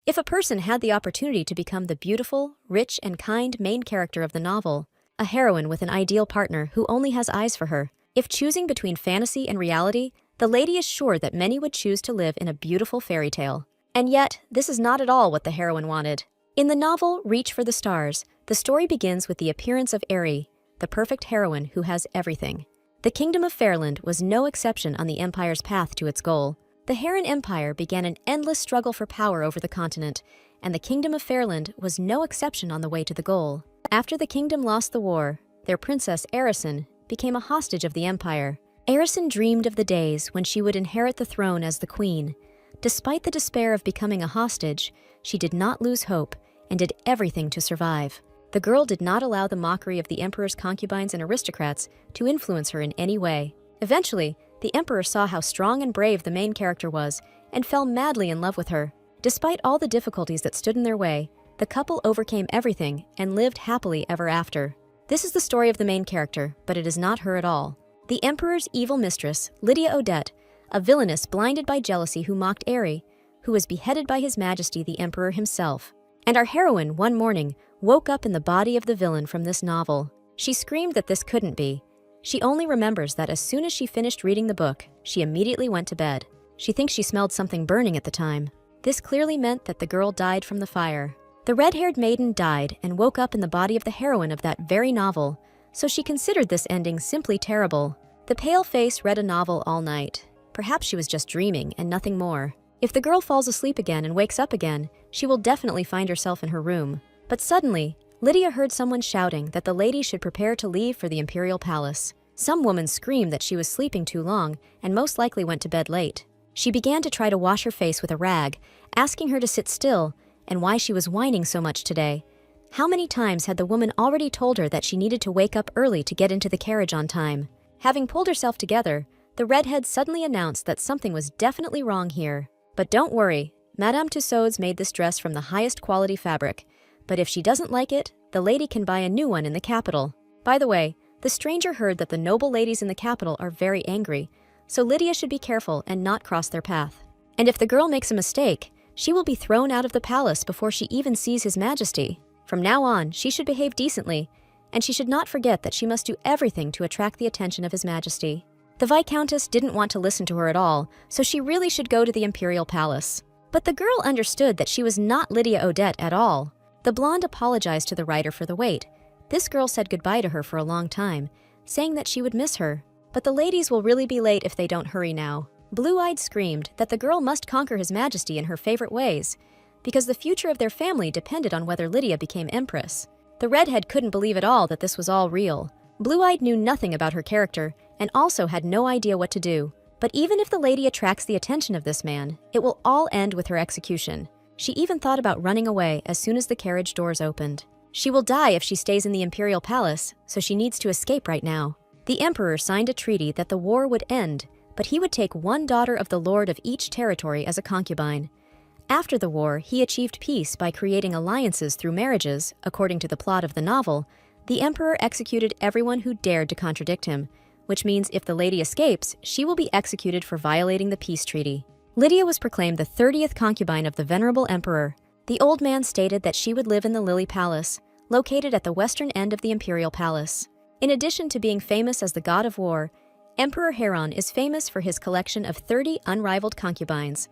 If a person had the opportunity to become the beautiful, rich, and kind main character of the novel, a heroine with an ideal partner who only has eyes for her, if choosing between fantasy and reality, the lady is sure that many would choose to live in a beautiful fairy tale. And yet, this is not at all what the heroine wanted. In the novel Reach for the Stars, the story begins with the appearance of Aerie, the perfect heroine who has everything. The Kingdom of Fairland was no exception on the Empire's path to its goal. The Heron Empire began an endless struggle for power over the continent, and the Kingdom of Fairland was no exception on the way to the goal. After the kingdom lost the war, their princess Arisen became a hostage of the Empire. Arisen dreamed of the days when she would inherit the throne as the queen. Despite the despair of becoming a hostage, she did not lose hope and did everything to survive. The girl did not allow the mockery of the emperor's concubines and aristocrats to influence her in any way. Eventually, the emperor saw how strong and brave the main character was and fell madly in love with her. Despite all the difficulties that stood in their way, the couple overcame everything and lived happily ever after. This is the story of the main character, but it is not her at all. The emperor's evil mistress, Lydia Odette, a villainess blinded by jealousy who mocked Aerie, who was beheaded by His Majesty the Emperor himself. And our heroine, one morning, woke up in the body of the villain from this novel. She screamed that this couldn't be. She only remembers that as soon as she finished reading the book, she immediately went to bed. She thinks she smelled something burning at the time. This clearly meant that the girl died from the fire. The red-haired maiden died and woke up in the body of the heroine of that very novel, so she considered this ending simply terrible. The pale face read a novel all night. Perhaps she was just dreaming and nothing more. If the girl falls asleep again and wakes up again, she will definitely find herself in her room. But suddenly, Lydia heard someone shouting that the lady should prepare to leave for the imperial palace. Some woman screamed that she was sleeping too long and most likely went to bed late. She began to try to wash her face with a rag, asking her to sit still and why she was whining so much today. How many times had the woman already told her that she needed to wake up early to get into the carriage on time? Having pulled herself together, the redhead suddenly announced that something was definitely wrong here. But don't worry, Madame Tussauds made this dress from the highest quality fabric. But if she doesn't like it, the lady can buy a new one in the capital. By the way, the stranger heard that the noble ladies in the capital are very angry, so Lydia should be careful and not cross their path. And if the girl makes a mistake, she will be thrown out of the palace before she even sees His Majesty. From now on, she should behave decently, and she should not forget that she must do everything to attract the attention of His Majesty. The Viscountess didn't want to listen to her at all, so she really should go to the imperial palace. But the girl understood that she was not Lydia Odette at all. The blonde apologized to the writer for the wait. This girl said goodbye to her for a long time, saying that she would miss her. But the ladies will really be late if they don't hurry now. Blue-Eyed screamed that the girl must conquer His Majesty in her favorite ways, because the future of their family depended on whether Lydia became empress. The redhead couldn't believe at all that this was all real. Blue-Eyed knew nothing about her character and also had no idea what to do. But even if the lady attracts the attention of this man, it will all end with her execution. She even thought about running away as soon as the carriage doors opened. She will die if she stays in the imperial palace, so she needs to escape right now. The emperor signed a treaty that the war would end, but he would take one daughter of the lord of each territory as a concubine. After the war, he achieved peace by creating alliances through marriages. According to the plot of the novel, the emperor executed everyone who dared to contradict him, which means if the lady escapes, she will be executed for violating the peace treaty. Lydia was proclaimed the 30th concubine of the venerable emperor. The old man stated that she would live in the Lily Palace, located at the western end of the imperial palace. In addition to being famous as the god of war, Emperor Heron is famous for his collection of 30 unrivaled concubines.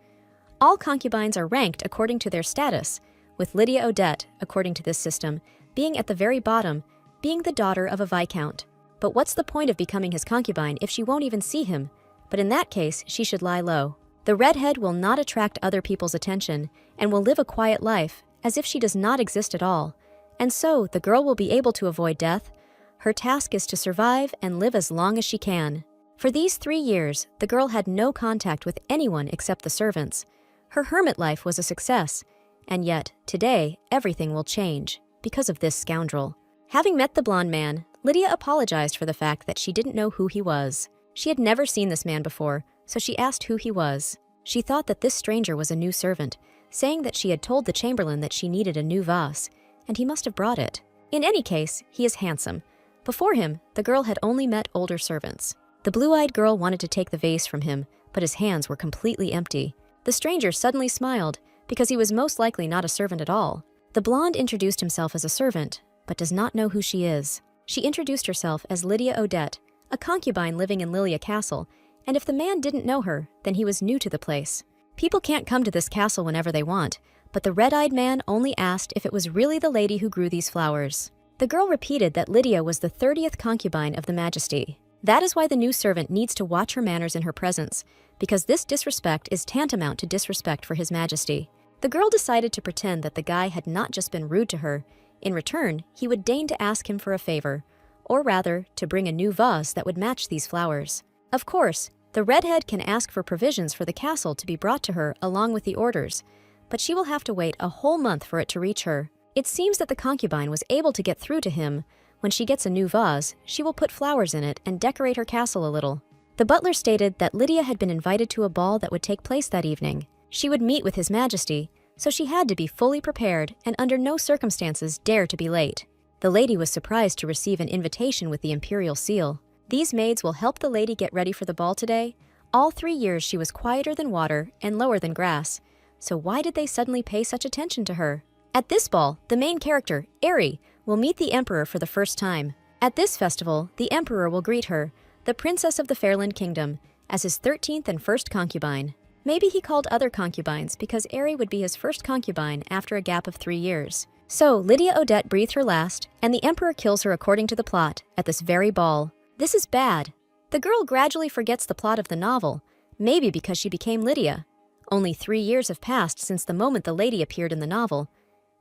All concubines are ranked according to their status, with Lydia Odette, according to this system, being at the very bottom, being the daughter of a viscount. But what's the point of becoming his concubine if she won't even see him? But in that case, she should lie low. The redhead will not attract other people's attention and will live a quiet life, as if she does not exist at all. And so, the girl will be able to avoid death. Her task is to survive and live as long as she can. For these 3 years, the girl had no contact with anyone except the servants. Her hermit life was a success, and yet, today, everything will change because of this scoundrel. Having met the blonde man, Lydia apologized for the fact that she didn't know who he was. She had never seen this man before, so she asked who he was. She thought that this stranger was a new servant, saying that she had told the chamberlain that she needed a new vase, and he must have brought it. In any case, he is handsome. Before him, the girl had only met older servants. The blue-eyed girl wanted to take the vase from him, but his hands were completely empty. The stranger suddenly smiled, because he was most likely not a servant at all. The blonde introduced himself as a servant, but does not know who she is. She introduced herself as Lydia Odette, a concubine living in Lilia Castle, and if the man didn't know her, then he was new to the place. People can't come to this castle whenever they want, but the red-eyed man only asked if it was really the lady who grew these flowers. The girl repeated that Lydia was the 30th concubine of the Majesty. That is why the new servant needs to watch her manners in her presence, because this disrespect is tantamount to disrespect for His Majesty. The girl decided to pretend that the guy had not just been rude to her. In return, he would deign to ask him for a favor, or rather, to bring a new vase that would match these flowers. Of course, the redhead can ask for provisions for the castle to be brought to her along with the orders, but she will have to wait a whole month for it to reach her. It seems that the concubine was able to get through to him. When she gets a new vase, she will put flowers in it and decorate her castle a little. The butler stated that Lydia had been invited to a ball that would take place that evening. She would meet with His Majesty, so she had to be fully prepared and under no circumstances dare to be late. The lady was surprised to receive an invitation with the imperial seal. These maids will help the lady get ready for the ball today. All 3 years she was quieter than water and lower than grass, so why did they suddenly pay such attention to her? At this ball, the main character, Aerie, will meet the Emperor for the first time. At this festival, the Emperor will greet her, the Princess of the Fairland Kingdom, as his 13th and first concubine. Maybe he called other concubines because Aerie would be his first concubine after a gap of 3 years. So, Lydia Odette breathed her last, and the Emperor kills her according to the plot, at this very ball. This is bad. The girl gradually forgets the plot of the novel, maybe because she became Lydia. Only 3 years have passed since the moment the lady appeared in the novel,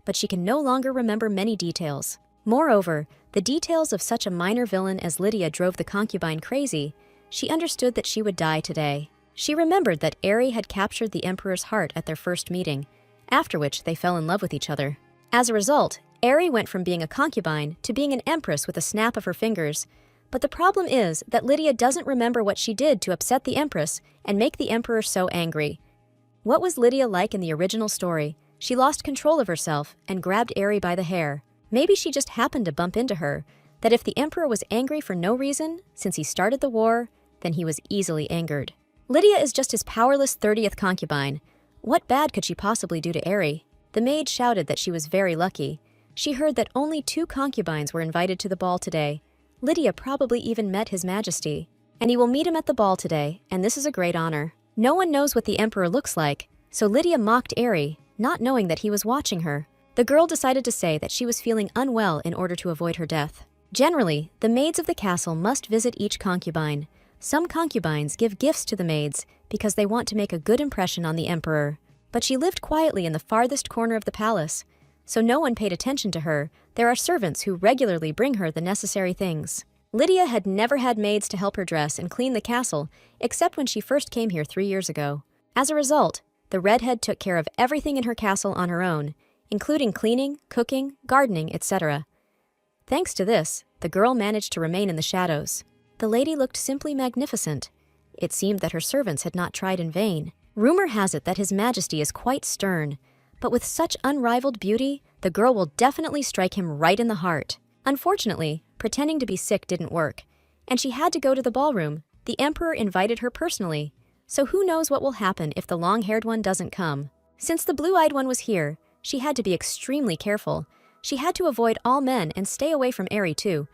but she can no longer remember many details. Moreover, the details of such a minor villain as Lydia drove the concubine crazy. She understood that she would die today. She remembered that Aerie had captured the Emperor's heart at their first meeting, after which they fell in love with each other. As a result, Aerie went from being a concubine to being an empress with a snap of her fingers. But the problem is that Lydia doesn't remember what she did to upset the Empress and make the Emperor so angry. What was Lydia like in the original story? She lost control of herself and grabbed Aerie by the hair. Maybe she just happened to bump into her, that if the Emperor was angry for no reason, since he started the war, then he was easily angered. Lydia is just his powerless 30th concubine. What bad could she possibly do to Aerie? The maid shouted that she was very lucky. She heard that only 2 concubines were invited to the ball today. Lydia probably even met His Majesty. And he will meet him at the ball today, and this is a great honor. No one knows what the Emperor looks like, so Lydia mocked Aerie, not knowing that he was watching her. The girl decided to say that she was feeling unwell in order to avoid her death. Generally, the maids of the castle must visit each concubine. Some concubines give gifts to the maids because they want to make a good impression on the Emperor. But she lived quietly in the farthest corner of the palace, so no one paid attention to her. There are servants who regularly bring her the necessary things. Lydia had never had maids to help her dress and clean the castle, except when she first came here 3 years ago. As a result, the redhead took care of everything in her castle on her own, including cleaning, cooking, gardening, etc. Thanks to this, the girl managed to remain in the shadows. The lady looked simply magnificent. It seemed that her servants had not tried in vain. Rumor has it that His Majesty is quite stern, but with such unrivaled beauty, the girl will definitely strike him right in the heart. Unfortunately, pretending to be sick didn't work, and she had to go to the ballroom. The Emperor invited her personally, so who knows what will happen if the long-haired one doesn't come. Since the blue-eyed one was here, she had to be extremely careful. She had to avoid all men and stay away from Aerie too.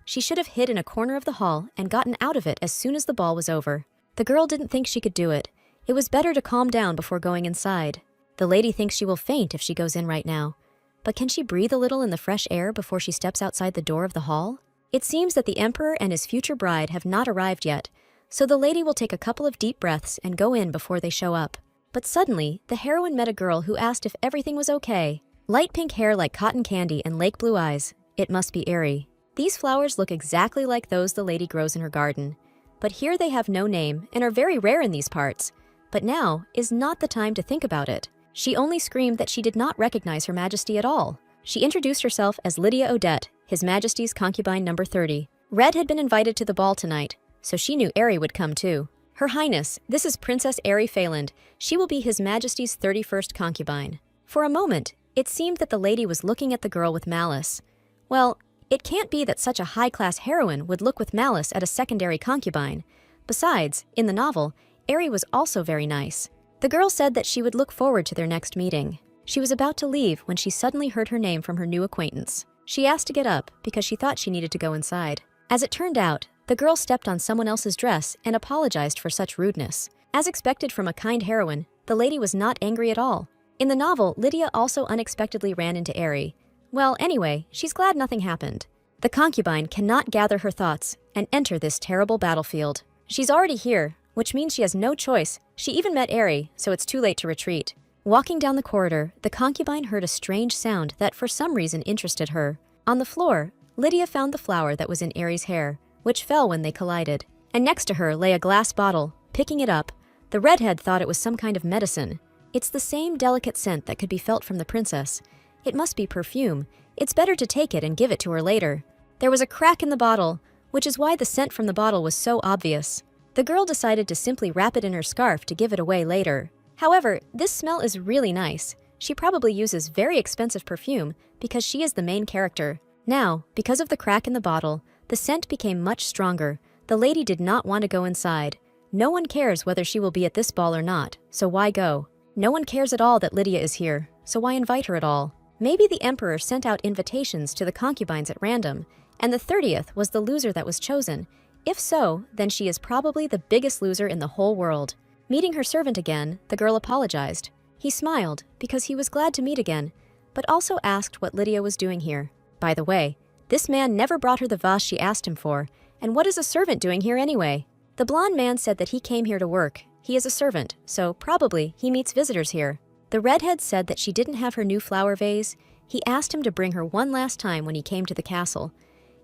She should have hid in a corner of the hall and gotten out of it as soon as the ball was over. The girl didn't think she could do it. It was better to calm down before going inside. The lady thinks she will faint if she goes in right now. But can she breathe a little in the fresh air before she steps outside the door of the hall? It seems that the Emperor and his future bride have not arrived yet, so the lady will take a couple of deep breaths and go in before they show up. But suddenly, the heroine met a girl who asked if everything was okay. Light pink hair like cotton candy and lake blue eyes. It must be Aerie. These flowers look exactly like those the lady grows in her garden. But here they have no name and are very rare in these parts. But now is not the time to think about it. She only screamed that she did not recognize Her Majesty at all. She introduced herself as Lydia Odette, His Majesty's concubine number 30. Red had been invited to the ball tonight, so she knew Aerie would come too. Her Highness, this is Princess Aerie Fairland. She will be His Majesty's 31st concubine. For a moment, it seemed that the lady was looking at the girl with malice. Well, it can't be that such a high-class heroine would look with malice at a secondary concubine. Besides, in the novel, Aerie was also very nice. The girl said that she would look forward to their next meeting. She was about to leave when she suddenly heard her name from her new acquaintance. She asked to get up because she thought she needed to go inside. As it turned out, the girl stepped on someone else's dress and apologized for such rudeness. As expected from a kind heroine, the lady was not angry at all. In the novel, Lydia also unexpectedly ran into Aerie. Well, anyway, she's glad nothing happened. The concubine cannot gather her thoughts and enter this terrible battlefield. She's already here, which means she has no choice. She even met Aerie, so it's too late to retreat. Walking down the corridor, the concubine heard a strange sound that for some reason interested her. On the floor, Lydia found the flower that was in Aerie's hair, which fell when they collided. And next to her lay a glass bottle. Picking it up, the redhead thought it was some kind of medicine. It's the same delicate scent that could be felt from the princess. It must be perfume. It's better to take it and give it to her later. There was a crack in the bottle, which is why the scent from the bottle was so obvious. The girl decided to simply wrap it in her scarf to give it away later. However, this smell is really nice. She probably uses very expensive perfume because she is the main character. Now, because of the crack in the bottle, the scent became much stronger. The lady did not want to go inside. No one cares whether she will be at this ball or not, so why go? No one cares at all that Lydia is here, so why invite her at all? Maybe the emperor sent out invitations to the concubines at random, and the 30th was the loser that was chosen. If so, then she is probably the biggest loser in the whole world. Meeting her servant again, the girl apologized. He smiled because he was glad to meet again, but also asked what Lydia was doing here. By the way, this man never brought her the vase she asked him for, and what is a servant doing here anyway? The blonde man said that he came here to work. He is a servant, so probably he meets visitors here. The redhead said that she didn't have her new flower vase. He asked him to bring her one last time when he came to the castle.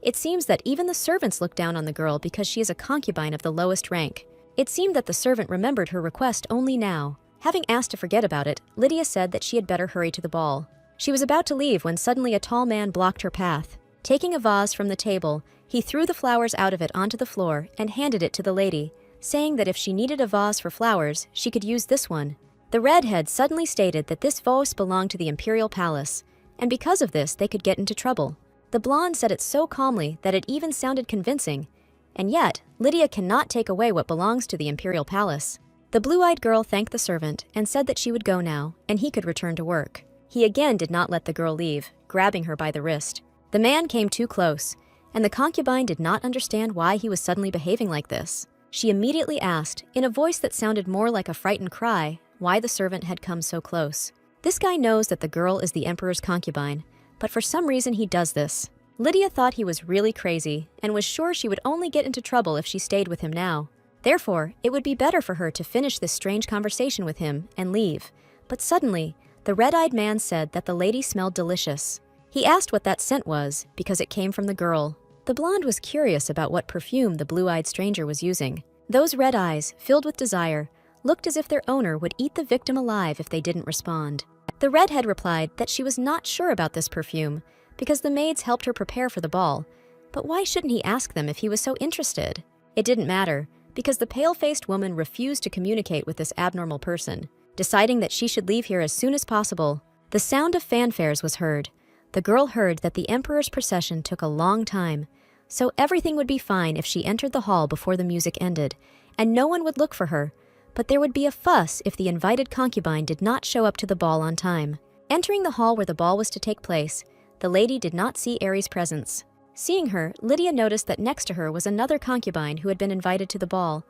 It seems that even the servants look down on the girl because she is a concubine of the lowest rank. It seemed that the servant remembered her request only now. Having asked to forget about it, Lydia said that she had better hurry to the ball. She was about to leave when suddenly a tall man blocked her path. Taking a vase from the table, he threw the flowers out of it onto the floor and handed it to the lady, saying that if she needed a vase for flowers, she could use this one. The redhead suddenly stated that this vase belonged to the imperial palace, and because of this, they could get into trouble. The blonde said it so calmly that it even sounded convincing, and yet, Lydia cannot take away what belongs to the imperial palace. The blue-eyed girl thanked the servant and said that she would go now, and he could return to work. He again did not let the girl leave, grabbing her by the wrist. The man came too close, and the concubine did not understand why he was suddenly behaving like this. She immediately asked, in a voice that sounded more like a frightened cry, why the servant had come so close. This guy knows that the girl is the emperor's concubine, but for some reason he does this. Lydia thought he was really crazy and was sure she would only get into trouble if she stayed with him now. Therefore, it would be better for her to finish this strange conversation with him and leave. But suddenly, the red-eyed man said that the lady smelled delicious. He asked what that scent was because it came from the girl. The blonde was curious about what perfume the blue-eyed stranger was using. Those red eyes, filled with desire, looked as if their owner would eat the victim alive if they didn't respond. The redhead replied that she was not sure about this perfume because the maids helped her prepare for the ball. But why shouldn't he ask them if he was so interested? It didn't matter, because the pale-faced woman refused to communicate with this abnormal person, deciding that she should leave here as soon as possible. The sound of fanfares was heard. The girl heard that the emperor's procession took a long time, so everything would be fine if she entered the hall before the music ended, and no one would look for her. But there would be a fuss if the invited concubine did not show up to the ball on time. Entering the hall where the ball was to take place, the lady did not see Aerie's presence. Seeing her, Lydia noticed that next to her was another concubine who had been invited to the ball.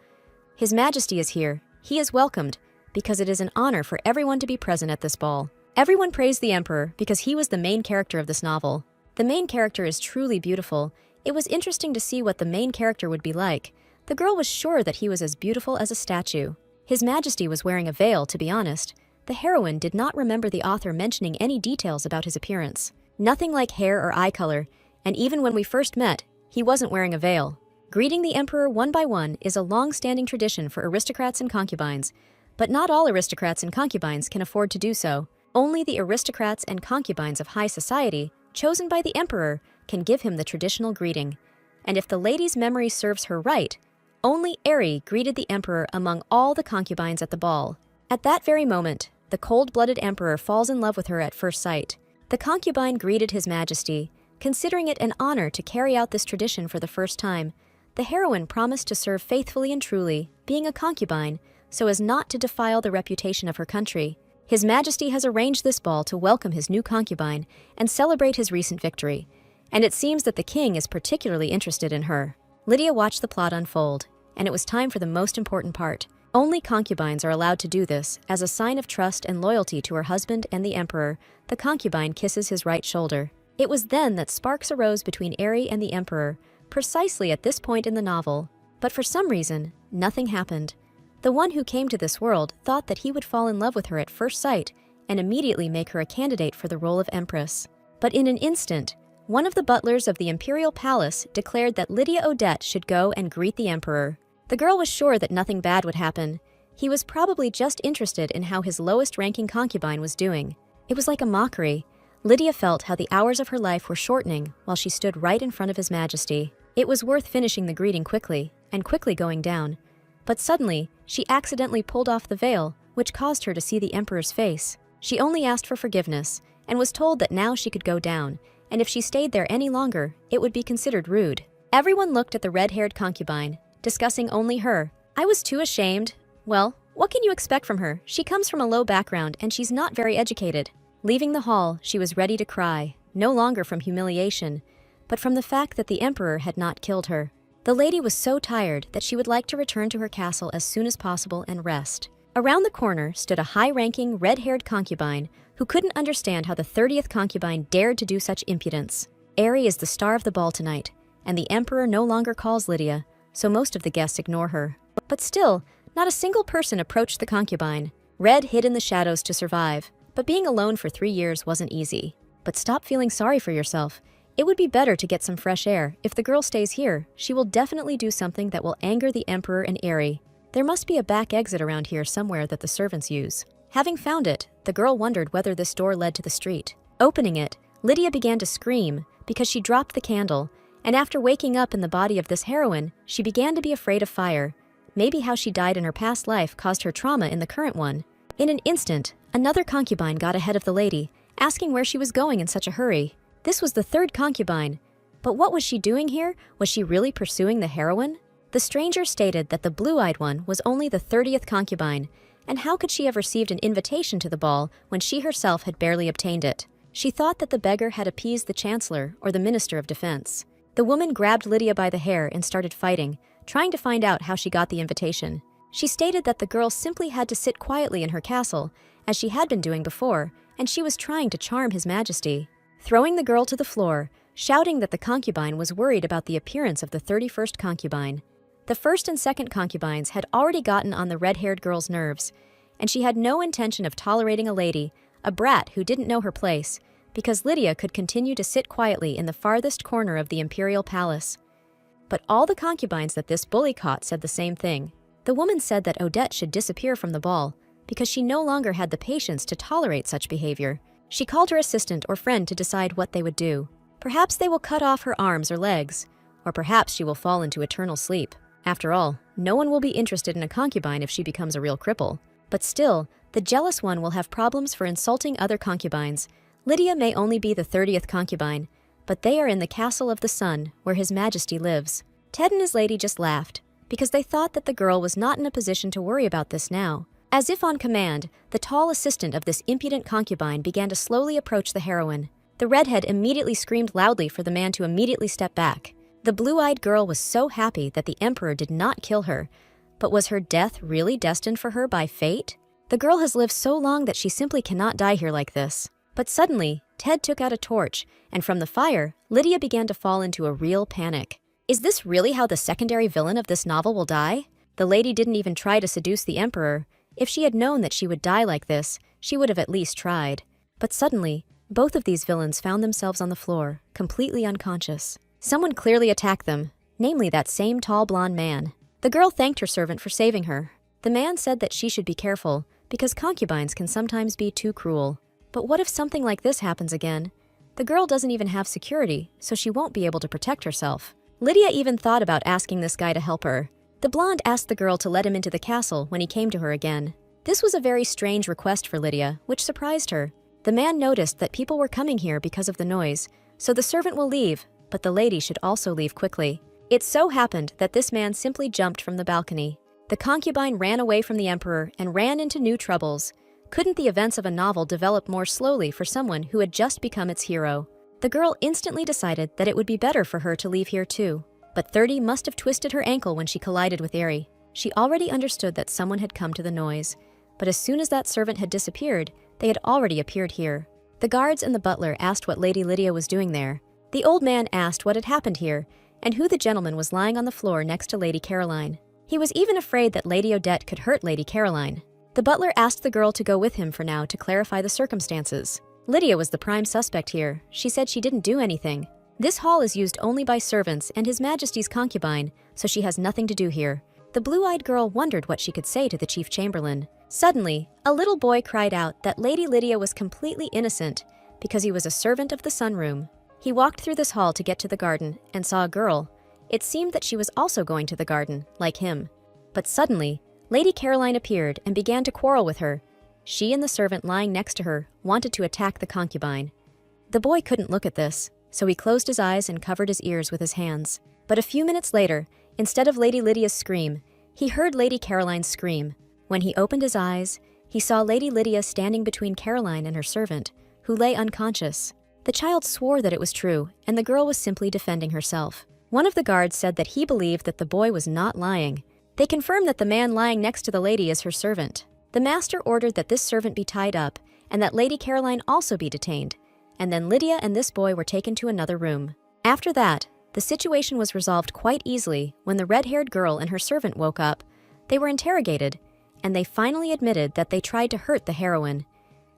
His Majesty is here. He is welcomed, because it is an honor for everyone to be present at this ball. Everyone praised the emperor because he was the main character of this novel. The main character is truly beautiful. It was interesting to see what the main character would be like. The girl was sure that he was as beautiful as a statue. His Majesty was wearing a veil, to be honest. The heroine did not remember the author mentioning any details about his appearance. Nothing like hair or eye color, and even when we first met, he wasn't wearing a veil. Greeting the emperor one by one is a long-standing tradition for aristocrats and concubines, but not all aristocrats and concubines can afford to do so. Only the aristocrats and concubines of high society, chosen by the emperor, can give him the traditional greeting. And if the lady's memory serves her right, only Aerie greeted the emperor among all the concubines at the ball. At that very moment, the cold-blooded emperor falls in love with her at first sight. The concubine greeted His Majesty, considering it an honor to carry out this tradition for the first time. The heroine promised to serve faithfully and truly, being a concubine, so as not to defile the reputation of her country. His Majesty has arranged this ball to welcome his new concubine and celebrate his recent victory, and it seems that the king is particularly interested in her. Lydia watched the plot unfold, and it was time for the most important part. Only concubines are allowed to do this. As a sign of trust and loyalty to her husband and the emperor, the concubine kisses his right shoulder. It was then that sparks arose between Aerie and the emperor, precisely at this point in the novel. But for some reason, nothing happened. The one who came to this world thought that he would fall in love with her at first sight and immediately make her a candidate for the role of empress. But in an instant, one of the butlers of the imperial palace declared that Lydia Odette should go and greet the emperor. The girl was sure that nothing bad would happen. He was probably just interested in how his lowest-ranking concubine was doing. It was like a mockery. Lydia felt how the hours of her life were shortening while she stood right in front of His Majesty. It was worth finishing the greeting quickly, and quickly going down. But suddenly, she accidentally pulled off the veil, which caused her to see the emperor's face. She only asked for forgiveness, and was told that now she could go down, and if she stayed there any longer, it would be considered rude. Everyone looked at the red-haired concubine, discussing only her. I was too ashamed. Well, what can you expect from her? She comes from a low background, and she's not very educated. Leaving the hall, she was ready to cry, no longer from humiliation, but from the fact that the emperor had not killed her. The lady was so tired that she would like to return to her castle as soon as possible and rest. Around the corner stood a high-ranking, red-haired concubine who couldn't understand how the 30th concubine dared to do such impudence. Aerie is the star of the ball tonight, and the emperor no longer calls Lydia, so most of the guests ignore her. But still, not a single person approached the concubine. Red hid in the shadows to survive, but being alone for 3 years wasn't easy. But stop feeling sorry for yourself. It would be better to get some fresh air. If the girl stays here, she will definitely do something that will anger the emperor and Aerie. There must be a back exit around here somewhere that the servants use. Having found it, the girl wondered whether this door led to the street. Opening it, Lydia began to scream because she dropped the candle, and after waking up in the body of this heroine, she began to be afraid of fire. Maybe how she died in her past life caused her trauma in the current one. In an instant, another concubine got ahead of the lady, asking where she was going in such a hurry. This was the third concubine. But what was she doing here? Was she really pursuing the heroine? The stranger stated that the blue-eyed one was only the 30th concubine, and how could she have received an invitation to the ball when she herself had barely obtained it? She thought that the beggar had appeased the chancellor or the minister of defense. The woman grabbed Lydia by the hair and started fighting, trying to find out how she got the invitation. She stated that the girl simply had to sit quietly in her castle, as she had been doing before, and she was trying to charm His Majesty. Throwing the girl to the floor, shouting that the concubine was worried about the appearance of the 31st concubine. The first and second concubines had already gotten on the red-haired girl's nerves, and she had no intention of tolerating a lady, a brat who didn't know her place, because Lydia could continue to sit quietly in the farthest corner of the imperial palace. But all the concubines that this bully caught said the same thing. The woman said that Odette should disappear from the ball, because she no longer had the patience to tolerate such behavior. She called her assistant or friend to decide what they would do. Perhaps they will cut off her arms or legs, or perhaps she will fall into eternal sleep. After all, no one will be interested in a concubine if she becomes a real cripple. But still, the jealous one will have problems for insulting other concubines. Lydia may only be the 30th concubine, but they are in the Castle of the Sun, where His Majesty lives. Ted and his lady just laughed, because they thought that the girl was not in a position to worry about this now. As if on command, the tall assistant of this impudent concubine began to slowly approach the heroine. The redhead immediately screamed loudly for the man to immediately step back. The blue-eyed girl was so happy that the emperor did not kill her, but was her death really destined for her by fate? The girl has lived so long that she simply cannot die here like this. But suddenly, Ted took out a torch, and from the fire, Lydia began to fall into a real panic. Is this really how the secondary villain of this novel will die? The lady didn't even try to seduce the emperor. If she had known that she would die like this, she would have at least tried. But suddenly, both of these villains found themselves on the floor, completely unconscious. Someone clearly attacked them, namely that same tall blonde man. The girl thanked her servant for saving her. The man said that she should be careful, because concubines can sometimes be too cruel. But what if something like this happens again? The girl doesn't even have security, so she won't be able to protect herself. Lydia even thought about asking this guy to help her. The blonde asked the girl to let him into the castle when he came to her again. This was a very strange request for Lydia, which surprised her. The man noticed that people were coming here because of the noise, so the servant will leave, but the lady should also leave quickly. It so happened that this man simply jumped from the balcony. The concubine ran away from the emperor and ran into new troubles. Couldn't the events of a novel develop more slowly for someone who had just become its hero? The girl instantly decided that it would be better for her to leave here too. But 30 must have twisted her ankle when she collided with Airy. She already understood that someone had come to the noise. But as soon as that servant had disappeared, they had already appeared here. The guards and the butler asked what Lady Lydia was doing there. The old man asked what had happened here, and who the gentleman was lying on the floor next to Lady Caroline. He was even afraid that Lady Odette could hurt Lady Caroline. The butler asked the girl to go with him for now to clarify the circumstances. Lydia was the prime suspect here. She said she didn't do anything. This hall is used only by servants and His Majesty's concubine, so she has nothing to do here. The blue-eyed girl wondered what she could say to the chief chamberlain. Suddenly, a little boy cried out that Lady Lydia was completely innocent because he was a servant of the sunroom. He walked through this hall to get to the garden and saw a girl. It seemed that she was also going to the garden, like him. But suddenly, Lady Caroline appeared and began to quarrel with her. She and the servant lying next to her wanted to attack the concubine. The boy couldn't look at this, so he closed his eyes and covered his ears with his hands. But a few minutes later, instead of Lady Lydia's scream, he heard Lady Caroline's scream. When he opened his eyes, he saw Lady Lydia standing between Caroline and her servant, who lay unconscious. The child swore that it was true, and the girl was simply defending herself. One of the guards said that he believed that the boy was not lying. They confirmed that the man lying next to the lady is her servant. The master ordered that this servant be tied up, and that Lady Caroline also be detained, and then Lydia and this boy were taken to another room. After that, the situation was resolved quite easily when the red-haired girl and her servant woke up. They were interrogated, and they finally admitted that they tried to hurt the heroine.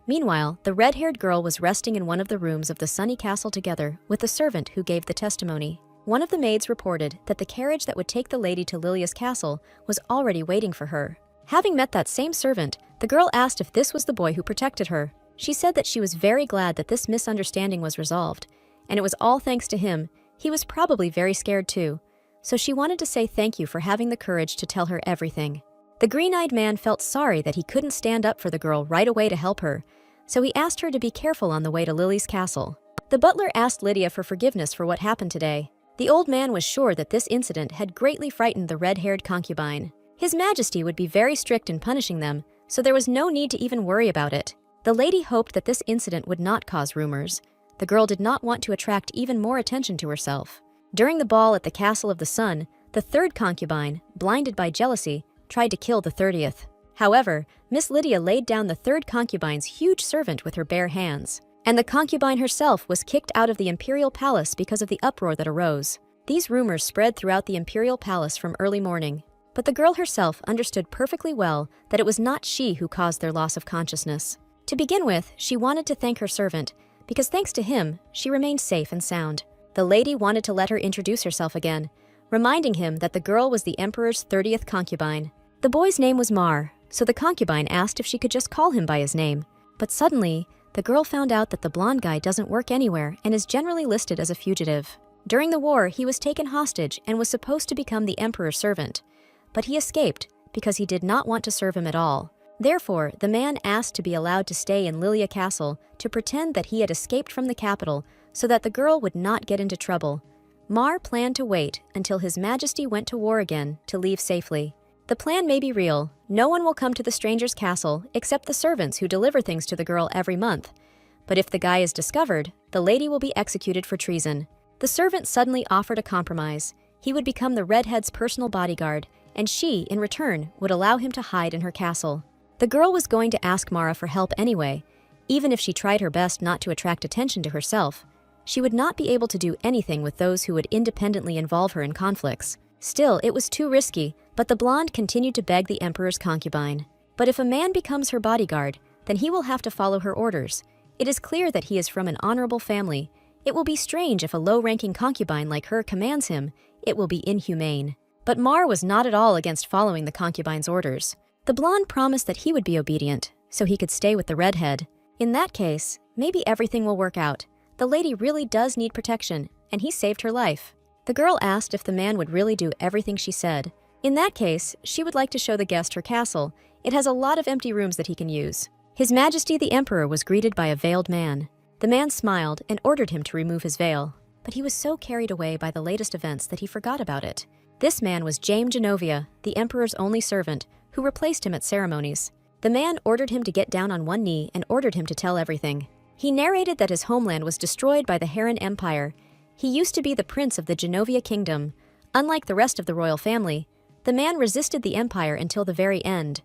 Meanwhile, the red-haired girl was resting in one of the rooms of the Sunny Castle together with the servant who gave the testimony. One of the maids reported that the carriage that would take the lady to Lilia's castle was already waiting for her. Having met that same servant, the girl asked if this was the boy who protected her. She said that she was very glad that this misunderstanding was resolved, and it was all thanks to him. He was probably very scared too, so she wanted to say thank you for having the courage to tell her everything. The green-eyed man felt sorry that he couldn't stand up for the girl right away to help her, so he asked her to be careful on the way to Lily's castle. The butler asked Lydia for forgiveness for what happened today. The old man was sure that this incident had greatly frightened the red-haired concubine. His Majesty would be very strict in punishing them, so there was no need to even worry about it. The lady hoped that this incident would not cause rumors. The girl did not want to attract even more attention to herself. During the ball at the Castle of the Sun, the third concubine, blinded by jealousy, tried to kill the 30th. However, Miss Lydia laid down the third concubine's huge servant with her bare hands, and the concubine herself was kicked out of the imperial palace because of the uproar that arose. These rumors spread throughout the imperial palace from early morning, but the girl herself understood perfectly well that it was not she who caused their loss of consciousness. To begin with, she wanted to thank her servant, because thanks to him, she remained safe and sound. The lady wanted to let her introduce herself again, reminding him that the girl was the emperor's 30th concubine. The boy's name was Mar, so the concubine asked if she could just call him by his name. But suddenly, the girl found out that the blonde guy doesn't work anywhere and is generally listed as a fugitive. During the war, he was taken hostage and was supposed to become the emperor's servant, but he escaped because he did not want to serve him at all. Therefore, the man asked to be allowed to stay in Lilia Castle to pretend that he had escaped from the capital so that the girl would not get into trouble. Mar planned to wait until His Majesty went to war again to leave safely. The plan may be real. No one will come to the stranger's castle except the servants who deliver things to the girl every month. But if the guy is discovered, the lady will be executed for treason. The servant suddenly offered a compromise. He would become the redhead's personal bodyguard, and she, in return, would allow him to hide in her castle. The girl was going to ask Mara for help anyway. Even if she tried her best not to attract attention to herself, she would not be able to do anything with those who would independently involve her in conflicts. Still, it was too risky, but the blonde continued to beg the emperor's concubine. But if a man becomes her bodyguard, then he will have to follow her orders. It is clear that he is from an honorable family. It will be strange if a low-ranking concubine like her commands him. It will be inhumane. But Mar was not at all against following the concubine's orders. The blonde promised that he would be obedient, so he could stay with the redhead. In that case, maybe everything will work out. The lady really does need protection, and he saved her life. The girl asked if the man would really do everything she said. In that case, she would like to show the guest her castle. It has a lot of empty rooms that he can use. His Majesty the Emperor was greeted by a veiled man. The man smiled and ordered him to remove his veil, but he was so carried away by the latest events that he forgot about it. This man was James Genovia, the emperor's only servant, who replaced him at ceremonies. The man ordered him to get down on one knee and ordered him to tell everything. He narrated that his homeland was destroyed by the Heron Empire. He used to be the prince of the Genovia kingdom. Unlike the rest of the royal family, the man resisted the empire until the very end.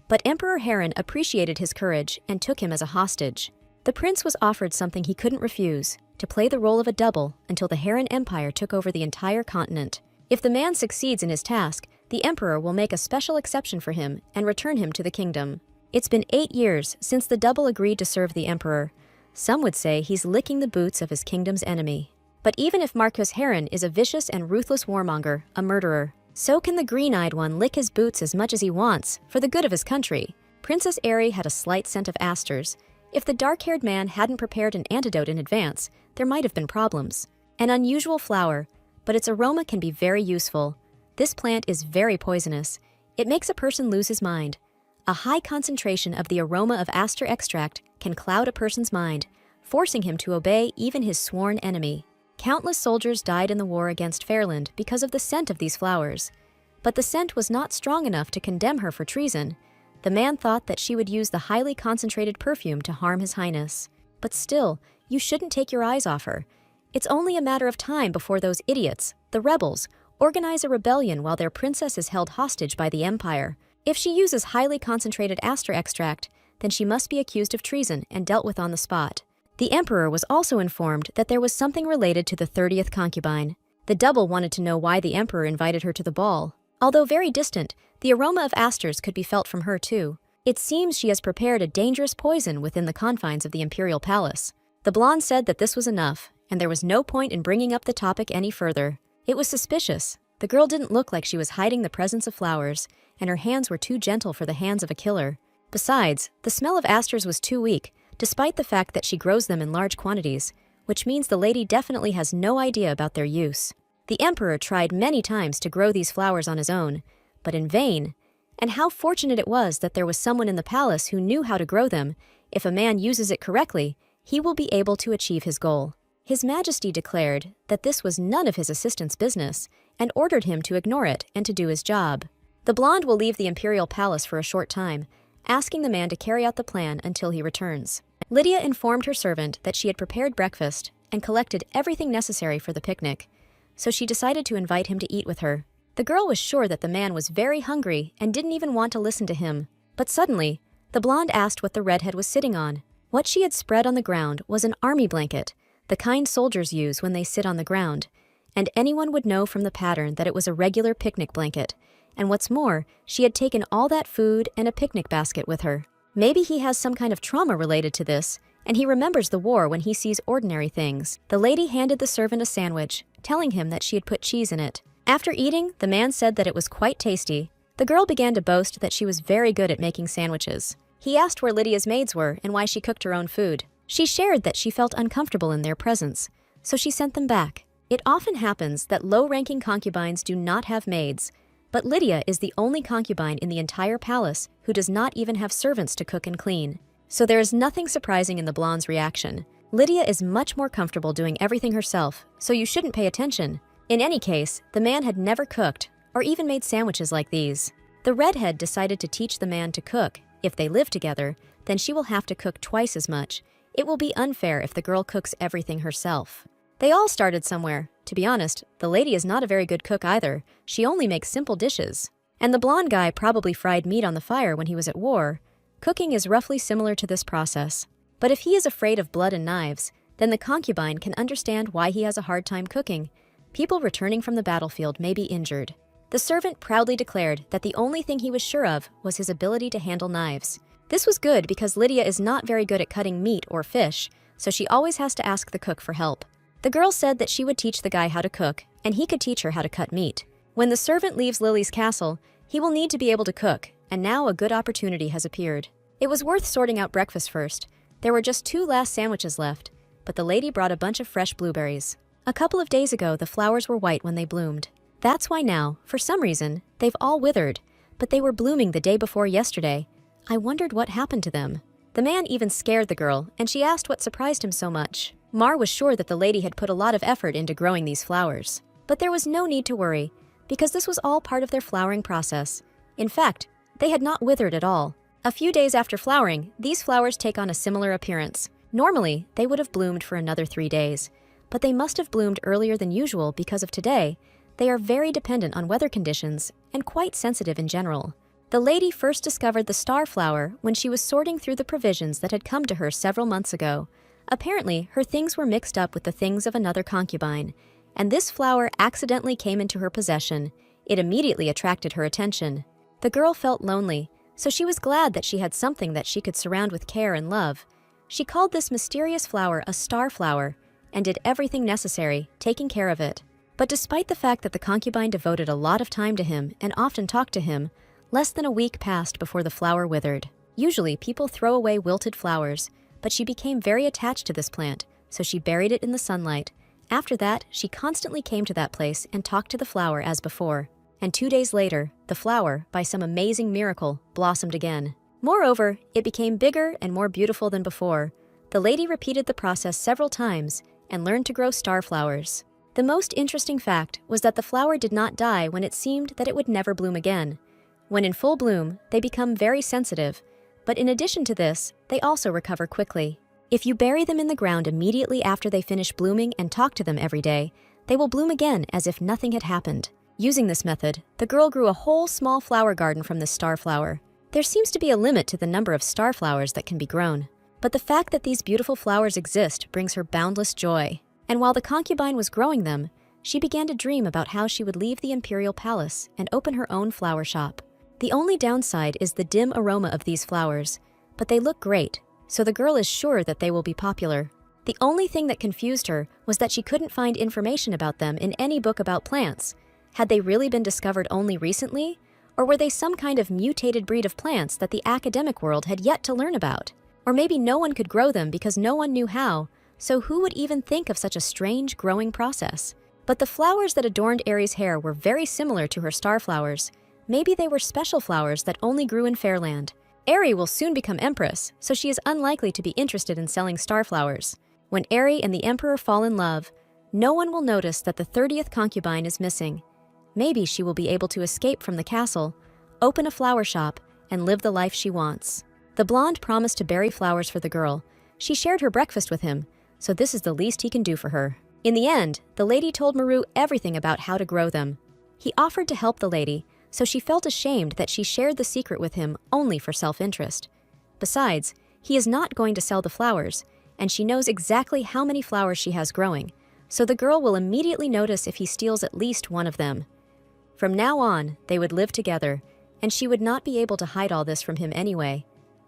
But Emperor Heron appreciated his courage and took him as a hostage. The prince was offered something he couldn't refuse, to play the role of a double until the Heron Empire took over the entire continent. If the man succeeds in his task, the emperor will make a special exception for him and return him to the kingdom. It's been 8 years since the double agreed to serve the emperor. Some would say he's licking the boots of his kingdom's enemy. But even if Marquis Heron is a vicious and ruthless warmonger, a murderer, so can the green-eyed one lick his boots as much as he wants for the good of his country. Princess Airy had a slight scent of asters. If the dark-haired man hadn't prepared an antidote in advance, there might have been problems. An unusual flower, but its aroma can be very useful. This plant is very poisonous. It makes a person lose his mind. A high concentration of the aroma of aster extract can cloud a person's mind, forcing him to obey even his sworn enemy. Countless soldiers died in the war against Fairland because of the scent of these flowers. But the scent was not strong enough to condemn her for treason. The man thought that she would use the highly concentrated perfume to harm his highness. But still, you shouldn't take your eyes off her. It's only a matter of time before those idiots, the rebels, organize a rebellion while their princess is held hostage by the empire. If she uses highly concentrated aster extract, then she must be accused of treason and dealt with on the spot. The emperor was also informed that there was something related to the 30th concubine. The double wanted to know why the emperor invited her to the ball. Although very distant, the aroma of asters could be felt from her too. It seems she has prepared a dangerous poison within the confines of the imperial palace. The blonde said that this was enough, and there was no point in bringing up the topic any further. It was suspicious. The girl didn't look like she was hiding the presence of flowers, and her hands were too gentle for the hands of a killer. Besides, the smell of asters was too weak, despite the fact that she grows them in large quantities, which means the lady definitely has no idea about their use. The emperor tried many times to grow these flowers on his own, but in vain. And how fortunate it was that there was someone in the palace who knew how to grow them. If a man uses it correctly, he will be able to achieve his goal. His Majesty declared that this was none of his assistant's business and ordered him to ignore it and to do his job. The blonde will leave the imperial palace for a short time, asking the man to carry out the plan until he returns. Lydia informed her servant that she had prepared breakfast and collected everything necessary for the picnic, so she decided to invite him to eat with her. The girl was sure that the man was very hungry and didn't even want to listen to him. But suddenly, the blonde asked what the redhead was sitting on. What she had spread on the ground was an army blanket, the kind soldiers use when they sit on the ground, and anyone would know from the pattern that it was a regular picnic blanket. And what's more, she had taken all that food and a picnic basket with her. Maybe he has some kind of trauma related to this, and he remembers the war when he sees ordinary things. The lady handed the servant a sandwich, telling him that she had put cheese in it. After eating, the man said that it was quite tasty. The girl began to boast that she was very good at making sandwiches. He asked where Lydia's maids were and why she cooked her own food. She shared that she felt uncomfortable in their presence, so she sent them back. It often happens that low-ranking concubines do not have maids, but Lydia is the only concubine in the entire palace who does not even have servants to cook and clean. So there is nothing surprising in the blonde's reaction. Lydia is much more comfortable doing everything herself, so you shouldn't pay attention. In any case, the man had never cooked or even made sandwiches like these. The redhead decided to teach the man to cook. If they live together, then she will have to cook twice as much. It will be unfair if the girl cooks everything herself. They all started somewhere. To be honest, the lady is not a very good cook either. She only makes simple dishes. And the blonde guy probably fried meat on the fire when he was at war. Cooking is roughly similar to this process. But if he is afraid of blood and knives, then the concubine can understand why he has a hard time cooking. People returning from the battlefield may be injured. The servant proudly declared that the only thing he was sure of was his ability to handle knives. This was good because Lydia is not very good at cutting meat or fish, so she always has to ask the cook for help. The girl said that she would teach the guy how to cook, and he could teach her how to cut meat. When the servant leaves Lily's castle, he will need to be able to cook, and now a good opportunity has appeared. It was worth sorting out breakfast first. There were just 2 last sandwiches left, but the lady brought a bunch of fresh blueberries. A couple of days ago, the flowers were white when they bloomed. That's why now, for some reason, they've all withered, but they were blooming the day before yesterday. I wondered what happened to them. The man even scared the girl, and she asked what surprised him so much. Mar was sure that the lady had put a lot of effort into growing these flowers. But there was no need to worry. because this was all part of their flowering process. In fact, they had not withered at all. A few days after flowering, these flowers take on a similar appearance. Normally, they would have bloomed for another 3 days, but they must have bloomed earlier than usual because of today. They are very dependent on weather conditions and quite sensitive in general. The lady first discovered the star flower when she was sorting through the provisions that had come to her several months ago. Apparently, her things were mixed up with the things of another concubine, and this flower accidentally came into her possession. It immediately attracted her attention. The girl felt lonely, so she was glad that she had something that she could surround with care and love. She called this mysterious flower a star flower and did everything necessary, taking care of it. But despite the fact that the concubine devoted a lot of time to him and often talked to him, less than a week passed before the flower withered. Usually, people throw away wilted flowers, but she became very attached to this plant, so she buried it in the sunlight. After that, she constantly came to that place and talked to the flower as before. And 2 days later, the flower, by some amazing miracle, blossomed again. Moreover, it became bigger and more beautiful than before. The lady repeated the process several times and learned to grow star flowers. The most interesting fact was that the flower did not die when it seemed that it would never bloom again. When in full bloom, they become very sensitive, but in addition to this, they also recover quickly. If you bury them in the ground immediately after they finish blooming and talk to them every day, they will bloom again as if nothing had happened. Using this method, the girl grew a whole small flower garden from this star flower. There seems to be a limit to the number of star flowers that can be grown, but the fact that these beautiful flowers exist brings her boundless joy. And while the concubine was growing them, she began to dream about how she would leave the imperial palace and open her own flower shop. The only downside is the dim aroma of these flowers, but they look great, so the girl is sure that they will be popular. The only thing that confused her was that she couldn't find information about them in any book about plants. Had they really been discovered only recently, or were they some kind of mutated breed of plants that the academic world had yet to learn about? Or maybe no one could grow them because no one knew how, so who would even think of such a strange growing process? But the flowers that adorned Aries' hair were very similar to her star flowers. Maybe they were special flowers that only grew in Fairland. Aerie will soon become empress, so she is unlikely to be interested in selling star flowers. When Aerie and the emperor fall in love, no one will notice that the 30th concubine is missing. Maybe she will be able to escape from the castle, open a flower shop, and live the life she wants. The blonde promised to bury flowers for the girl. She shared her breakfast with him, so this is the least he can do for her. In the end, the lady told Maru everything about how to grow them. He offered to help the lady, so she felt ashamed that she shared the secret with him only for self-interest. Besides, he is not going to sell the flowers, and she knows exactly how many flowers she has growing, so the girl will immediately notice if he steals at least one of them. From now on, they would live together, and she would not be able to hide all this from him anyway.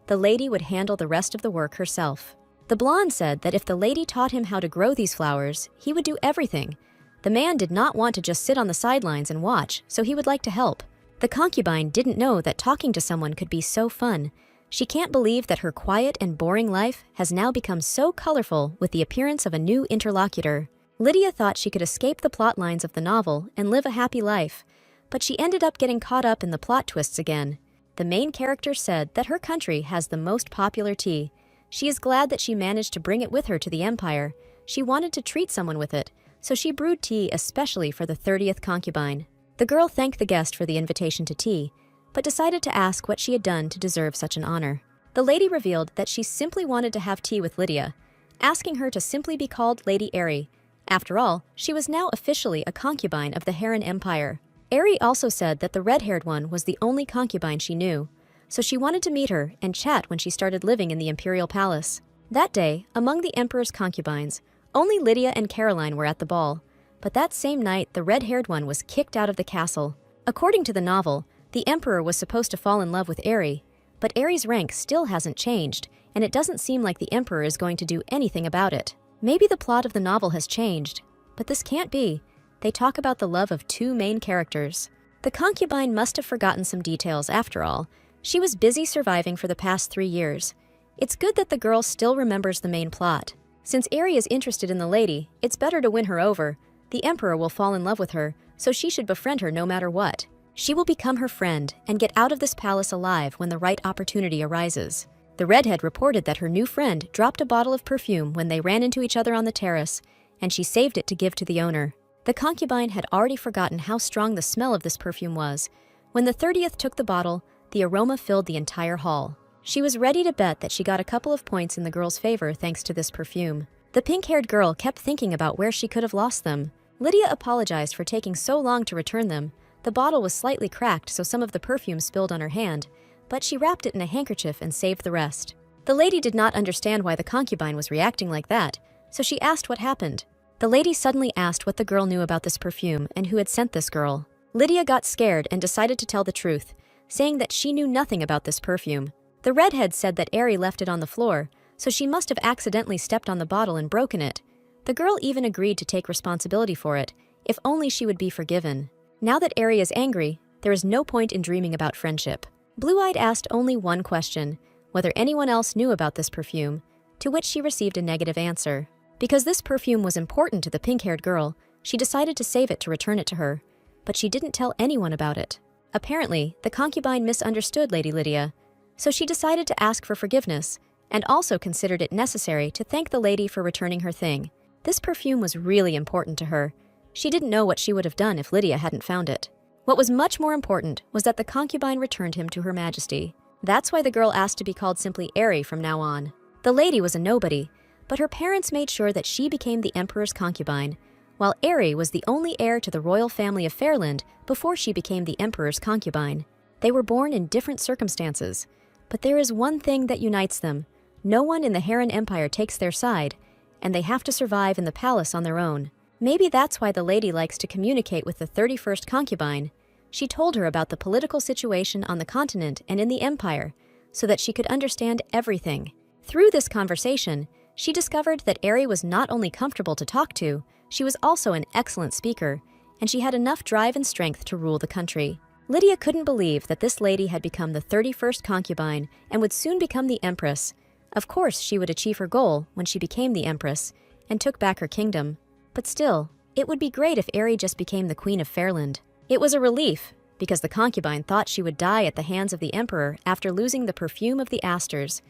The lady would handle the rest of the work herself. The blonde said that if the lady taught him how to grow these flowers, he would do everything. The man did not want to just sit on the sidelines and watch, so he would like to help. The concubine didn't know that talking to someone could be so fun. She can't believe that her quiet and boring life has now become so colorful with the appearance of a new interlocutor. Lydia thought she could escape the plot lines of the novel and live a happy life, but she ended up getting caught up in the plot twists again. The main character said that her country has the most popular tea. She is glad that she managed to bring it with her to the empire. She wanted to treat someone with it, so she brewed tea especially for the 30th concubine. The girl thanked the guest for the invitation to tea, but decided to ask what she had done to deserve such an honor. The lady revealed that she simply wanted to have tea with Lydia, asking her to simply be called Lady Aerie. After all, she was now officially a concubine of the Heron Empire. Aerie also said that the red-haired one was the only concubine she knew, so she wanted to meet her and chat when she started living in the imperial palace. That day, among the emperor's concubines, only Lydia and Caroline were at the ball. But that same night, the red-haired one was kicked out of the castle. According to the novel, the emperor was supposed to fall in love with Aerie, but Aerie's rank still hasn't changed, and it doesn't seem like the emperor is going to do anything about it. Maybe the plot of the novel has changed, but this can't be. They talk about the love of two main characters. The concubine must have forgotten some details after all. She was busy surviving for the past 3 years. It's good that the girl still remembers the main plot. Since Aerie is interested in the lady, it's better to win her over. The emperor will fall in love with her, so she should befriend her no matter what. She will become her friend and get out of this palace alive when the right opportunity arises. The redhead reported that her new friend dropped a bottle of perfume when they ran into each other on the terrace, and she saved it to give to the owner. The concubine had already forgotten how strong the smell of this perfume was. When the 30th took the bottle, the aroma filled the entire hall. She was ready to bet that she got a couple of points in the girl's favor thanks to this perfume. The pink-haired girl kept thinking about where she could have lost them. Lydia apologized for taking so long to return them. The bottle was slightly cracked, so some of the perfume spilled on her hand, but she wrapped it in a handkerchief and saved the rest. The lady did not understand why the concubine was reacting like that, so she asked what happened. The lady suddenly asked what the girl knew about this perfume and who had sent this girl. Lydia got scared and decided to tell the truth, saying that she knew nothing about this perfume. The redhead said that Ari left it on the floor, so she must have accidentally stepped on the bottle and broken it. The girl even agreed to take responsibility for it, if only she would be forgiven. Now that Ari is angry, there is no point in dreaming about friendship. Blue-Eyed asked only one question, whether anyone else knew about this perfume, to which she received a negative answer. Because this perfume was important to the pink-haired girl, she decided to save it to return it to her, but she didn't tell anyone about it. Apparently, the concubine misunderstood Lady Lydia, so she decided to ask for forgiveness, and also considered it necessary to thank the lady for returning her thing. This perfume was really important to her. She didn't know what she would have done if Lydia hadn't found it. What was much more important was that the concubine returned him to Her Majesty. That's why the girl asked to be called simply Ari from now on. The lady was a nobody, but her parents made sure that she became the emperor's concubine, while Ari was the only heir to the royal family of Fairland before she became the emperor's concubine. They were born in different circumstances, but there is one thing that unites them. No one in the Heron Empire takes their side, and they have to survive in the palace on their own. Maybe that's why the lady likes to communicate with the 31st concubine. She told her about the political situation on the continent and in the empire, so that she could understand everything. Through this conversation, she discovered that Ari was not only comfortable to talk to, she was also an excellent speaker, and she had enough drive and strength to rule the country. Lydia couldn't believe that this lady had become the 31st concubine and would soon become the empress. Of course, she would achieve her goal when she became the empress and took back her kingdom. But still, it would be great if Ari just became the queen of Fairland. It was a relief, because the concubine thought she would die at the hands of the emperor after losing the perfume of the asters.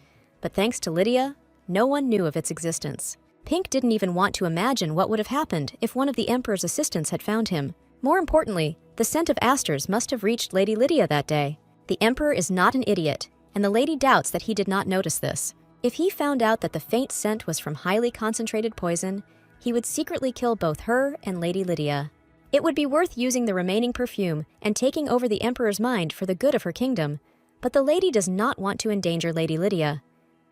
But thanks to Lydia, no one knew of its existence. Pink didn't even want to imagine what would have happened if one of the emperor's assistants had found him. More importantly, the scent of asters must have reached Lady Lydia that day. The emperor is not an idiot, and the lady doubts that he did not notice this. If he found out that the faint scent was from highly concentrated poison, he would secretly kill both her and Lady Lydia. It would be worth using the remaining perfume and taking over the emperor's mind for the good of her kingdom, but the lady does not want to endanger Lady Lydia.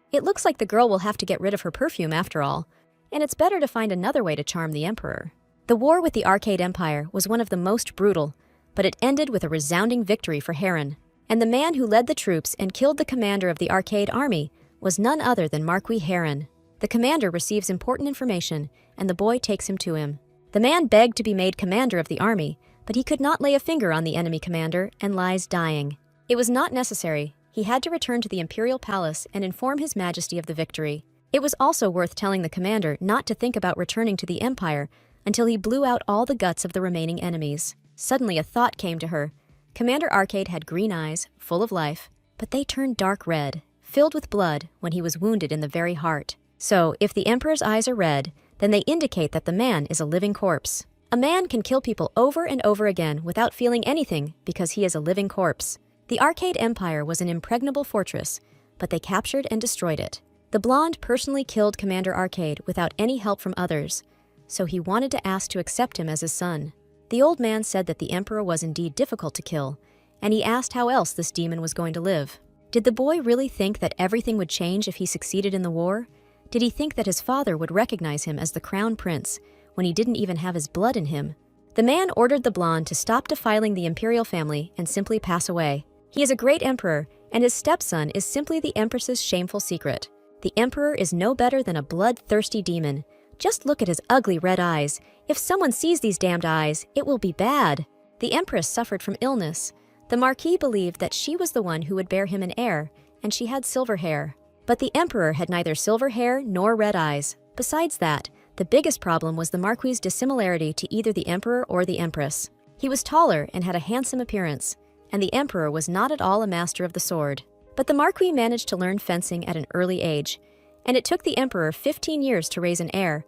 It looks like the girl will have to get rid of her perfume after all, and it's better to find another way to charm the emperor. The war with the Arcade Empire was one of the most brutal, but it ended with a resounding victory for Heron, and the man who led the troops and killed the commander of the Arcade army was none other than Marquis Heron. The commander receives important information, and the boy takes him to him. The man begged to be made commander of the army, but he could not lay a finger on the enemy commander and lies dying. It was not necessary. He had to return to the imperial palace and inform His Majesty of the victory. It was also worth telling the commander not to think about returning to the empire until he blew out all the guts of the remaining enemies. Suddenly a thought came to her. Commander Arcade had green eyes, full of life, but they turned dark red, filled with blood when he was wounded in the very heart. So, if the emperor's eyes are red, then they indicate that the man is a living corpse. A man can kill people over and over again without feeling anything because he is a living corpse. The Arcade Empire was an impregnable fortress, but they captured and destroyed it. The blonde personally killed Commander Arcade without any help from others, so he wanted to ask to accept him as his son. The old man said that the emperor was indeed difficult to kill, and he asked how else this demon was going to live. Did the boy really think that everything would change if he succeeded in the war? Did he think that his father would recognize him as the crown prince when he didn't even have his blood in him? The man ordered the blonde to stop defiling the imperial family and simply pass away. He is a great emperor, and his stepson is simply the empress's shameful secret. The emperor is no better than a bloodthirsty demon. Just look at his ugly red eyes. If someone sees these damned eyes, it will be bad. The empress suffered from illness. The marquis believed that she was the one who would bear him an heir, and she had silver hair. But the emperor had neither silver hair nor red eyes. Besides that, the biggest problem was the marquis's dissimilarity to either the emperor or the empress. He was taller and had a handsome appearance, and the emperor was not at all a master of the sword. But the marquis managed to learn fencing at an early age, and it took the emperor 15 years to raise an heir.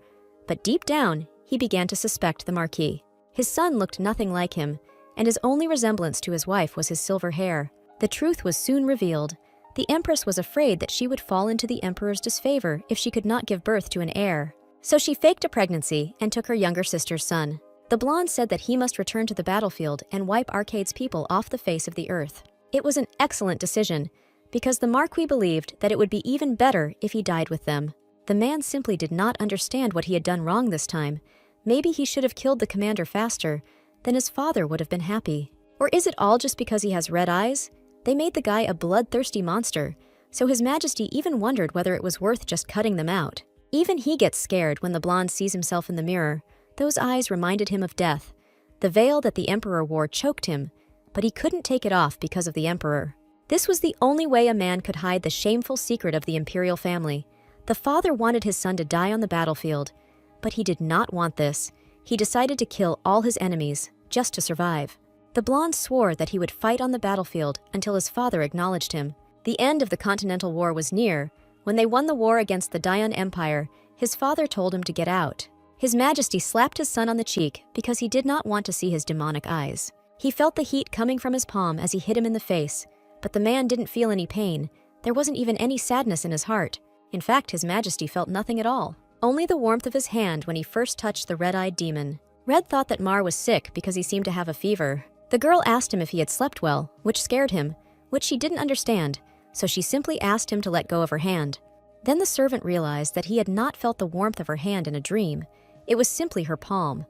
But deep down, he began to suspect the marquis. His son looked nothing like him, and his only resemblance to his wife was his silver hair. The truth was soon revealed. The empress was afraid that she would fall into the emperor's disfavor if she could not give birth to an heir. So she faked a pregnancy and took her younger sister's son. The blonde said that he must return to the battlefield and wipe Arcade's people off the face of the earth. It was an excellent decision, because the Marquis believed that it would be even better if he died with them. The man simply did not understand what he had done wrong this time. Maybe he should have killed the commander faster, then his father would have been happy. Or is it all just because he has red eyes? They made the guy a bloodthirsty monster, so His Majesty even wondered whether it was worth just cutting them out. Even he gets scared when the blonde sees himself in the mirror. Those eyes reminded him of death. The veil that the emperor wore choked him, but he couldn't take it off because of the emperor. This was the only way a man could hide the shameful secret of the imperial family. The father wanted his son to die on the battlefield, but he did not want this. He decided to kill all his enemies, just to survive. The blonde swore that he would fight on the battlefield until his father acknowledged him. The end of the Continental War was near. When they won the war against the Dayan Empire, his father told him to get out. His Majesty slapped his son on the cheek because he did not want to see his demonic eyes. He felt the heat coming from his palm as he hit him in the face, but the man didn't feel any pain. There wasn't even any sadness in his heart. In fact, His Majesty felt nothing at all. Only the warmth of his hand when he first touched the red-eyed demon. Red thought that Mar was sick because he seemed to have a fever. The girl asked him if he had slept well, which scared him, which she didn't understand, so she simply asked him to let go of her hand. Then the servant realized that he had not felt the warmth of her hand in a dream. It was simply her palm.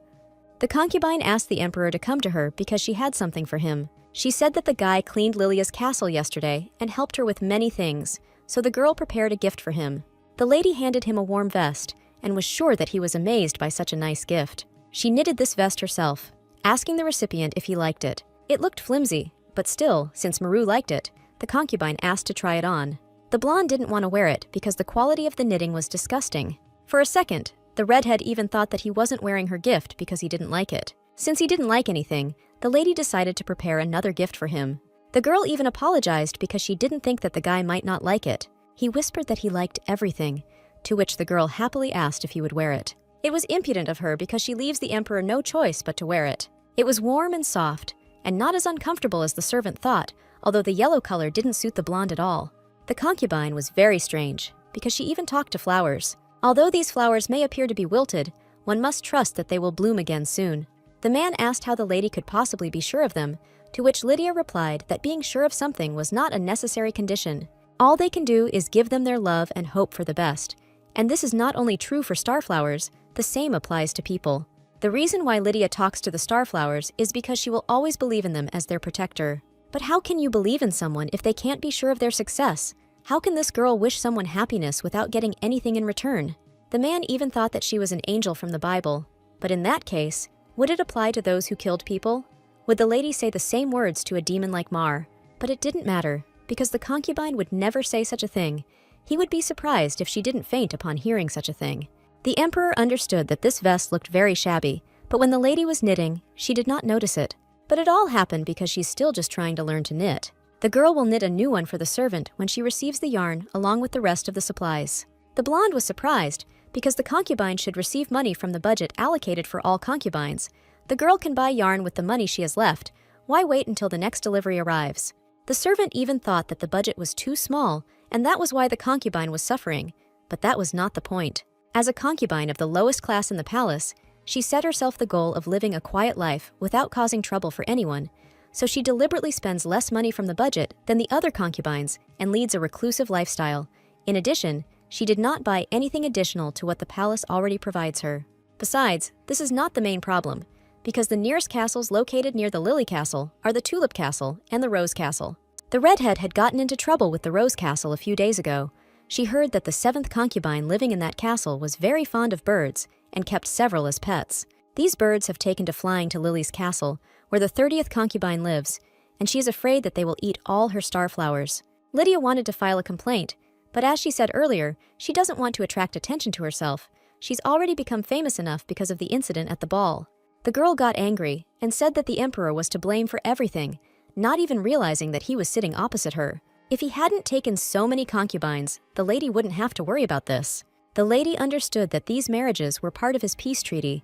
The concubine asked the emperor to come to her because she had something for him. She said that the guy cleaned Lilia's castle yesterday and helped her with many things, so the girl prepared a gift for him. The lady handed him a warm vest and was sure that he was amazed by such a nice gift. She knitted this vest herself, asking the recipient if he liked it. It looked flimsy, but still, since Maru liked it, the concubine asked to try it on. The blonde didn't want to wear it because the quality of the knitting was disgusting. For a second, the redhead even thought that he wasn't wearing her gift because he didn't like it. Since he didn't like anything, the lady decided to prepare another gift for him. The girl even apologized because she didn't think that the guy might not like it. He whispered that he liked everything, to which the girl happily asked if he would wear it. It was impudent of her because she leaves the emperor no choice but to wear it. It was warm and soft, and not as uncomfortable as the servant thought, although the yellow color didn't suit the blonde at all. The concubine was very strange, because she even talked to flowers. Although these flowers may appear to be wilted, one must trust that they will bloom again soon. The man asked how the lady could possibly be sure of them, to which Lydia replied that being sure of something was not a necessary condition. All they can do is give them their love and hope for the best. And this is not only true for starflowers, the same applies to people. The reason why Lydia talks to the starflowers is because she will always believe in them as their protector. But how can you believe in someone if they can't be sure of their success? How can this girl wish someone happiness without getting anything in return? The man even thought that she was an angel from the Bible. But in that case, would it apply to those who killed people? Would the lady say the same words to a demon like Mar? But it didn't matter, because the concubine would never say such a thing. He would be surprised if she didn't faint upon hearing such a thing. The emperor understood that this vest looked very shabby, but when the lady was knitting, she did not notice it. But it all happened because she's still just trying to learn to knit. The girl will knit a new one for the servant when she receives the yarn along with the rest of the supplies. The blonde was surprised because the concubine should receive money from the budget allocated for all concubines. The girl can buy yarn with the money she has left. Why wait until the next delivery arrives? The servant even thought that the budget was too small, and that was why the concubine was suffering. But that was not the point. As a concubine of the lowest class in the palace, she set herself the goal of living a quiet life without causing trouble for anyone, so she deliberately spends less money from the budget than the other concubines and leads a reclusive lifestyle. In addition, she did not buy anything additional to what the palace already provides her. Besides, this is not the main problem, because the nearest castles located near the Lily Castle are the Tulip Castle and the Rose Castle. The redhead had gotten into trouble with the Rose Castle a few days ago. She heard that the 7th concubine living in that castle was very fond of birds and kept several as pets. These birds have taken to flying to Lily's castle, where the 30th concubine lives, and she is afraid that they will eat all her starflowers. Lydia wanted to file a complaint, but as she said earlier, she doesn't want to attract attention to herself. She's already become famous enough because of the incident at the ball. The girl got angry and said that the emperor was to blame for everything, not even realizing that he was sitting opposite her. If he hadn't taken so many concubines, the lady wouldn't have to worry about this. The lady understood that these marriages were part of his peace treaty,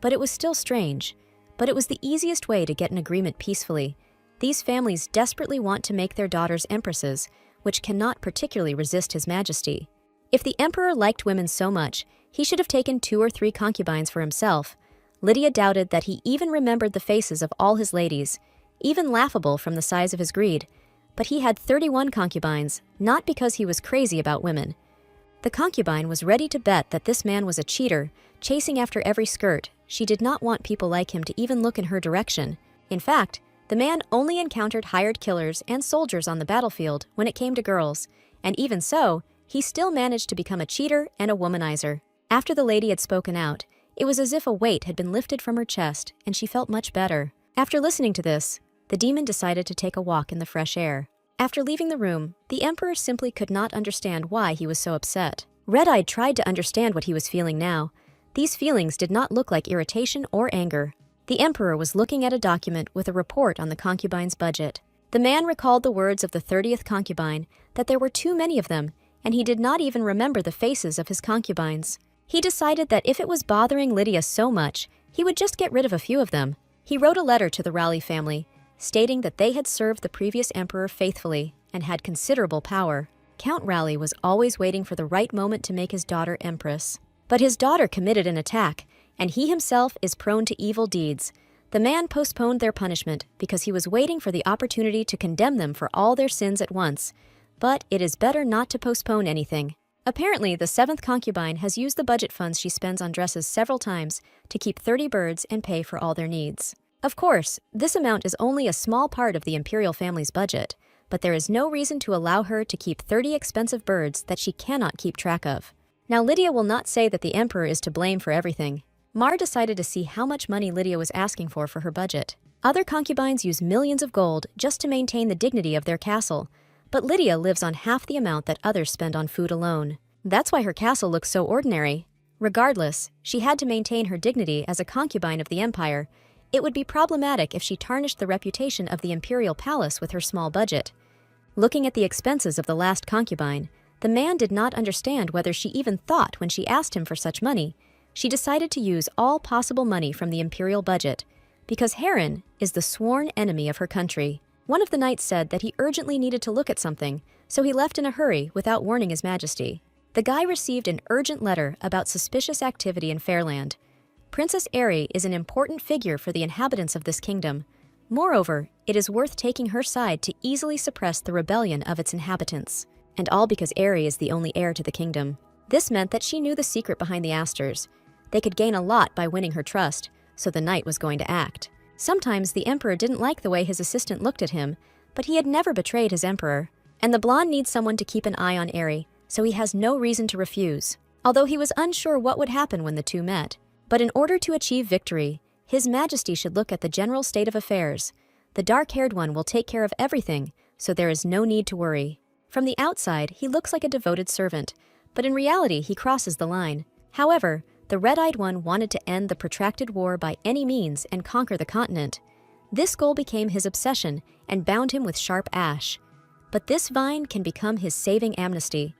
but it was still strange. but it was the easiest way to get an agreement peacefully. These families desperately want to make their daughters empresses, which cannot particularly resist His Majesty. If the emperor liked women so much, he should have taken 2 or 3 concubines for himself. Lydia doubted that he even remembered the faces of all his ladies, even laughable from the size of his greed. But he had 31 concubines, not because he was crazy about women. The concubine was ready to bet that this man was a cheater, chasing after every skirt. She did not want people like him to even look in her direction. In fact, the man only encountered hired killers and soldiers on the battlefield when it came to girls, and even so, he still managed to become a cheater and a womanizer. After the lady had spoken out, it was as if a weight had been lifted from her chest, and she felt much better. After listening to this, the demon decided to take a walk in the fresh air. After leaving the room, the emperor simply could not understand why he was so upset. Red-Eyed tried to understand what he was feeling now. These feelings did not look like irritation or anger. The emperor was looking at a document with a report on the concubine's budget. The man recalled the words of the 30th concubine, that there were too many of them, and he did not even remember the faces of his concubines. He decided that if it was bothering Lydia so much, he would just get rid of a few of them. He wrote a letter to the Raleigh family, stating that they had served the previous emperor faithfully and had considerable power. Count Raleigh was always waiting for the right moment to make his daughter empress. But his daughter committed an attack, and he himself is prone to evil deeds. The man postponed their punishment because he was waiting for the opportunity to condemn them for all their sins at once. But it is better not to postpone anything. Apparently, the 7th concubine has used the budget funds she spends on dresses several times to keep 30 birds and pay for all their needs. Of course, this amount is only a small part of the imperial family's budget, but there is no reason to allow her to keep 30 expensive birds that she cannot keep track of. Now, Lydia will not say that the emperor is to blame for everything. Mar decided to see how much money Lydia was asking for her budget. Other concubines use millions of gold just to maintain the dignity of their castle, but Lydia lives on half the amount that others spend on food alone. That's why her castle looks so ordinary. Regardless, she had to maintain her dignity as a concubine of the empire. It would be problematic if she tarnished the reputation of the imperial palace with her small budget. Looking at the expenses of the last concubine, the man did not understand whether she even thought when she asked him for such money. She decided to use all possible money from the imperial budget, because Heron is the sworn enemy of her country. One of the knights said that he urgently needed to look at something, so he left in a hurry without warning His Majesty. The guy received an urgent letter about suspicious activity in Fairland. Princess Aerie is an important figure for the inhabitants of this kingdom. Moreover, it is worth taking her side to easily suppress the rebellion of its inhabitants. And all because Aerie is the only heir to the kingdom. This meant that she knew the secret behind the Asters. They could gain a lot by winning her trust, so the knight was going to act. Sometimes the emperor didn't like the way his assistant looked at him, but he had never betrayed his emperor. And the blonde needs someone to keep an eye on Aerie, so he has no reason to refuse. Although he was unsure what would happen when the two met. But in order to achieve victory, His Majesty should look at the general state of affairs. The dark-haired one will take care of everything, so there is no need to worry. From the outside, he looks like a devoted servant, but in reality he crosses the line. However, the red-eyed one wanted to end the protracted war by any means and conquer the continent. This goal became his obsession and bound him with sharp ash. But this vine can become his saving amnesty.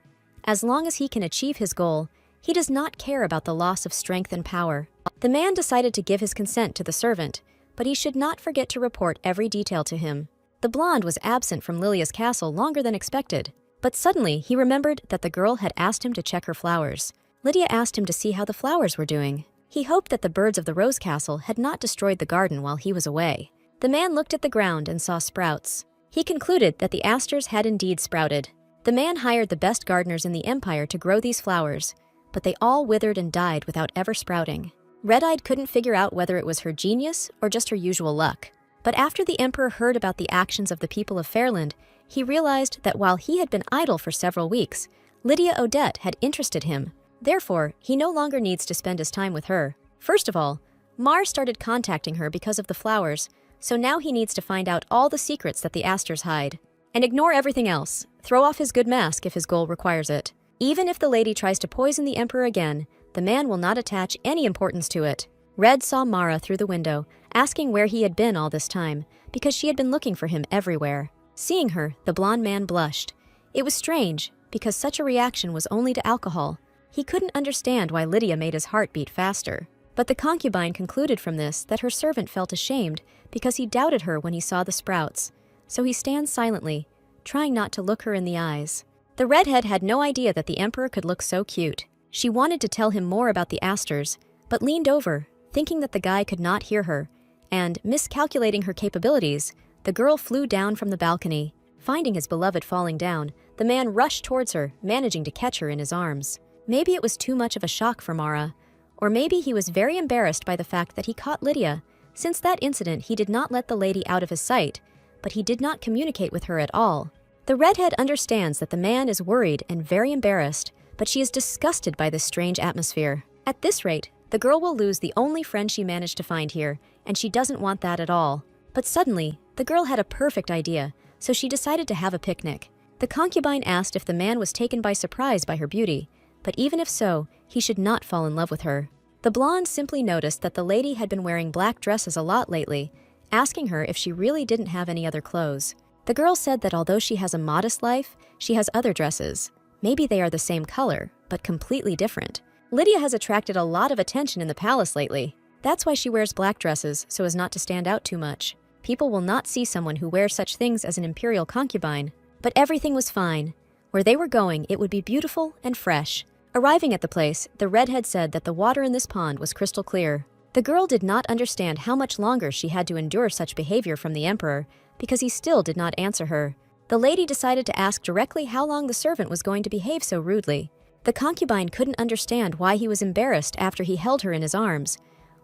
As long as he can achieve his goal, he does not care about the loss of strength and power. The man decided to give his consent to the servant, but he should not forget to report every detail to him. The blonde was absent from Lilia's castle longer than expected, but suddenly he remembered that the girl had asked him to check her flowers. Lydia asked him to see how the flowers were doing. He hoped that the birds of the Rose Castle had not destroyed the garden while he was away. The man looked at the ground and saw sprouts. He concluded that the asters had indeed sprouted. The man hired the best gardeners in the empire to grow these flowers, but they all withered and died without ever sprouting. Red-Eyed couldn't figure out whether it was her genius or just her usual luck. But after the emperor heard about the actions of the people of Fairland, he realized that while he had been idle for several weeks, Lydia Odette had interested him. Therefore, he no longer needs to spend his time with her. First of all, Mar started contacting her because of the flowers, so now he needs to find out all the secrets that the asters hide. And ignore everything else. Throw off his good mask if his goal requires it. Even if the lady tries to poison the emperor again, the man will not attach any importance to it. Red saw Mara through the window, asking where he had been all this time, because she had been looking for him everywhere. Seeing her, the blonde man blushed. It was strange, because such a reaction was only to alcohol. He couldn't understand why Lydia made his heart beat faster. But the concubine concluded from this that her servant felt ashamed because he doubted her when he saw the sprouts, so he stands silently, trying not to look her in the eyes. The redhead had no idea that the emperor could look so cute. She wanted to tell him more about the asters, but leaned over, thinking that the guy could not hear her, and, miscalculating her capabilities, the girl flew down from the balcony. Finding his beloved falling down, the man rushed towards her, managing to catch her in his arms. Maybe it was too much of a shock for Mara, or maybe he was very embarrassed by the fact that he caught Lydia. Since that incident, he did not let the lady out of his sight, but he did not communicate with her at all. The redhead understands that the man is worried and very embarrassed, but she is disgusted by this strange atmosphere. At this rate, the girl will lose the only friend she managed to find here, and she doesn't want that at all. But suddenly, the girl had a perfect idea, so she decided to have a picnic. The concubine asked if the man was taken by surprise by her beauty, but even if so, he should not fall in love with her. The blonde simply noticed that the lady had been wearing black dresses a lot lately, asking her if she really didn't have any other clothes. The girl said that although she has a modest life, she has other dresses. Maybe they are the same color, but completely different. Lydia has attracted a lot of attention in the palace lately. That's why she wears black dresses, so as not to stand out too much. People will not see someone who wears such things as an imperial concubine. But everything was fine. Where they were going, it would be beautiful and fresh. Arriving at the place, the redhead said that the water in this pond was crystal clear. The girl did not understand how much longer she had to endure such behavior from the emperor, because he still did not answer her. The lady decided to ask directly how long the servant was going to behave so rudely. The concubine couldn't understand why he was embarrassed after he held her in his arms.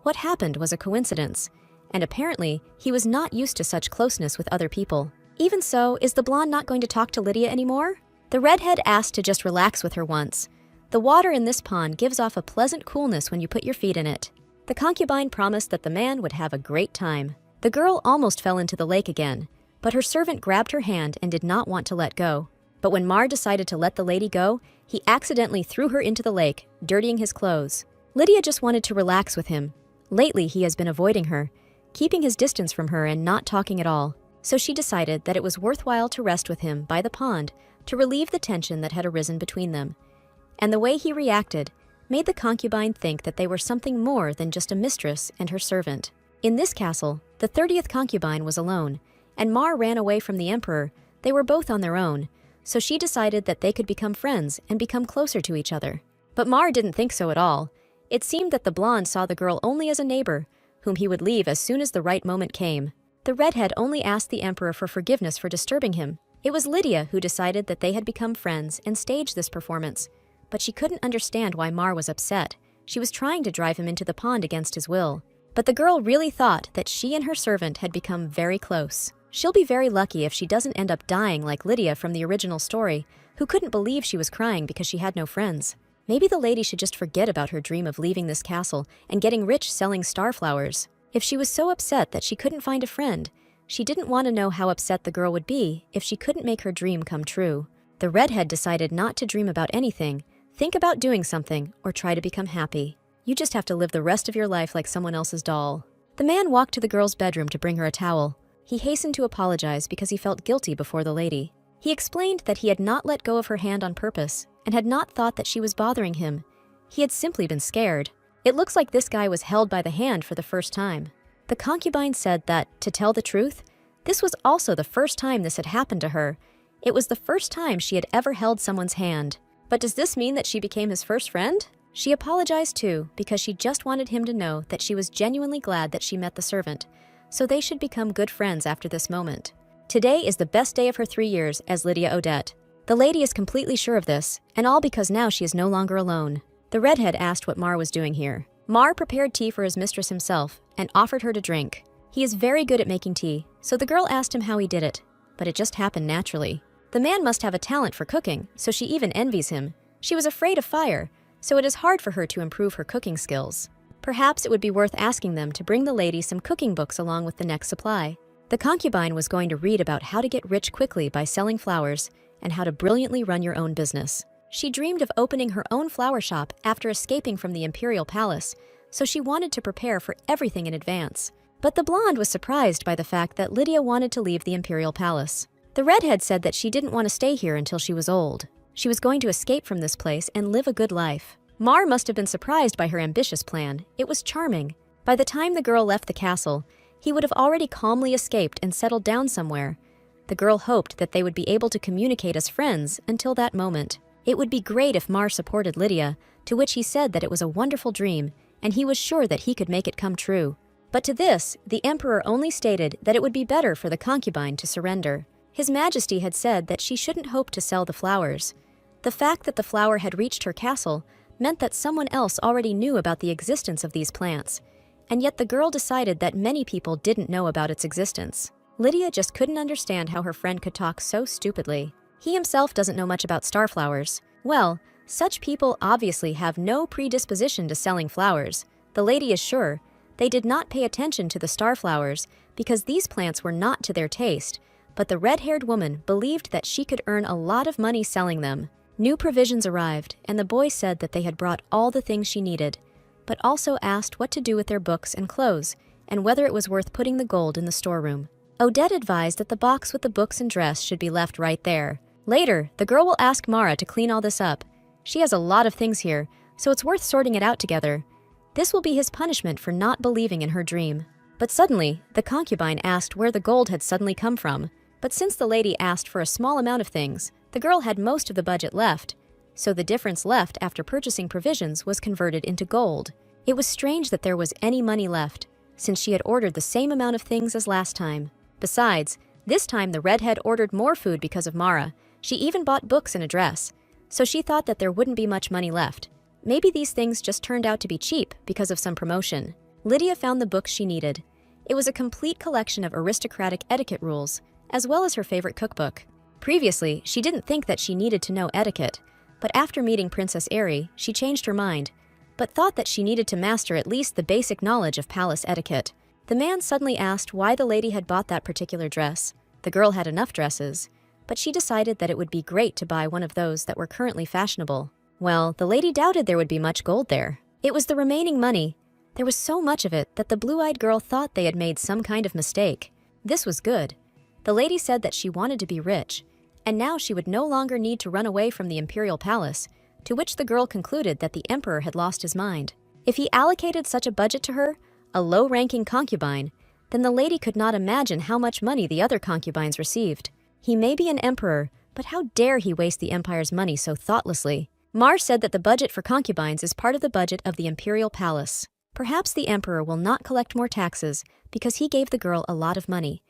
What happened was a coincidence, and apparently he was not used to such closeness with other people. Even so, is the blonde not going to talk to Lydia anymore? The redhead asked to just relax with her once. The water in this pond gives off a pleasant coolness when you put your feet in it. The concubine promised that the man would have a great time. The girl almost fell into the lake again, but her servant grabbed her hand and did not want to let go. But when Mar decided to let the lady go, he accidentally threw her into the lake, dirtying his clothes. Lydia just wanted to relax with him. Lately, he has been avoiding her, keeping his distance from her and not talking at all. So she decided that it was worthwhile to rest with him by the pond to relieve the tension that had arisen between them. And the way he reacted made the concubine think that they were something more than just a mistress and her servant. In this castle, the 30th concubine was alone, and Mar ran away from the emperor. They were both on their own, so she decided that they could become friends and become closer to each other. But Mar didn't think so at all. It seemed that the blonde saw the girl only as a neighbor, whom he would leave as soon as the right moment came. The redhead only asked the emperor for forgiveness for disturbing him. It was Lydia who decided that they had become friends and staged this performance. But she couldn't understand why Mar was upset. She was trying to drive him into the pond against his will. But the girl really thought that she and her servant had become very close. She'll be very lucky if she doesn't end up dying like Lydia from the original story, who couldn't believe she was crying because she had no friends. Maybe the lady should just forget about her dream of leaving this castle and getting rich selling starflowers. If she was so upset that she couldn't find a friend, she didn't want to know how upset the girl would be if she couldn't make her dream come true. The redhead decided not to dream about anything, think about doing something, or try to become happy. You just have to live the rest of your life like someone else's doll. The man walked to the girl's bedroom to bring her a towel. He hastened to apologize because he felt guilty before the lady. He explained that he had not let go of her hand on purpose and had not thought that she was bothering him. He had simply been scared. It looks like this guy was held by the hand for the first time. The concubine said that, to tell the truth, this was also the first time this had happened to her. It was the first time she had ever held someone's hand. But does this mean that she became his first friend? She apologized too, because she just wanted him to know that she was genuinely glad that she met the servant, so they should become good friends after this moment. Today is the best day of her 3 years as Lydia Odette. The lady is completely sure of this, and all because now she is no longer alone. The redhead asked what Mar was doing here. Mar prepared tea for his mistress himself and offered her to drink. He is very good at making tea, so the girl asked him how he did it, but it just happened naturally. The man must have a talent for cooking, so she even envies him. She was afraid of fire, so it is hard for her to improve her cooking skills. Perhaps it would be worth asking them to bring the lady some cooking books along with the next supply. The concubine was going to read about how to get rich quickly by selling flowers and how to brilliantly run your own business. She dreamed of opening her own flower shop after escaping from the imperial palace, so she wanted to prepare for everything in advance. But the blonde was surprised by the fact that Lydia wanted to leave the imperial palace. The redhead said that she didn't want to stay here until she was old. She was going to escape from this place and live a good life. Mar must have been surprised by her ambitious plan. It was charming. By the time the girl left the castle, he would have already calmly escaped and settled down somewhere. The girl hoped that they would be able to communicate as friends until that moment. It would be great if Mar supported Lydia, to which he said that it was a wonderful dream, and he was sure that he could make it come true. But to this, the emperor only stated that it would be better for the concubine to surrender. His Majesty had said that she shouldn't hope to sell the flowers. The fact that the flower had reached her castle meant that someone else already knew about the existence of these plants, and yet the girl decided that many people didn't know about its existence. Lydia just couldn't understand how her friend could talk so stupidly. He himself doesn't know much about starflowers. Well, such people obviously have no predisposition to selling flowers. The lady is sure they did not pay attention to the starflowers because these plants were not to their taste, but the red-haired woman believed that she could earn a lot of money selling them. New provisions arrived, and the boy said that they had brought all the things she needed, but also asked what to do with their books and clothes, and whether it was worth putting the gold in the storeroom. Odette advised that the box with the books and dress should be left right there. Later, the girl will ask Mara to clean all this up. She has a lot of things here, so it's worth sorting it out together. This will be his punishment for not believing in her dream. But suddenly, the concubine asked where the gold had suddenly come from. But since the lady asked for a small amount of things, the girl had most of the budget left, so the difference left after purchasing provisions was converted into gold. It was strange that there was any money left, since she had ordered the same amount of things as last time. Besides, this time the redhead ordered more food because of Mara. She even bought books and a dress, so she thought that there wouldn't be much money left. Maybe these things just turned out to be cheap because of some promotion. Lydia found the books she needed. It was a complete collection of aristocratic etiquette rules, as well as her favorite cookbook. Previously, she didn't think that she needed to know etiquette, but after meeting Princess Airy, she changed her mind, but thought that she needed to master at least the basic knowledge of palace etiquette. The man suddenly asked why the lady had bought that particular dress. The girl had enough dresses, but she decided that it would be great to buy one of those that were currently fashionable. Well, the lady doubted there would be much gold there. It was the remaining money. There was so much of it that the blue-eyed girl thought they had made some kind of mistake. This was good. The lady said that she wanted to be rich, and now she would no longer need to run away from the imperial palace, to which the girl concluded that the emperor had lost his mind. If he allocated such a budget to her, a low-ranking concubine, then the lady could not imagine how much money the other concubines received. He may be an emperor, but how dare he waste the empire's money so thoughtlessly? Mar said that the budget for concubines is part of the budget of the imperial palace. Perhaps the emperor will not collect more taxes because he gave the girl a lot of money.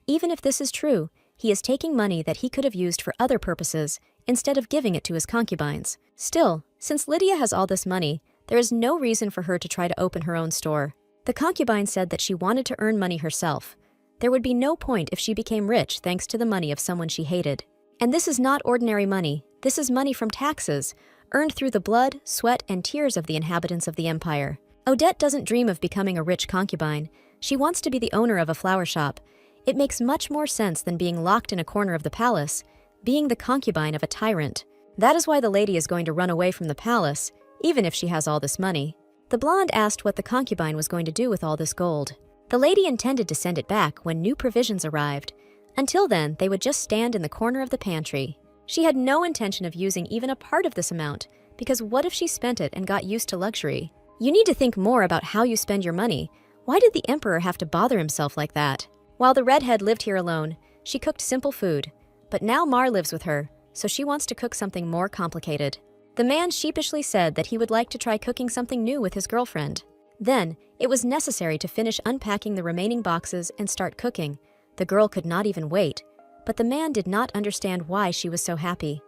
Even if this is true, he is taking money that he could have used for other purposes instead of giving it to his concubines. Still, since Lydia has all this money, there is no reason for her to try to open her own store. The concubine said that she wanted to earn money herself. There would be no point if she became rich thanks to the money of someone she hated. And this is not ordinary money. This is money from taxes, earned through the blood, sweat, and tears of the inhabitants of the empire. Odette doesn't dream of becoming a rich concubine. She wants to be the owner of a flower shop. It makes much more sense than being locked in a corner of the palace, being the concubine of a tyrant. That is why the lady is going to run away from the palace, even if she has all this money. The blonde asked what the concubine was going to do with all this gold. The lady intended to send it back when new provisions arrived. Until then, they would just stand in the corner of the pantry. She had no intention of using even a part of this amount, because what if she spent it and got used to luxury? You need to think more about how you spend your money. Why did the emperor have to bother himself like that? While the redhead lived here alone, she cooked simple food. But now Mar lives with her, so she wants to cook something more complicated. The man sheepishly said that he would like to try cooking something new with his girlfriend. Then, it was necessary to finish unpacking the remaining boxes and start cooking. The girl could not even wait, but the man did not understand why she was so happy.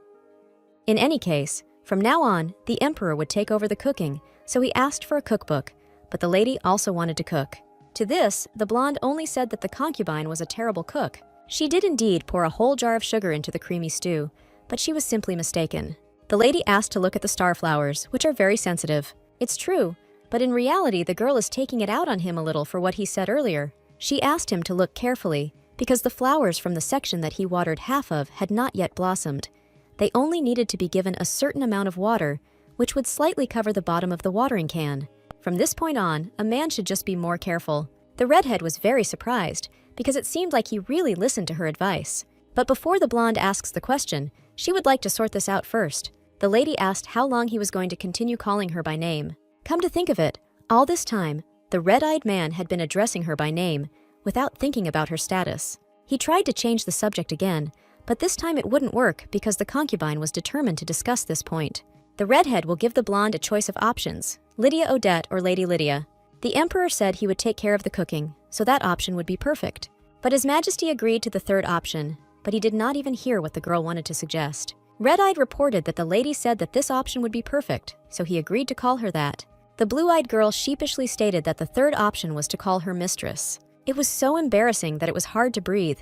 In any case, from now on, the emperor would take over the cooking, so he asked for a cookbook, but the lady also wanted to cook. To this, the blonde only said that the concubine was a terrible cook. She did indeed pour a whole jar of sugar into the creamy stew, but she was simply mistaken. The lady asked to look at the starflowers, which are very sensitive. It's true, but in reality the girl is taking it out on him a little for what he said earlier. She asked him to look carefully, because the flowers from the section that he watered half of had not yet blossomed. They only needed to be given a certain amount of water, which would slightly cover the bottom of the watering can. From this point on, a man should just be more careful. The redhead was very surprised, because it seemed like he really listened to her advice. But before the blonde asks the question, she would like to sort this out first. The lady asked how long he was going to continue calling her by name. Come to think of it, all this time, the red-eyed man had been addressing her by name, without thinking about her status. He tried to change the subject again, but this time it wouldn't work because the concubine was determined to discuss this point. The redhead will give the blonde a choice of options, Lydia Odette or Lady Lydia. The emperor said he would take care of the cooking, so that option would be perfect. But His Majesty agreed to the third option, but he did not even hear what the girl wanted to suggest. Red-eyed reported that the lady said that this option would be perfect, so he agreed to call her that. The blue-eyed girl sheepishly stated that the third option was to call her mistress. It was so embarrassing that it was hard to breathe.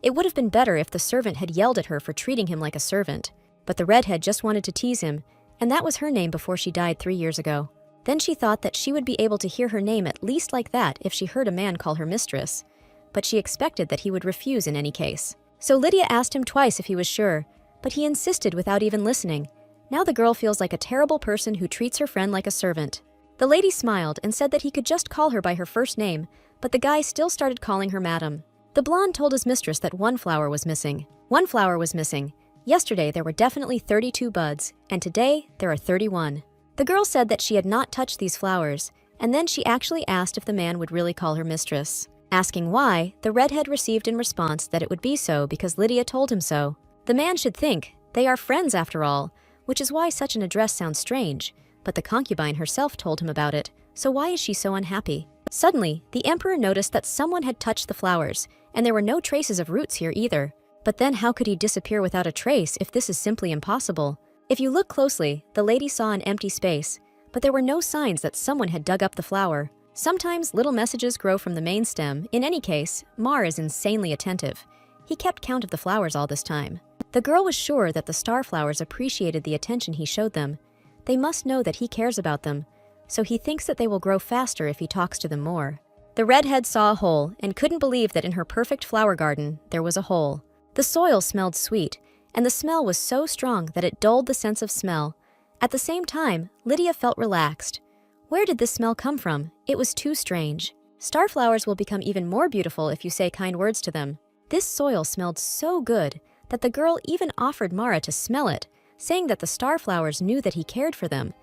It would have been better if the servant had yelled at her for treating him like a servant. But the redhead just wanted to tease him, and that was her name before she died 3 years ago. Then she thought that she would be able to hear her name at least like that if she heard a man call her mistress. But she expected that he would refuse in any case. So Lydia asked him twice if he was sure, but he insisted without even listening. Now the girl feels like a terrible person who treats her friend like a servant. The lady smiled and said that he could just call her by her first name, but the guy still started calling her madam. The blonde told his mistress that one flower was missing. One flower was missing. Yesterday there were definitely 32 buds, and today there are 31. The girl said that she had not touched these flowers, and then she actually asked if the man would really call her mistress. Asking why, the redhead received in response that it would be so because Lydia told him so. The man should think, they are friends after all, which is why such an address sounds strange, but the concubine herself told him about it, so why is she so unhappy? Suddenly, the emperor noticed that someone had touched the flowers, and there were no traces of roots here either. But then how could he disappear without a trace if this is simply impossible? If you look closely, the lady saw an empty space, but there were no signs that someone had dug up the flower. Sometimes little messages grow from the main stem. In any case, Mar is insanely attentive. He kept count of the flowers all this time. The girl was sure that the star flowers appreciated the attention he showed them. They must know that he cares about them, so he thinks that they will grow faster if he talks to them more. The redhead saw a hole and couldn't believe that in her perfect flower garden there was a hole. The soil smelled sweet, and the smell was so strong that it dulled the sense of smell. At the same time, Lydia felt relaxed. Where did this smell come from? It was too strange. Starflowers will become even more beautiful if you say kind words to them. This soil smelled so good that the girl even offered Mara to smell it, saying that the starflowers knew that he cared for them.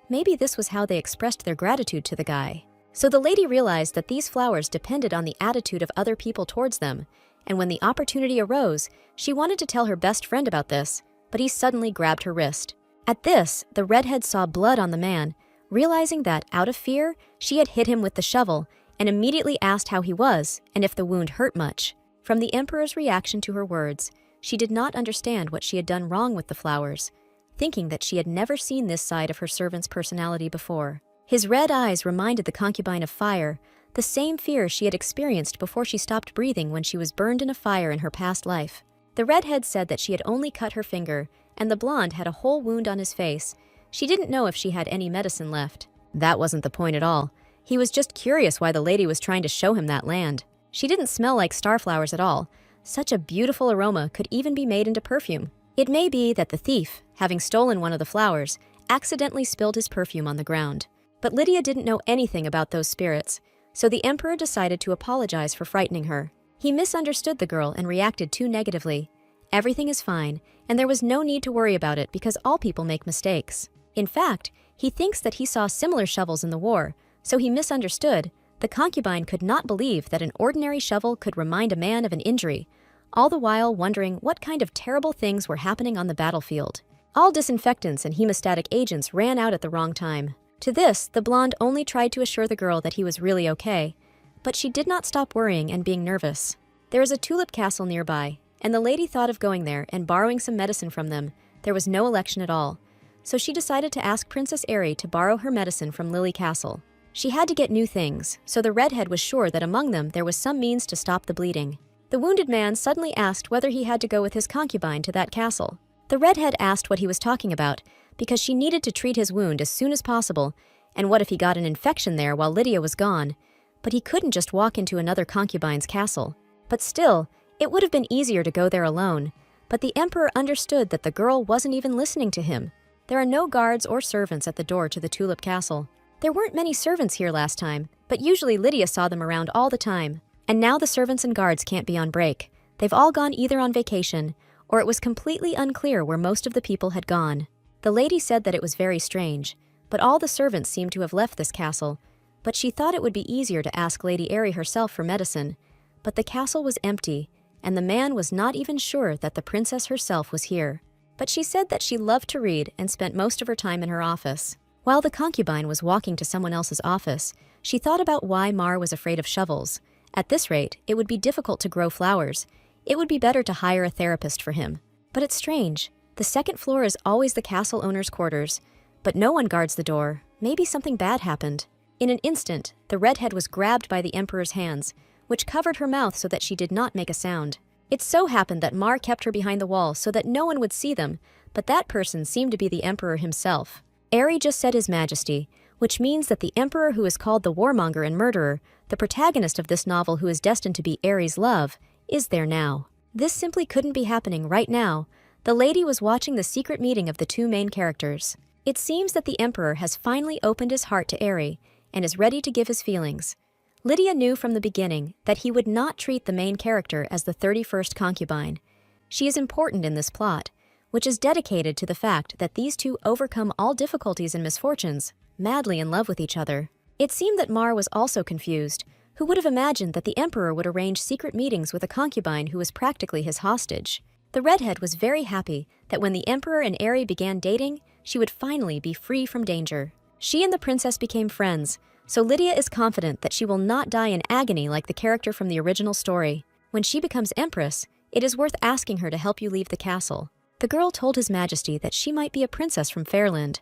Maybe this was how they expressed their gratitude to the guy. So the lady realized that these flowers depended on the attitude of other people towards them, and when the opportunity arose, she wanted to tell her best friend about this, but he suddenly grabbed her wrist. At this, the redhead saw blood on the man, realizing that, out of fear, she had hit him with the shovel, and immediately asked how he was and if the wound hurt much. From the emperor's reaction to her words, she did not understand what she had done wrong with the flowers, thinking that she had never seen this side of her servant's personality before. His red eyes reminded the concubine of fire, the same fear she had experienced before she stopped breathing when she was burned in a fire in her past life. The redhead said that she had only cut her finger, and the blonde had a whole wound on his face. She didn't know if she had any medicine left. That wasn't the point at all. He was just curious why the lady was trying to show him that land. She didn't smell like starflowers at all. Such a beautiful aroma could even be made into perfume. It may be that the thief, having stolen one of the flowers, accidentally spilled his perfume on the ground. But Lydia didn't know anything about those spirits, so the emperor decided to apologize for frightening her. He misunderstood the girl and reacted too negatively. Everything is fine, and there was no need to worry about it because all people make mistakes. In fact, he thinks that he saw similar shovels in the war, so he misunderstood. The concubine could not believe that an ordinary shovel could remind a man of an injury, all the while wondering what kind of terrible things were happening on the battlefield. All disinfectants and hemostatic agents ran out at the wrong time. To this, the blonde only tried to assure the girl that he was really okay, but she did not stop worrying and being nervous. There is a tulip castle nearby, and the lady thought of going there and borrowing some medicine from them. There was no election at all, so she decided to ask Princess Airy to borrow her medicine from Lily Castle. She had to get new things, so the redhead was sure that among them there was some means to stop the bleeding. The wounded man suddenly asked whether he had to go with his concubine to that castle. The redhead asked what he was talking about, because she needed to treat his wound as soon as possible, and what if he got an infection there while Lydia was gone? But he couldn't just walk into another concubine's castle. But still, it would have been easier to go there alone. But the emperor understood that the girl wasn't even listening to him. There are no guards or servants at the door to the tulip castle. There weren't many servants here last time, but usually Lydia saw them around all the time. And now the servants and guards can't be on break. They've all gone either on vacation, or it was completely unclear where most of the people had gone. The lady said that it was very strange, but all the servants seemed to have left this castle. But she thought it would be easier to ask Lady Airy herself for medicine. But the castle was empty, and the man was not even sure that the princess herself was here. But she said that she loved to read and spent most of her time in her office. While the concubine was walking to someone else's office, she thought about why Mar was afraid of shovels. At this rate, it would be difficult to grow flowers. It would be better to hire a therapist for him. But it's strange. The second floor is always the castle owner's quarters, but no one guards the door. Maybe something bad happened. In an instant, the redhead was grabbed by the emperor's hands, which covered her mouth so that she did not make a sound. It so happened that Mar kept her behind the wall so that no one would see them, but that person seemed to be the emperor himself. Airy just said His Majesty, which means that the emperor who is called the warmonger and murderer, the protagonist of this novel who is destined to be Airy's love, is there now. This simply couldn't be happening right now. The lady was watching the secret meeting of the two main characters. It seems that the emperor has finally opened his heart to Airy and is ready to give his feelings. Lydia knew from the beginning that he would not treat the main character as the 31st concubine. She is important in this plot, which is dedicated to the fact that these two overcome all difficulties and misfortunes, madly in love with each other. It seemed that Mar was also confused. Who would have imagined that the emperor would arrange secret meetings with a concubine who was practically his hostage? The redhead was very happy that when the emperor and Airy began dating, she would finally be free from danger. She and the princess became friends, so Lydia is confident that she will not die in agony like the character from the original story. When she becomes empress, it is worth asking her to help you leave the castle. The girl told His Majesty that she might be a princess from Fairland,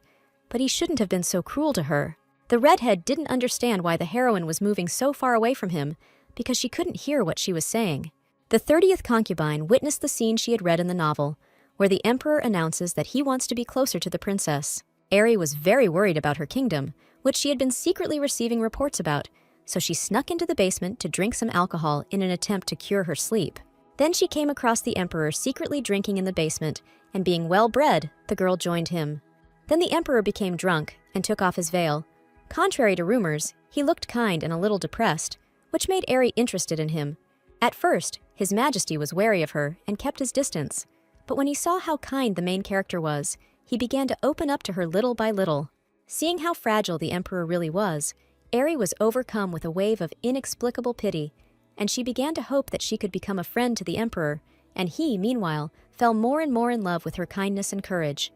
but he shouldn't have been so cruel to her. The redhead didn't understand why the heroine was moving so far away from him because she couldn't hear what she was saying. The 30th concubine witnessed the scene she had read in the novel, where the emperor announces that he wants to be closer to the princess. Airy was very worried about her kingdom, which she had been secretly receiving reports about, so she snuck into the basement to drink some alcohol in an attempt to cure her sleep. Then she came across the emperor secretly drinking in the basement, and being well-bred, the girl joined him. Then the emperor became drunk and took off his veil. Contrary to rumors, he looked kind and a little depressed, which made Airy interested in him. At first, His Majesty was wary of her and kept his distance, but when he saw how kind the main character was, he began to open up to her little by little. Seeing how fragile the emperor really was, Airy was overcome with a wave of inexplicable pity, and she began to hope that she could become a friend to the emperor, and he, meanwhile, fell more and more in love with her kindness and courage.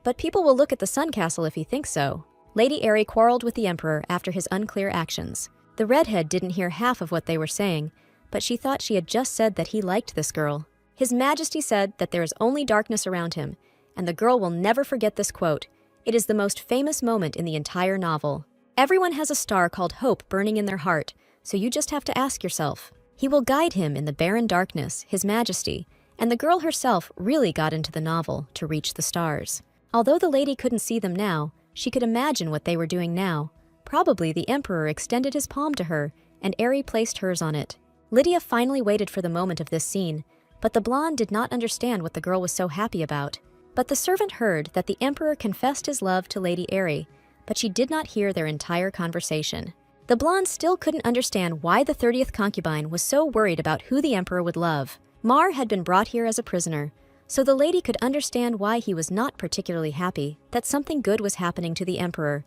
But people will look at the Sun Castle if he thinks so. Lady Airy quarreled with the emperor after his unclear actions. The redhead didn't hear half of what they were saying, but she thought she had just said that he liked this girl. His Majesty said that there is only darkness around him, and the girl will never forget this quote. It is the most famous moment in the entire novel. Everyone has a star called hope burning in their heart, so you just have to ask yourself. He will guide him in the barren darkness, His Majesty, and the girl herself really got into the novel to reach the stars. Although the lady couldn't see them now, she could imagine what they were doing now. Probably the emperor extended his palm to her, and Airy placed hers on it. Lydia finally waited for the moment of this scene, but the blonde did not understand what the girl was so happy about. But the servant heard that the emperor confessed his love to Lady Airy, but she did not hear their entire conversation. The blonde still couldn't understand why the 30th concubine was so worried about who the emperor would love. Mar had been brought here as a prisoner, so the lady could understand why he was not particularly happy that something good was happening to the emperor.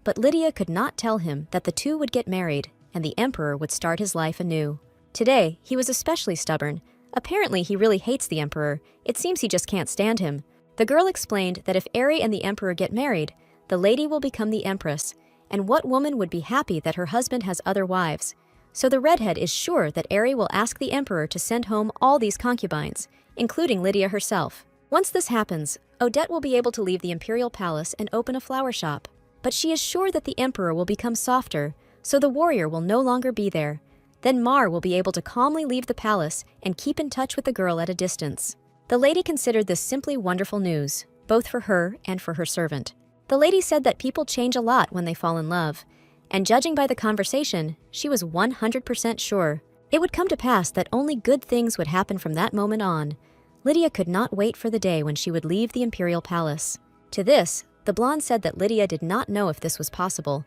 But Lydia could not tell him that the two would get married, and the emperor would start his life anew. Today, he was especially stubborn. Apparently, he really hates the emperor. It seems he just can't stand him. The girl explained that if Airy and the emperor get married, the lady will become the empress, and what woman would be happy that her husband has other wives? So the redhead is sure that Airy will ask the emperor to send home all these concubines, including Lydia herself. Once this happens, Odette will be able to leave the imperial palace and open a flower shop. But she is sure that the emperor will become softer, so the warrior will no longer be there. Then Mar will be able to calmly leave the palace and keep in touch with the girl at a distance. The lady considered this simply wonderful news, both for her and for her servant. The lady said that people change a lot when they fall in love, and judging by the conversation, she was 100% sure. It would come to pass that only good things would happen from that moment on. Lydia could not wait for the day when she would leave the imperial palace. To this, the blonde said that Lydia did not know if this was possible.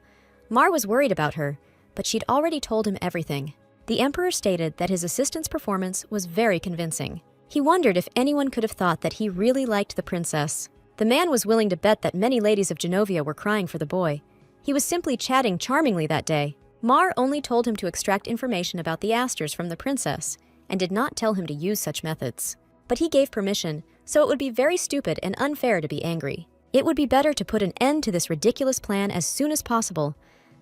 Mar was worried about her, but she'd already told him everything. The emperor stated that his assistant's performance was very convincing. He wondered if anyone could have thought that he really liked the princess. The man was willing to bet that many ladies of Genovia were crying for the boy. He was simply chatting charmingly that day. Mar only told him to extract information about the asters from the princess, and did not tell him to use such methods. But he gave permission, so it would be very stupid and unfair to be angry. It would be better to put an end to this ridiculous plan as soon as possible.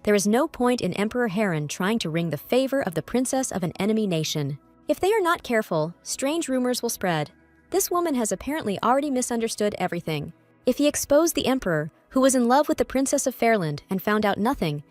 There is no point in Emperor Heron trying to wring the favor of the princess of an enemy nation. If they are not careful, strange rumors will spread. This woman has apparently already misunderstood everything. If he exposed the emperor, who was in love with the princess of Fairland, and found out nothing,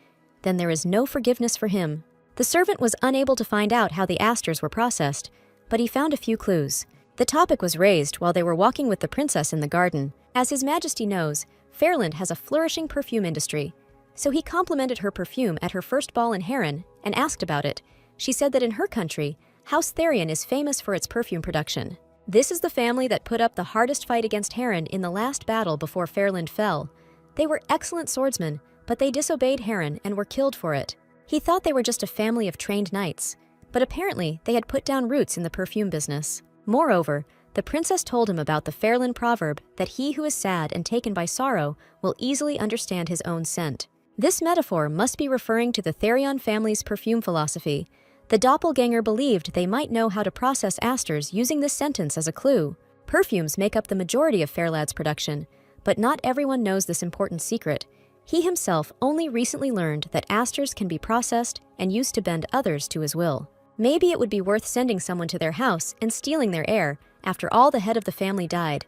then there is no forgiveness for him. The servant was unable to find out how the asters were processed, but he found a few clues. The topic was raised while they were walking with the princess in the garden. As His Majesty knows, Fairland has a flourishing perfume industry, so he complimented her perfume at her first ball in Heron and asked about it. She said that in her country, House Therion is famous for its perfume production. This is the family that put up the hardest fight against Heron in the last battle before Fairland fell. They were excellent swordsmen, but they disobeyed Heron and were killed for it. He thought they were just a family of trained knights, but apparently they had put down roots in the perfume business. Moreover, the princess told him about the Fairland proverb that he who is sad and taken by sorrow will easily understand his own scent. This metaphor must be referring to the Therion family's perfume philosophy. The doppelganger believed they might know how to process asters using this sentence as a clue. Perfumes make up the majority of Fairlad's production, but not everyone knows this important secret. He himself only recently learned that asters can be processed and used to bend others to his will. Maybe it would be worth sending someone to their house and stealing their heir. After all, the head of the family died.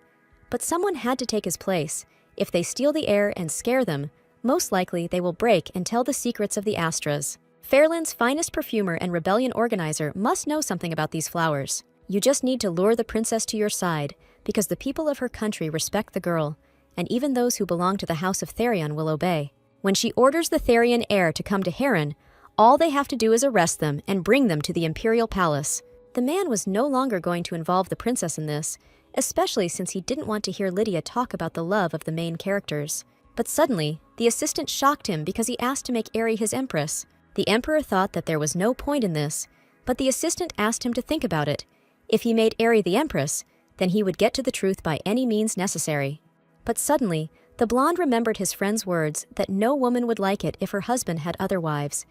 But someone had to take his place. If they steal the heir and scare them, most likely they will break and tell the secrets of the astras. Fairland's finest perfumer and rebellion organizer must know something about these flowers. You just need to lure the princess to your side, because the people of her country respect the girl, and even those who belong to the House of Therion will obey. When she orders the Therion heir to come to Heron, all they have to do is arrest them and bring them to the imperial palace. The man was no longer going to involve the princess in this, especially since he didn't want to hear Lydia talk about the love of the main characters. But suddenly, the assistant shocked him because he asked to make Aerie his empress. The emperor thought that there was no point in this, but the assistant asked him to think about it. If he made Aerie the empress, then he would get to the truth by any means necessary. But suddenly, the blonde remembered his friend's words that no woman would like it if her husband had other wives.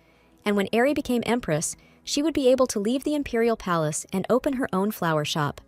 And when Aerie became empress, she would be able to leave the imperial palace and open her own flower shop.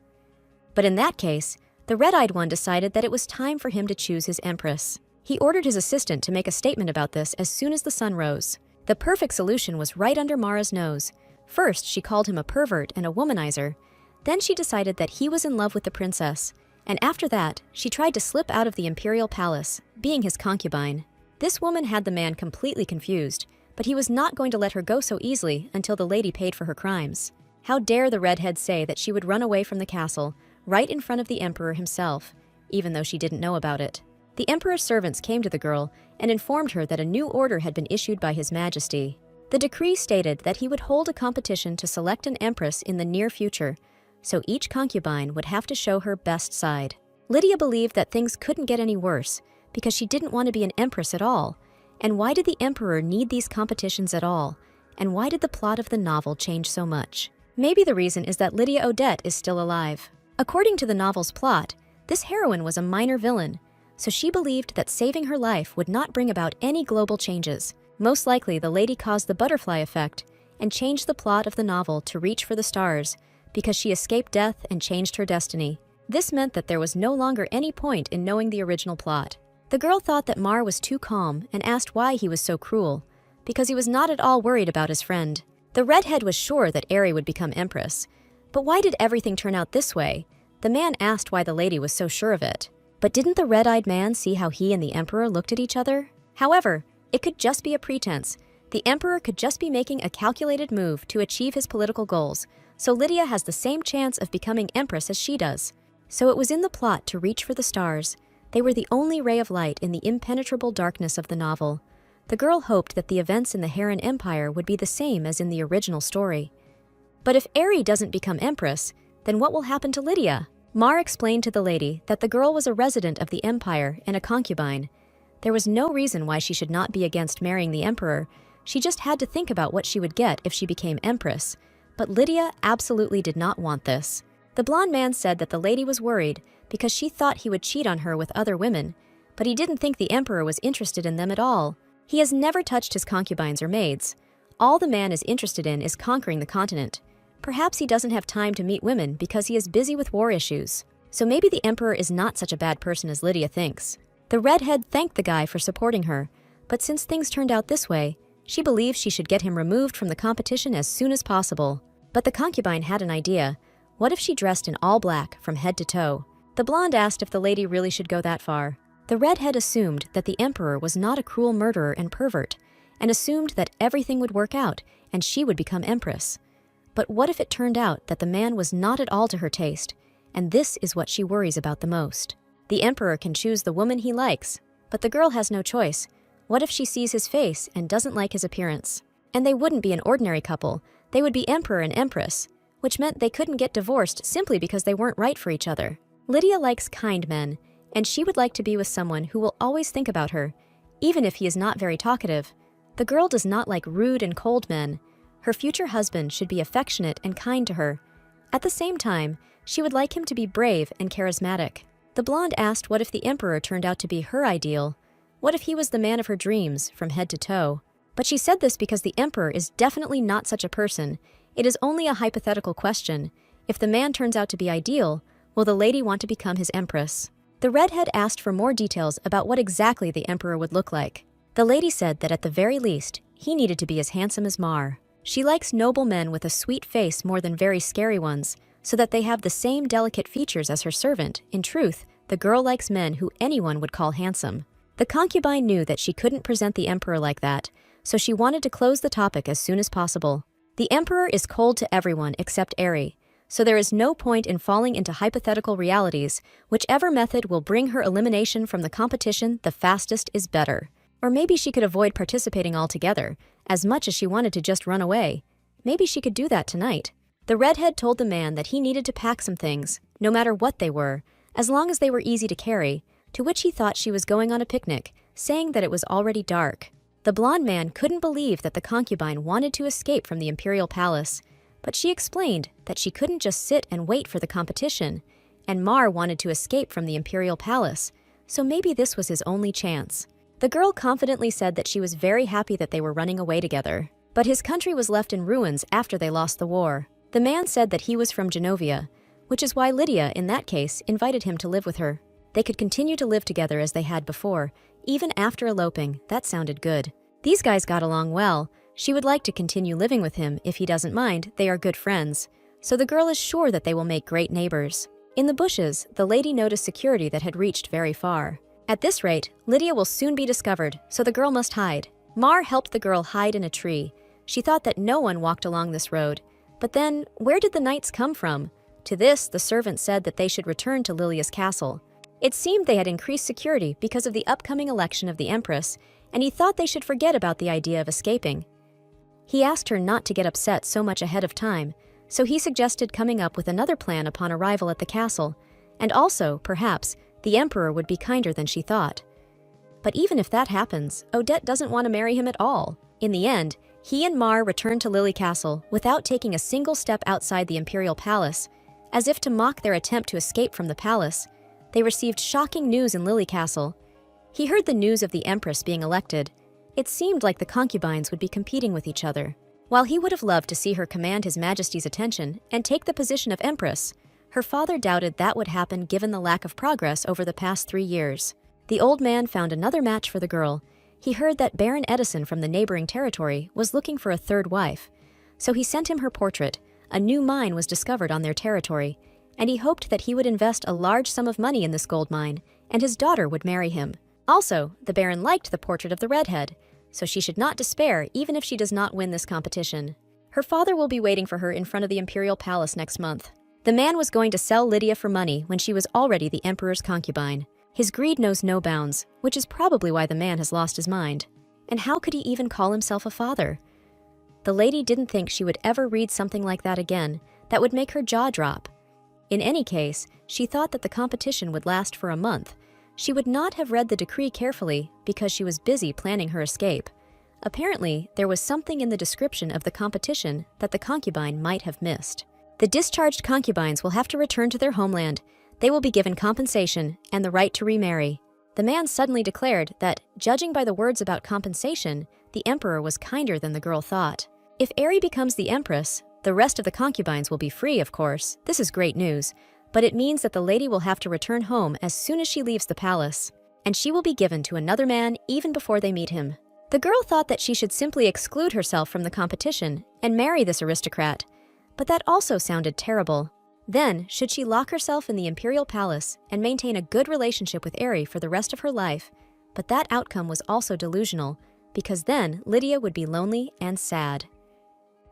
But in that case, the red-eyed one decided that it was time for him to choose his empress. He ordered his assistant to make a statement about this as soon as the sun rose. The perfect solution was right under Mara's nose. First, she called him a pervert and a womanizer. Then she decided that he was in love with the princess. And after that, she tried to slip out of the imperial palace, being his concubine. This woman had the man completely confused, but he was not going to let her go so easily until the lady paid for her crimes. How dare the redhead say that she would run away from the castle, right in front of the emperor himself, even though she didn't know about it. The emperor's servants came to the girl and informed her that a new order had been issued by His Majesty. The decree stated that he would hold a competition to select an empress in the near future, so each concubine would have to show her best side. Lydia believed that things couldn't get any worse because she didn't want to be an empress at all. And why did the emperor need these competitions at all? And why did the plot of the novel change so much? Maybe the reason is that Lydia Odette is still alive. According to the novel's plot, this heroine was a minor villain, so she believed that saving her life would not bring about any global changes. Most likely, the lady caused the butterfly effect and changed the plot of the novel to reach for the stars because she escaped death and changed her destiny. This meant that there was no longer any point in knowing the original plot. The girl thought that Mar was too calm and asked why he was so cruel, because he was not at all worried about his friend. The redhead was sure that Aerie would become empress. But why did everything turn out this way? The man asked why the lady was so sure of it. But didn't the red-eyed man see how he and the emperor looked at each other? However, it could just be a pretense. The emperor could just be making a calculated move to achieve his political goals, so Lydia has the same chance of becoming empress as she does. So it was in the plot to reach for the stars. They were the only ray of light in the impenetrable darkness of the novel. The girl hoped that the events in the Heron Empire would be the same as in the original story. But if Aerie doesn't become empress, then what will happen to Lydia? Mar explained to the lady that the girl was a resident of the empire and a concubine. There was no reason why she should not be against marrying the emperor. She just had to think about what she would get if she became empress. But Lydia absolutely did not want this. The blonde man said that the lady was worried because she thought he would cheat on her with other women, but he didn't think the emperor was interested in them at all. He has never touched his concubines or maids. All the man is interested in is conquering the continent. Perhaps he doesn't have time to meet women because he is busy with war issues. So maybe the emperor is not such a bad person as Lydia thinks. The redhead thanked the guy for supporting her, but since things turned out this way, she believes she should get him removed from the competition as soon as possible. But the concubine had an idea. What if she dressed in all black from head to toe? The blonde asked if the lady really should go that far. The redhead assumed that the emperor was not a cruel murderer and pervert, and assumed that everything would work out and she would become empress. But what if it turned out that the man was not at all to her taste, and this is what she worries about the most? The emperor can choose the woman he likes, but the girl has no choice. What if she sees his face and doesn't like his appearance? And they wouldn't be an ordinary couple, they would be emperor and empress, which meant they couldn't get divorced simply because they weren't right for each other. Lydia likes kind men, and she would like to be with someone who will always think about her, even if he is not very talkative. The girl does not like rude and cold men. Her future husband should be affectionate and kind to her. At the same time, she would like him to be brave and charismatic. The blonde asked what if the emperor turned out to be her ideal? What if he was the man of her dreams from head to toe? But she said this because the emperor is definitely not such a person. It is only a hypothetical question. If the man turns out to be ideal, will the lady want to become his empress? The redhead asked for more details about what exactly the emperor would look like. The lady said that at the very least, he needed to be as handsome as Mar. She likes noble men with a sweet face more than very scary ones, so that they have the same delicate features as her servant. In truth, the girl likes men who anyone would call handsome. The concubine knew that she couldn't present the emperor like that, so she wanted to close the topic as soon as possible. The emperor is cold to everyone except Aerie, so there is no point in falling into hypothetical realities. Whichever method will bring her elimination from the competition the fastest is better. Or maybe she could avoid participating altogether, as much as she wanted to just run away. Maybe she could do that tonight. The redhead told the man that he needed to pack some things, no matter what they were, as long as they were easy to carry, to which he thought she was going on a picnic, saying that it was already dark. The blonde man couldn't believe that the concubine wanted to escape from the imperial palace, but she explained that she couldn't just sit and wait for the competition, and Mar wanted to escape from the imperial palace, so maybe this was his only chance. The girl confidently said that she was very happy that they were running away together, but his country was left in ruins after they lost the war. The man said that he was from Genovia, which is why Lydia, in that case, invited him to live with her. They could continue to live together as they had before, even after eloping. That sounded good. These guys got along well. She would like to continue living with him if he doesn't mind. They are good friends, so the girl is sure that they will make great neighbors. In the bushes, the lady noticed security that had reached very far. At this rate, Lydia will soon be discovered, so the girl must hide. Mar helped the girl hide in a tree. She thought that no one walked along this road. But then, where did the knights come from? To this, the servant said that they should return to Lilia's castle. It seemed they had increased security because of the upcoming election of the Empress, and he thought they should forget about the idea of escaping. He asked her not to get upset so much ahead of time, so he suggested coming up with another plan upon arrival at the castle, and also, perhaps, the Emperor would be kinder than she thought. But even if that happens, Odette doesn't want to marry him at all. In the end, he and Mar returned to Lily Castle without taking a single step outside the Imperial Palace. As if to mock their attempt to escape from the palace, they received shocking news in Lily Castle. He heard the news of the Empress being elected. It seemed like the concubines would be competing with each other. While he would have loved to see her command His Majesty's attention and take the position of Empress, her father doubted that would happen given the lack of progress over the past 3 years. The old man found another match for the girl. He heard that Baron Edison from the neighboring territory was looking for a third wife, so he sent him her portrait. A new mine was discovered on their territory, and he hoped that he would invest a large sum of money in this gold mine, and his daughter would marry him. Also, the Baron liked the portrait of the redhead, so she should not despair even if she does not win this competition. Her father will be waiting for her in front of the Imperial Palace next month. The man was going to sell Lydia for money when she was already the Emperor's concubine. His greed knows no bounds, which is probably why the man has lost his mind. And how could he even call himself a father? The lady didn't think she would ever read something like that again. That would make her jaw drop. In any case, she thought that the competition would last for a month. She would not have read the decree carefully because she was busy planning her escape. Apparently, there was something in the description of the competition that the concubine might have missed. The discharged concubines will have to return to their homeland. They will be given compensation and the right to remarry. The man suddenly declared that, judging by the words about compensation, the emperor was kinder than the girl thought. If Eri becomes the empress, the rest of the concubines will be free, of course. This is great news, but it means that the lady will have to return home as soon as she leaves the palace, and she will be given to another man even before they meet him. The girl thought that she should simply exclude herself from the competition and marry this aristocrat, but that also sounded terrible. Then, should she lock herself in the imperial palace and maintain a good relationship with Eri for the rest of her life? But that outcome was also delusional, because then Lydia would be lonely and sad.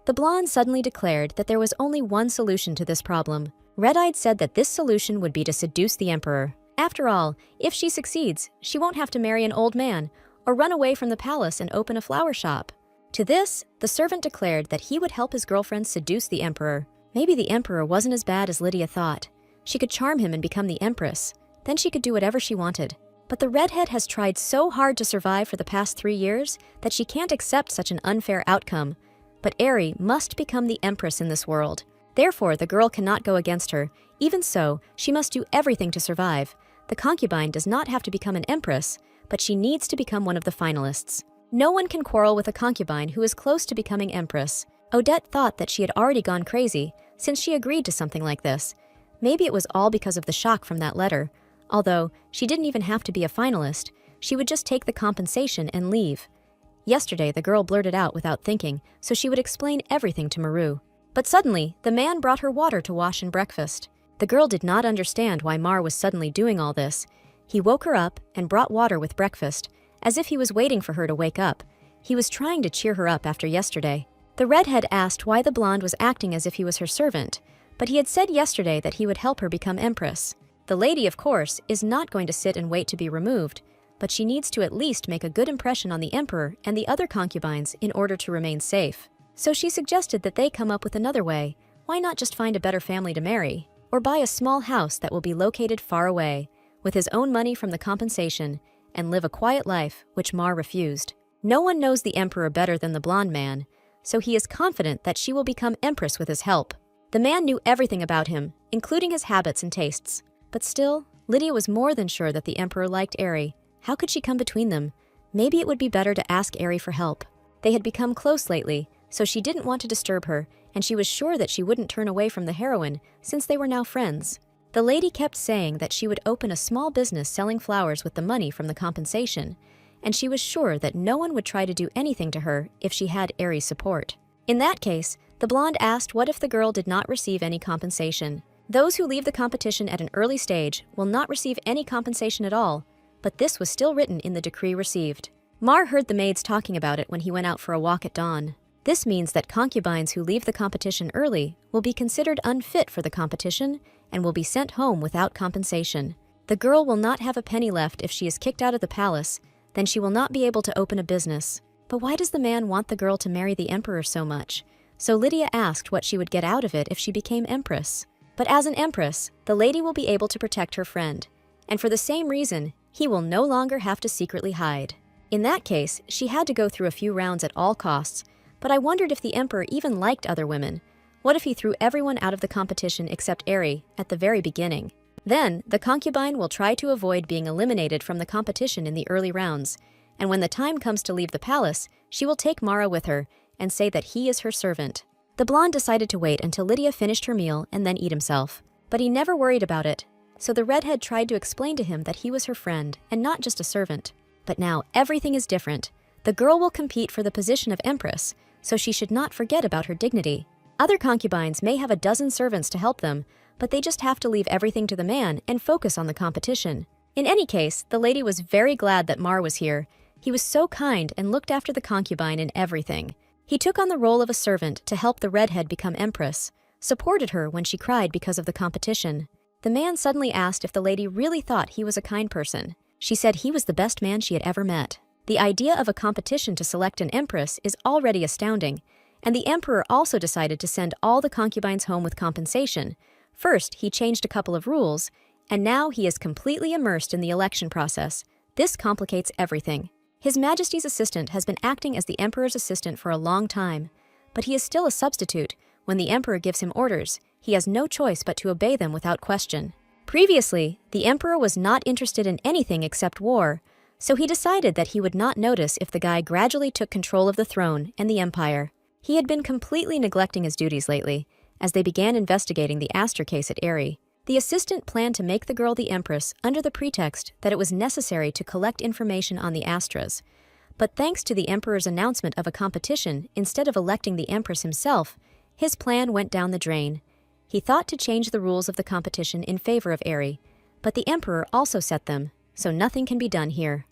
The blonde suddenly declared that there was only one solution to this problem. Red-Eyed said that this solution would be to seduce the emperor. After all, if she succeeds, she won't have to marry an old man or run away from the palace and open a flower shop. To this, the servant declared that he would help his girlfriend seduce the emperor. Maybe the emperor wasn't as bad as Lydia thought. She could charm him and become the empress. Then she could do whatever she wanted. But the redhead has tried so hard to survive for the past 3 years that she can't accept such an unfair outcome. But Eri must become the empress in this world. Therefore, the girl cannot go against her. Even so, she must do everything to survive. The concubine does not have to become an empress, but she needs to become one of the finalists. No one can quarrel with a concubine who is close to becoming empress. Odette thought that she had already gone crazy since she agreed to something like this. Maybe it was all because of the shock from that letter. Although, she didn't even have to be a finalist. She would just take the compensation and leave. Yesterday, the girl blurted out without thinking, so she would explain everything to Maru. But suddenly, the man brought her water to wash and breakfast. The girl did not understand why Mar was suddenly doing all this. He woke her up and brought water with breakfast, as if he was waiting for her to wake up. He was trying to cheer her up after yesterday. The redhead asked why the blonde was acting as if he was her servant, but he had said yesterday that he would help her become empress. The lady, of course, is not going to sit and wait to be removed, but she needs to at least make a good impression on the emperor and the other concubines in order to remain safe. So she suggested that they come up with another way. Why not just find a better family to marry? Or buy a small house that will be located far away, with his own money from the compensation, and live a quiet life, which Mar refused. No one knows the emperor better than the blonde man, so he is confident that she will become empress with his help. The man knew everything about him, including his habits and tastes. But still, Lydia was more than sure that the emperor liked Eri. How could she come between them? Maybe it would be better to ask Eri for help. They had become close lately, so she didn't want to disturb her, and she was sure that she wouldn't turn away from the heroine since they were now friends. The lady kept saying that she would open a small business selling flowers with the money from the compensation, and she was sure that no one would try to do anything to her if she had Eri's support. In that case, the blonde asked what if the girl did not receive any compensation. Those who leave the competition at an early stage will not receive any compensation at all, but this was still written in the decree received. Mar heard the maids talking about it when he went out for a walk at dawn. This means that concubines who leave the competition early will be considered unfit for the competition and will be sent home without compensation. The girl will not have a penny left if she is kicked out of the palace, then she will not be able to open a business. But why does the man want the girl to marry the emperor so much? So Lydia asked what she would get out of it if she became empress. But as an empress, the lady will be able to protect her friend, and for the same reason, he will no longer have to secretly hide. In that case, she had to go through a few rounds at all costs, but I wondered if the emperor even liked other women. What if he threw everyone out of the competition except Eri at the very beginning? Then, the concubine will try to avoid being eliminated from the competition in the early rounds, and when the time comes to leave the palace, she will take Mara with her and say that he is her servant. The blonde decided to wait until Lydia finished her meal and then eat himself, but he never worried about it, so the redhead tried to explain to him that he was her friend and not just a servant. But now everything is different. The girl will compete for the position of empress, so she should not forget about her dignity. Other concubines may have a dozen servants to help them, but they just have to leave everything to the man and focus on the competition. In any case, the lady was very glad that Mar was here. He was so kind and looked after the concubine in everything. He took on the role of a servant to help the redhead become empress, supported her when she cried because of the competition. The man suddenly asked if the lady really thought he was a kind person. She said he was the best man she had ever met. The idea of a competition to select an empress is already astounding, and the emperor also decided to send all the concubines home with compensation. First, he changed a couple of rules, and now he is completely immersed in the election process. This complicates everything. His Majesty's assistant has been acting as the emperor's assistant for a long time, but he is still a substitute. When the emperor gives him orders, he has no choice but to obey them without question. Previously, the emperor was not interested in anything except war, so he decided that he would not notice if the guy gradually took control of the throne and the empire. He had been completely neglecting his duties lately, as they began investigating the Aster case at Aerie. The assistant planned to make the girl the empress under the pretext that it was necessary to collect information on the Astras. But thanks to the emperor's announcement of a competition instead of electing the empress himself, his plan went down the drain. He thought to change the rules of the competition in favor of Aerie, but the emperor also set them, so nothing can be done here.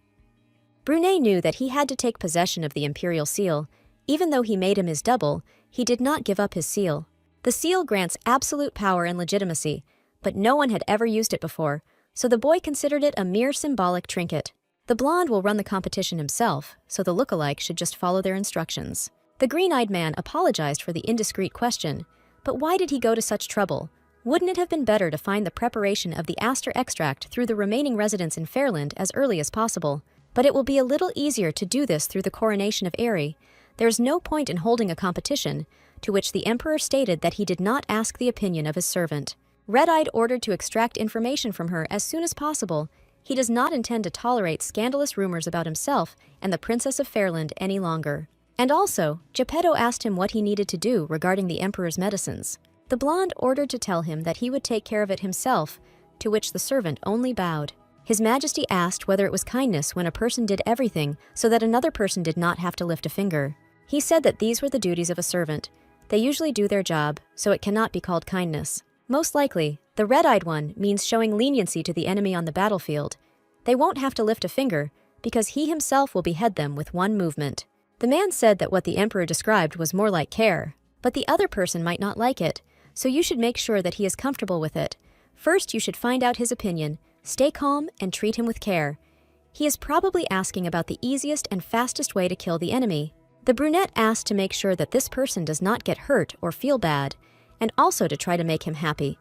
Brunet knew that he had to take possession of the imperial seal. Even though he made him his double, he did not give up his seal. The seal grants absolute power and legitimacy, but no one had ever used it before, so the boy considered it a mere symbolic trinket. The blonde will run the competition himself, so the look-alike should just follow their instructions. The green-eyed man apologized for the indiscreet question, but why did he go to such trouble? Wouldn't it have been better to find the preparation of the Aster extract through the remaining residents in Fairland as early as possible? But it will be a little easier to do this through the coronation of Aerie. There is no point in holding a competition, to which the emperor stated that he did not ask the opinion of his servant. Red-eyed ordered to extract information from her as soon as possible. He does not intend to tolerate scandalous rumors about himself and the Princess of Fairland any longer. And also, Geppetto asked him what he needed to do regarding the emperor's medicines. The blonde ordered to tell him that he would take care of it himself, to which the servant only bowed. His Majesty asked whether it was kindness when a person did everything so that another person did not have to lift a finger. He said that these were the duties of a servant. They usually do their job, so it cannot be called kindness. Most likely, the red-eyed one means showing leniency to the enemy on the battlefield. They won't have to lift a finger, because he himself will behead them with one movement. The man said that what the emperor described was more like care, but the other person might not like it, so you should make sure that he is comfortable with it. First, you should find out his opinion, stay calm, and treat him with care. He is probably asking about the easiest and fastest way to kill the enemy. The brunette asked to make sure that this person does not get hurt or feel bad, and also to try to make him happy.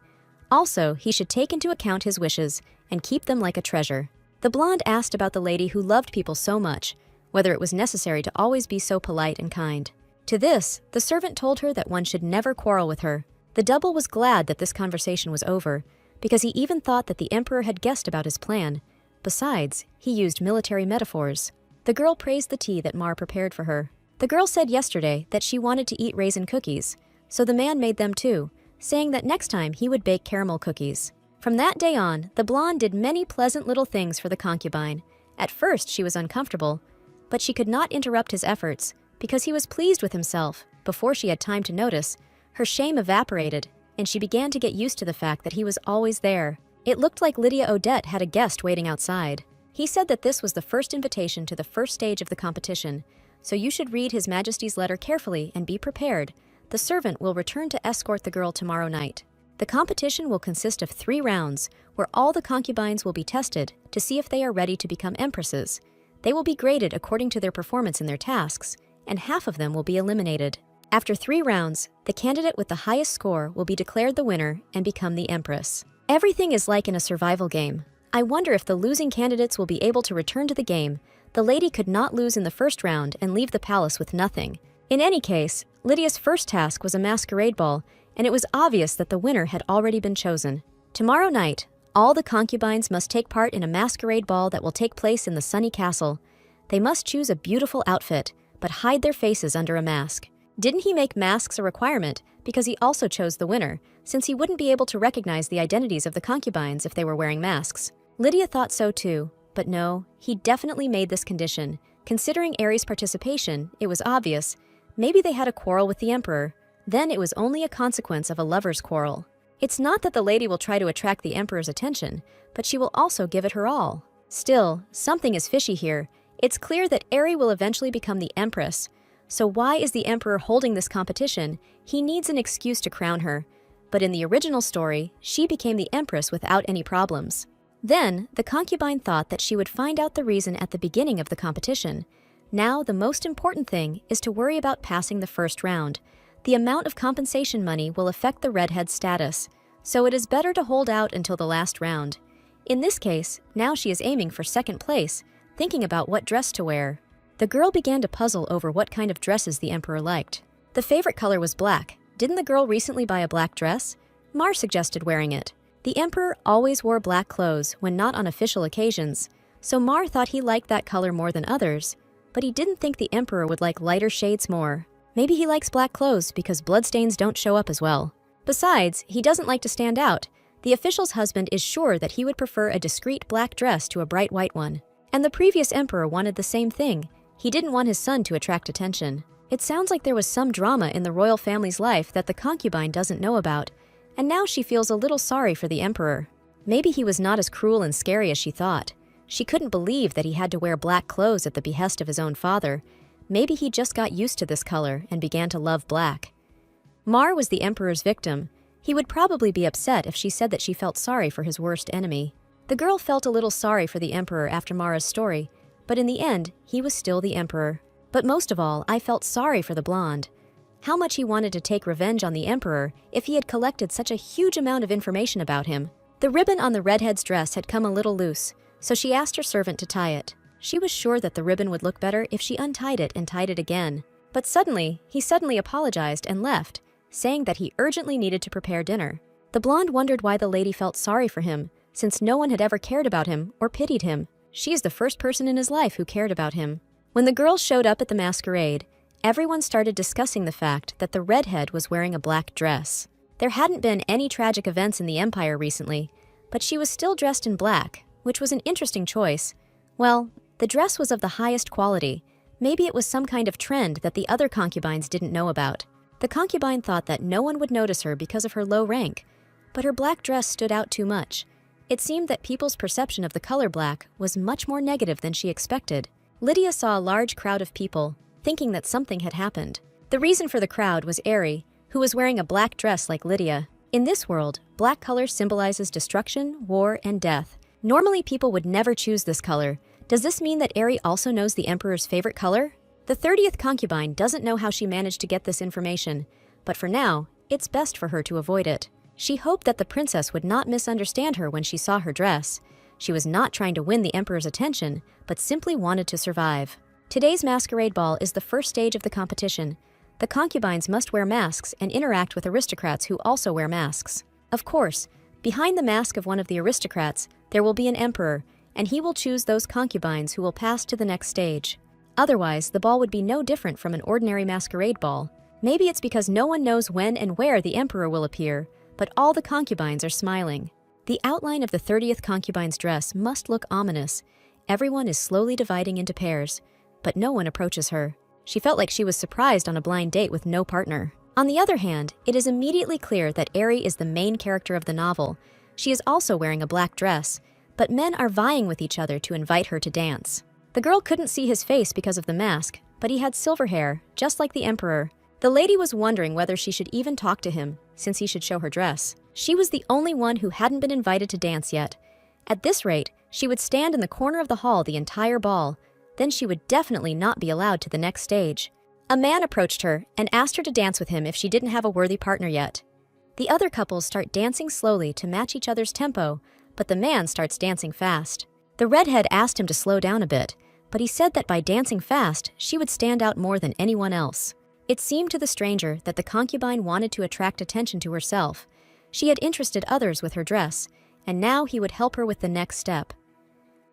Also, he should take into account his wishes and keep them like a treasure. The blonde asked about the lady who loved people so much, whether it was necessary to always be so polite and kind. To this, the servant told her that one should never quarrel with her. The double was glad that this conversation was over, because he even thought that the emperor had guessed about his plan. Besides, he used military metaphors. The girl praised the tea that Mar prepared for her. The girl said yesterday that she wanted to eat raisin cookies, so the man made them too, saying that next time he would bake caramel cookies. From that day on, the blonde did many pleasant little things for the concubine. At first, she was uncomfortable, but she could not interrupt his efforts because he was pleased with himself. Before she had time to notice, her shame evaporated, and she began to get used to the fact that he was always there. It looked like Lydia Odette had a guest waiting outside. He said that this was the first invitation to the first stage of the competition, so you should read His Majesty's letter carefully and be prepared. The servant will return to escort the girl tomorrow night. The competition will consist of 3 rounds, where all the concubines will be tested to see if they are ready to become empresses. They will be graded according to their performance in their tasks, and half of them will be eliminated. After 3 rounds, the candidate with the highest score will be declared the winner and become the empress. Everything is like in a survival game. I wonder if the losing candidates will be able to return to the game. The lady could not lose in the first round and leave the palace with nothing. In any case, Lydia's first task was a masquerade ball, and it was obvious that the winner had already been chosen. Tomorrow night, all the concubines must take part in a masquerade ball that will take place in the sunny castle. They must choose a beautiful outfit, but hide their faces under a mask. Didn't he make masks a requirement because he also chose the winner, since he wouldn't be able to recognize the identities of the concubines if they were wearing masks? Lydia thought so too, but no, he definitely made this condition. Considering Aerie's participation, it was obvious. Maybe they had a quarrel with the emperor. Then it was only a consequence of a lover's quarrel. It's not that the lady will try to attract the emperor's attention, but she will also give it her all. Still, something is fishy here. It's clear that Aerie will eventually become the empress. So why is the emperor holding this competition? He needs an excuse to crown her. But in the original story, she became the empress without any problems. Then, the concubine thought that she would find out the reason at the beginning of the competition. Now, the most important thing is to worry about passing the first round. The amount of compensation money will affect the redhead's status, so it is better to hold out until the last round. In this case, now she is aiming for second place, thinking about what dress to wear. The girl began to puzzle over what kind of dresses the emperor liked. The favorite color was black. Didn't the girl recently buy a black dress? Mar suggested wearing it. The emperor always wore black clothes when not on official occasions, so Mar thought he liked that color more than others, but he didn't think the emperor would like lighter shades more. Maybe he likes black clothes because bloodstains don't show up as well. Besides, he doesn't like to stand out. The official's husband is sure that he would prefer a discreet black dress to a bright white one. And the previous emperor wanted the same thing. He didn't want his son to attract attention. It sounds like there was some drama in the royal family's life that the concubine doesn't know about, and now she feels a little sorry for the emperor. Maybe he was not as cruel and scary as she thought. She couldn't believe that he had to wear black clothes at the behest of his own father. Maybe he just got used to this color and began to love black. Mar was the emperor's victim. He would probably be upset if she said that she felt sorry for his worst enemy. The girl felt a little sorry for the emperor after Mara's story, but in the end, he was still the emperor. But most of all, I felt sorry for the blonde. How much he wanted to take revenge on the emperor if he had collected such a huge amount of information about him. The ribbon on the redhead's dress had come a little loose, so she asked her servant to tie it. She was sure that the ribbon would look better if she untied it and tied it again. But he suddenly apologized and left, saying that he urgently needed to prepare dinner. The blonde wondered why the lady felt sorry for him, since no one had ever cared about him or pitied him. She is the first person in his life who cared about him. When the girls showed up at the masquerade, everyone started discussing the fact that the redhead was wearing a black dress. There hadn't been any tragic events in the empire recently, but she was still dressed in black, which was an interesting choice. Well, the dress was of the highest quality. Maybe it was some kind of trend that the other concubines didn't know about. The concubine thought that no one would notice her because of her low rank, but her black dress stood out too much. It seemed that people's perception of the color black was much more negative than she expected. Lydia saw a large crowd of people, thinking that something had happened. The reason for the crowd was Aerie, who was wearing a black dress like Lydia. In this world, black color symbolizes destruction, war, and death. Normally, people would never choose this color. Does this mean that Aerie also knows the emperor's favorite color? The 30th concubine doesn't know how she managed to get this information, but for now, it's best for her to avoid it. She hoped that the princess would not misunderstand her when she saw her dress. She was not trying to win the emperor's attention, but simply wanted to survive. Today's masquerade ball is the first stage of the competition. The concubines must wear masks and interact with aristocrats who also wear masks. Of course, behind the mask of one of the aristocrats, there will be an emperor, and he will choose those concubines who will pass to the next stage. Otherwise, the ball would be no different from an ordinary masquerade ball. Maybe it's because no one knows when and where the emperor will appear, but all the concubines are smiling. The outline of the 30th concubine's dress must look ominous. Everyone is slowly dividing into pairs, but no one approaches her. She felt like she was surprised on a blind date with no partner. On the other hand, it is immediately clear that Aerie is the main character of the novel. She is also wearing a black dress, but men are vying with each other to invite her to dance. The girl couldn't see his face because of the mask, but he had silver hair, just like the emperor. The lady was wondering whether she should even talk to him, since he should show her dress. She was the only one who hadn't been invited to dance yet. At this rate, she would stand in the corner of the hall the entire ball. Then she would definitely not be allowed to the next stage. A man approached her and asked her to dance with him if she didn't have a worthy partner yet. The other couples start dancing slowly to match each other's tempo, but the man starts dancing fast. The redhead asked him to slow down a bit, but he said that by dancing fast, she would stand out more than anyone else. It seemed to the stranger that the concubine wanted to attract attention to herself. She had interested others with her dress, and now he would help her with the next step.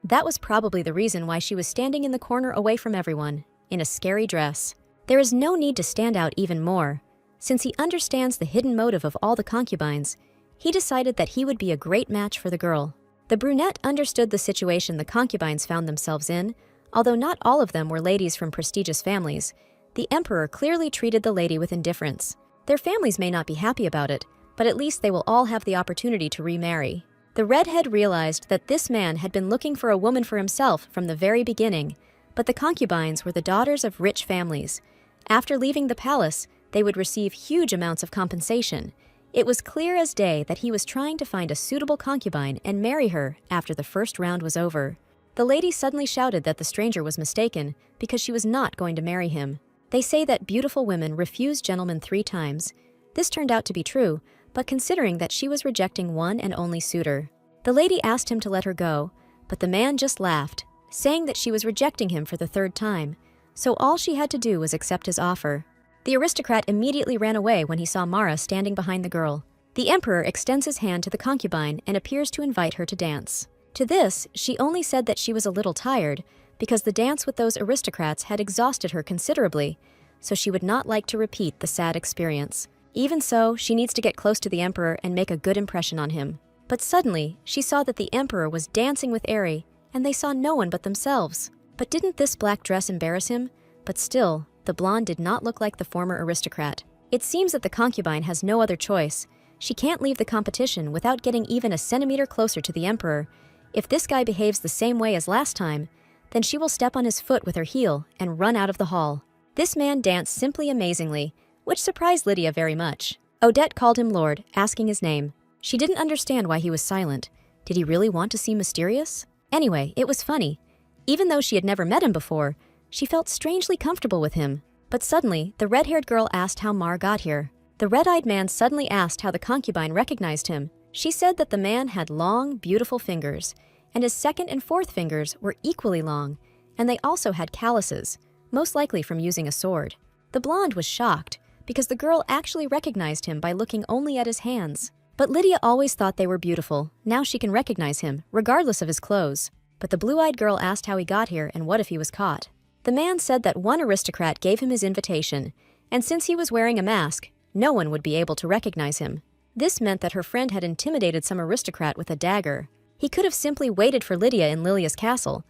That was probably the reason why she was standing in the corner away from everyone, in a scary dress. There is no need to stand out even more. Since he understands the hidden motive of all the concubines, he decided that he would be a great match for the girl. The brunette understood the situation the concubines found themselves in. Although not all of them were ladies from prestigious families, the emperor clearly treated the lady with indifference. Their families may not be happy about it, but at least they will all have the opportunity to remarry. The redhead realized that this man had been looking for a woman for himself from the very beginning, but the concubines were the daughters of rich families. After leaving the palace, they would receive huge amounts of compensation. It was clear as day that he was trying to find a suitable concubine and marry her after the first round was over. The lady suddenly shouted that the stranger was mistaken because she was not going to marry him. They say that beautiful women refuse gentlemen 3 times. This turned out to be true, but considering that she was rejecting one and only suitor. The lady asked him to let her go, but the man just laughed, saying that she was rejecting him for the 3rd time, so all she had to do was accept his offer. The aristocrat immediately ran away when he saw Mara standing behind the girl. The emperor extends his hand to the concubine and appears to invite her to dance. To this, she only said that she was a little tired because the dance with those aristocrats had exhausted her considerably, so she would not like to repeat the sad experience. Even so, she needs to get close to the emperor and make a good impression on him. But suddenly, she saw that the emperor was dancing with Eri, and they saw no one but themselves. But didn't this black dress embarrass him? But still, the blonde did not look like the former aristocrat. It seems that the concubine has no other choice. She can't leave the competition without getting even a centimeter closer to the emperor. If this guy behaves the same way as last time, then she will step on his foot with her heel and run out of the hall. This man danced simply amazingly, which surprised Lydia very much. Odette called him Lord, asking his name. She didn't understand why he was silent. Did he really want to seem mysterious? Anyway, it was funny. Even though she had never met him before, she felt strangely comfortable with him. But suddenly, the red-haired girl asked how Mar got here. The red-eyed man suddenly asked how the concubine recognized him. She said that the man had long, beautiful fingers, and his second and fourth fingers were equally long, and they also had calluses, most likely from using a sword. The blonde was shocked, because the girl actually recognized him by looking only at his hands. But Lydia always thought they were beautiful. Now she can recognize him, regardless of his clothes. But the blue-eyed girl asked how he got here and what if he was caught. The man said that one aristocrat gave him his invitation, and since he was wearing a mask, no one would be able to recognize him. This meant that her friend had intimidated some aristocrat with a dagger. He could have simply waited for Lydia in Lilia's castle,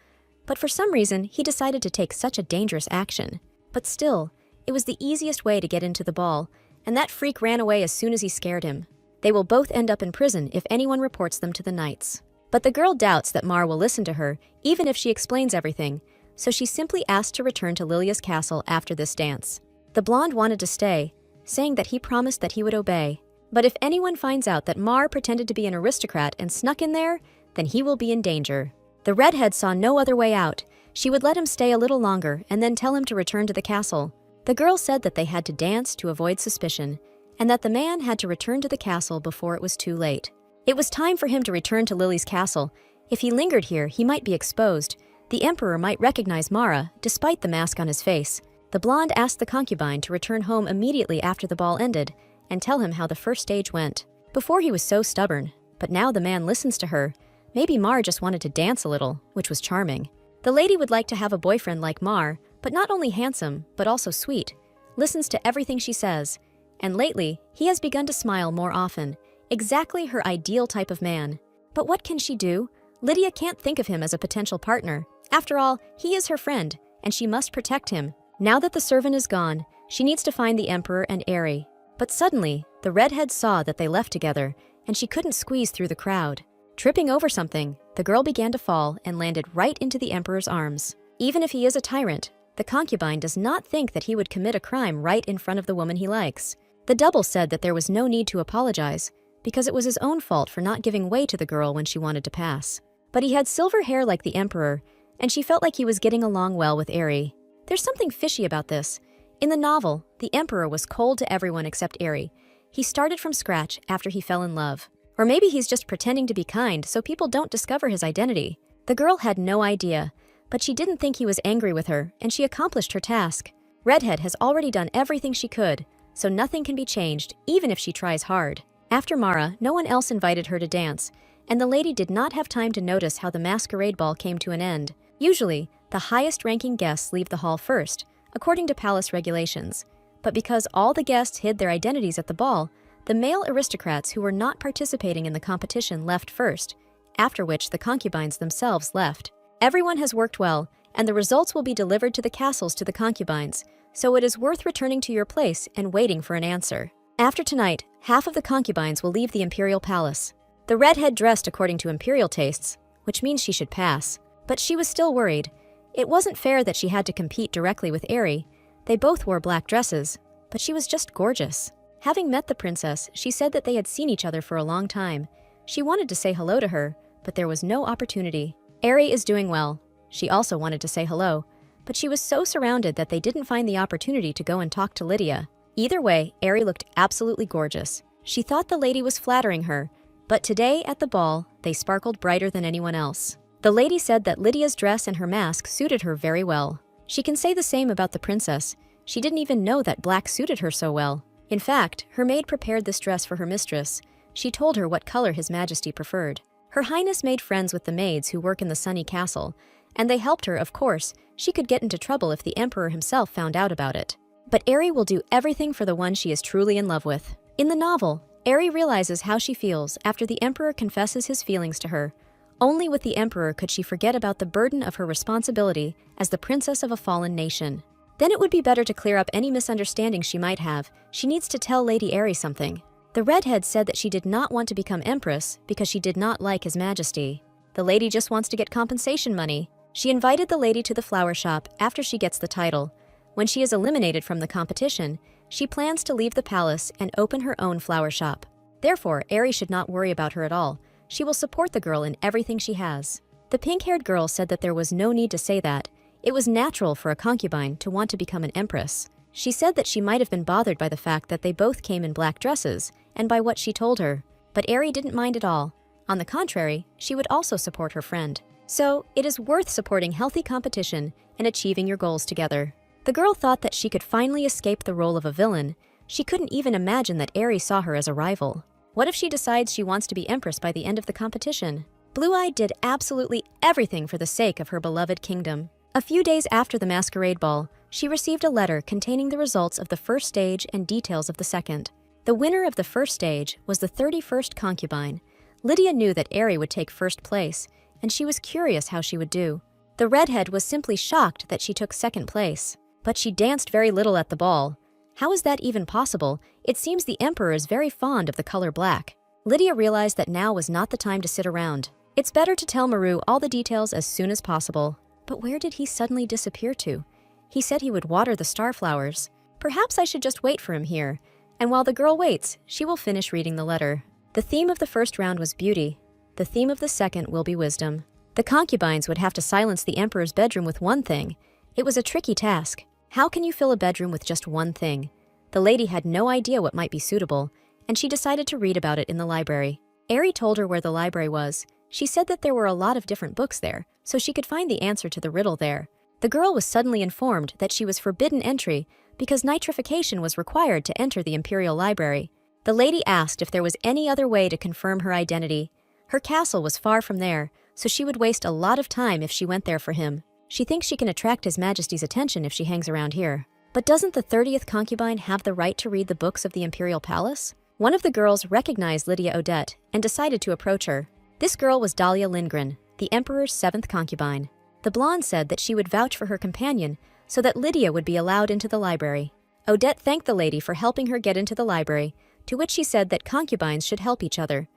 but for some reason he decided to take such a dangerous action. But still, it was the easiest way to get into the ball, and that freak ran away as soon as he scared him. They will both end up in prison if anyone reports them to the knights. But the girl doubts that Mar will listen to her, even if she explains everything, so she simply asked to return to Lilia's castle after this dance. The blonde wanted to stay, saying that he promised that he would obey. But if anyone finds out that Mar pretended to be an aristocrat and snuck in there, then he will be in danger. The redhead saw no other way out. She would let him stay a little longer and then tell him to return to the castle. The girl said that they had to dance to avoid suspicion, and that the man had to return to the castle before it was too late. It was time for him to return to Lily's castle. If he lingered here, he might be exposed. The emperor might recognize Mara, despite the mask on his face. The blonde asked the concubine to return home immediately after the ball ended and tell him how the first stage went. Before he was so stubborn, but now the man listens to her. Maybe Mar just wanted to dance a little, which was charming. The lady would like to have a boyfriend like Mar, but not only handsome, but also sweet, listens to everything she says, and lately, he has begun to smile more often, exactly her ideal type of man. But what can she do? Lydia can't think of him as a potential partner. After all, he is her friend, and she must protect him. Now that the servant is gone, she needs to find the emperor and Eri. But suddenly, the redhead saw that they left together, and she couldn't squeeze through the crowd. Tripping over something, the girl began to fall and landed right into the emperor's arms. Even if he is a tyrant, the concubine does not think that he would commit a crime right in front of the woman he likes. The double said that there was no need to apologize, because it was his own fault for not giving way to the girl when she wanted to pass. But he had silver hair like the emperor, and she felt like he was getting along well with Eri. There's something fishy about this. In the novel, the emperor was cold to everyone except Eri. He started from scratch after he fell in love. Or maybe he's just pretending to be kind so people don't discover his identity. The girl had no idea, but she didn't think he was angry with her, and she accomplished her task. Redhead has already done everything she could, so nothing can be changed, even if she tries hard. After Mara, no one else invited her to dance, and the lady did not have time to notice how the masquerade ball came to an end. Usually, the highest-ranking guests leave the hall first, according to palace regulations. But because all the guests hid their identities at the ball, the male aristocrats who were not participating in the competition left first, after which the concubines themselves left. Everyone has worked well, and the results will be delivered to the castles to the concubines, so it is worth returning to your place and waiting for an answer. After tonight, half of the concubines will leave the imperial palace. The redhead dressed according to imperial tastes, which means she should pass. But she was still worried. It wasn't fair that she had to compete directly with Eri. They both wore black dresses, but she was just gorgeous. Having met the princess, she said that they had seen each other for a long time. She wanted to say hello to her, but there was no opportunity. Eri is doing well. She also wanted to say hello, but she was so surrounded that they didn't find the opportunity to go and talk to Lydia. Either way, Eri looked absolutely gorgeous. She thought the lady was flattering her, but today at the ball, they sparkled brighter than anyone else. The lady said that Lydia's dress and her mask suited her very well. She can say the same about the princess. She didn't even know that black suited her so well. In fact, her maid prepared this dress for her mistress. she told her what color His Majesty preferred. Her Highness made friends with the maids who work in the sunny castle, and they helped her, of course. She could get into trouble if the Emperor himself found out about it. But Aerie will do everything for the one she is truly in love with. In the novel, Aerie realizes how she feels after the Emperor confesses his feelings to her. Only with the Emperor could she forget about the burden of her responsibility as the princess of a fallen nation. Then it would be better to clear up any misunderstandings she might have. She needs to tell Lady Aerie something. The redhead said that she did not want to become Empress because she did not like His Majesty. The lady just wants to get compensation money. She invited the lady to the flower shop after she gets the title. When she is eliminated from the competition, she plans to leave the palace and open her own flower shop. Therefore, Aerie should not worry about her at all. She will support the girl in everything she has. The pink-haired girl said that there was no need to say that. It was natural for a concubine to want to become an empress. She said that she might have been bothered by the fact that they both came in black dresses and by what she told her. But Aerie didn't mind at all. On the contrary, she would also support her friend. So, it is worth supporting healthy competition and achieving your goals together. The girl thought that she could finally escape the role of a villain. She couldn't even imagine that Aerie saw her as a rival. What if she decides she wants to be empress by the end of the competition? Blue-Eye did absolutely everything for the sake of her beloved kingdom. A few days after the masquerade ball, she received a letter containing the results of the first stage and details of the second. The winner of the first stage was the 31st concubine. Lydia knew that Aerie would take first place, and she was curious how she would do. The redhead was simply shocked that she took second place. But she danced very little at the ball. How is that even possible? It seems the Emperor is very fond of the color black. Lydia realized that now was not the time to sit around. It's better to tell Maru all the details as soon as possible. But where did he suddenly disappear to? He said he would water the starflowers. Perhaps I should just wait for him here. And while the girl waits, she will finish reading the letter. The theme of the first round was beauty. The theme of the second will be wisdom. The concubines would have to silence the Emperor's bedroom with one thing. It was a tricky task. How can you fill a bedroom with just one thing? The lady had no idea what might be suitable, and she decided to read about it in the library. Aerie told her where the library was. She said that there were a lot of different books there, so she could find the answer to the riddle there. The girl was suddenly informed that she was forbidden entry because nitrification was required to enter the Imperial Library. The lady asked if there was any other way to confirm her identity. Her castle was far from there, so she would waste a lot of time if she went there for him. She thinks she can attract His Majesty's attention if she hangs around here. But doesn't the 30th concubine have the right to read the books of the Imperial Palace? One of the girls recognized Lydia Odette and decided to approach her. This girl was Dahlia Lindgren, the Emperor's 7th concubine. The blonde said that she would vouch for her companion so that Lydia would be allowed into the library. Odette thanked the lady for helping her get into the library, to which she said that concubines should help each other.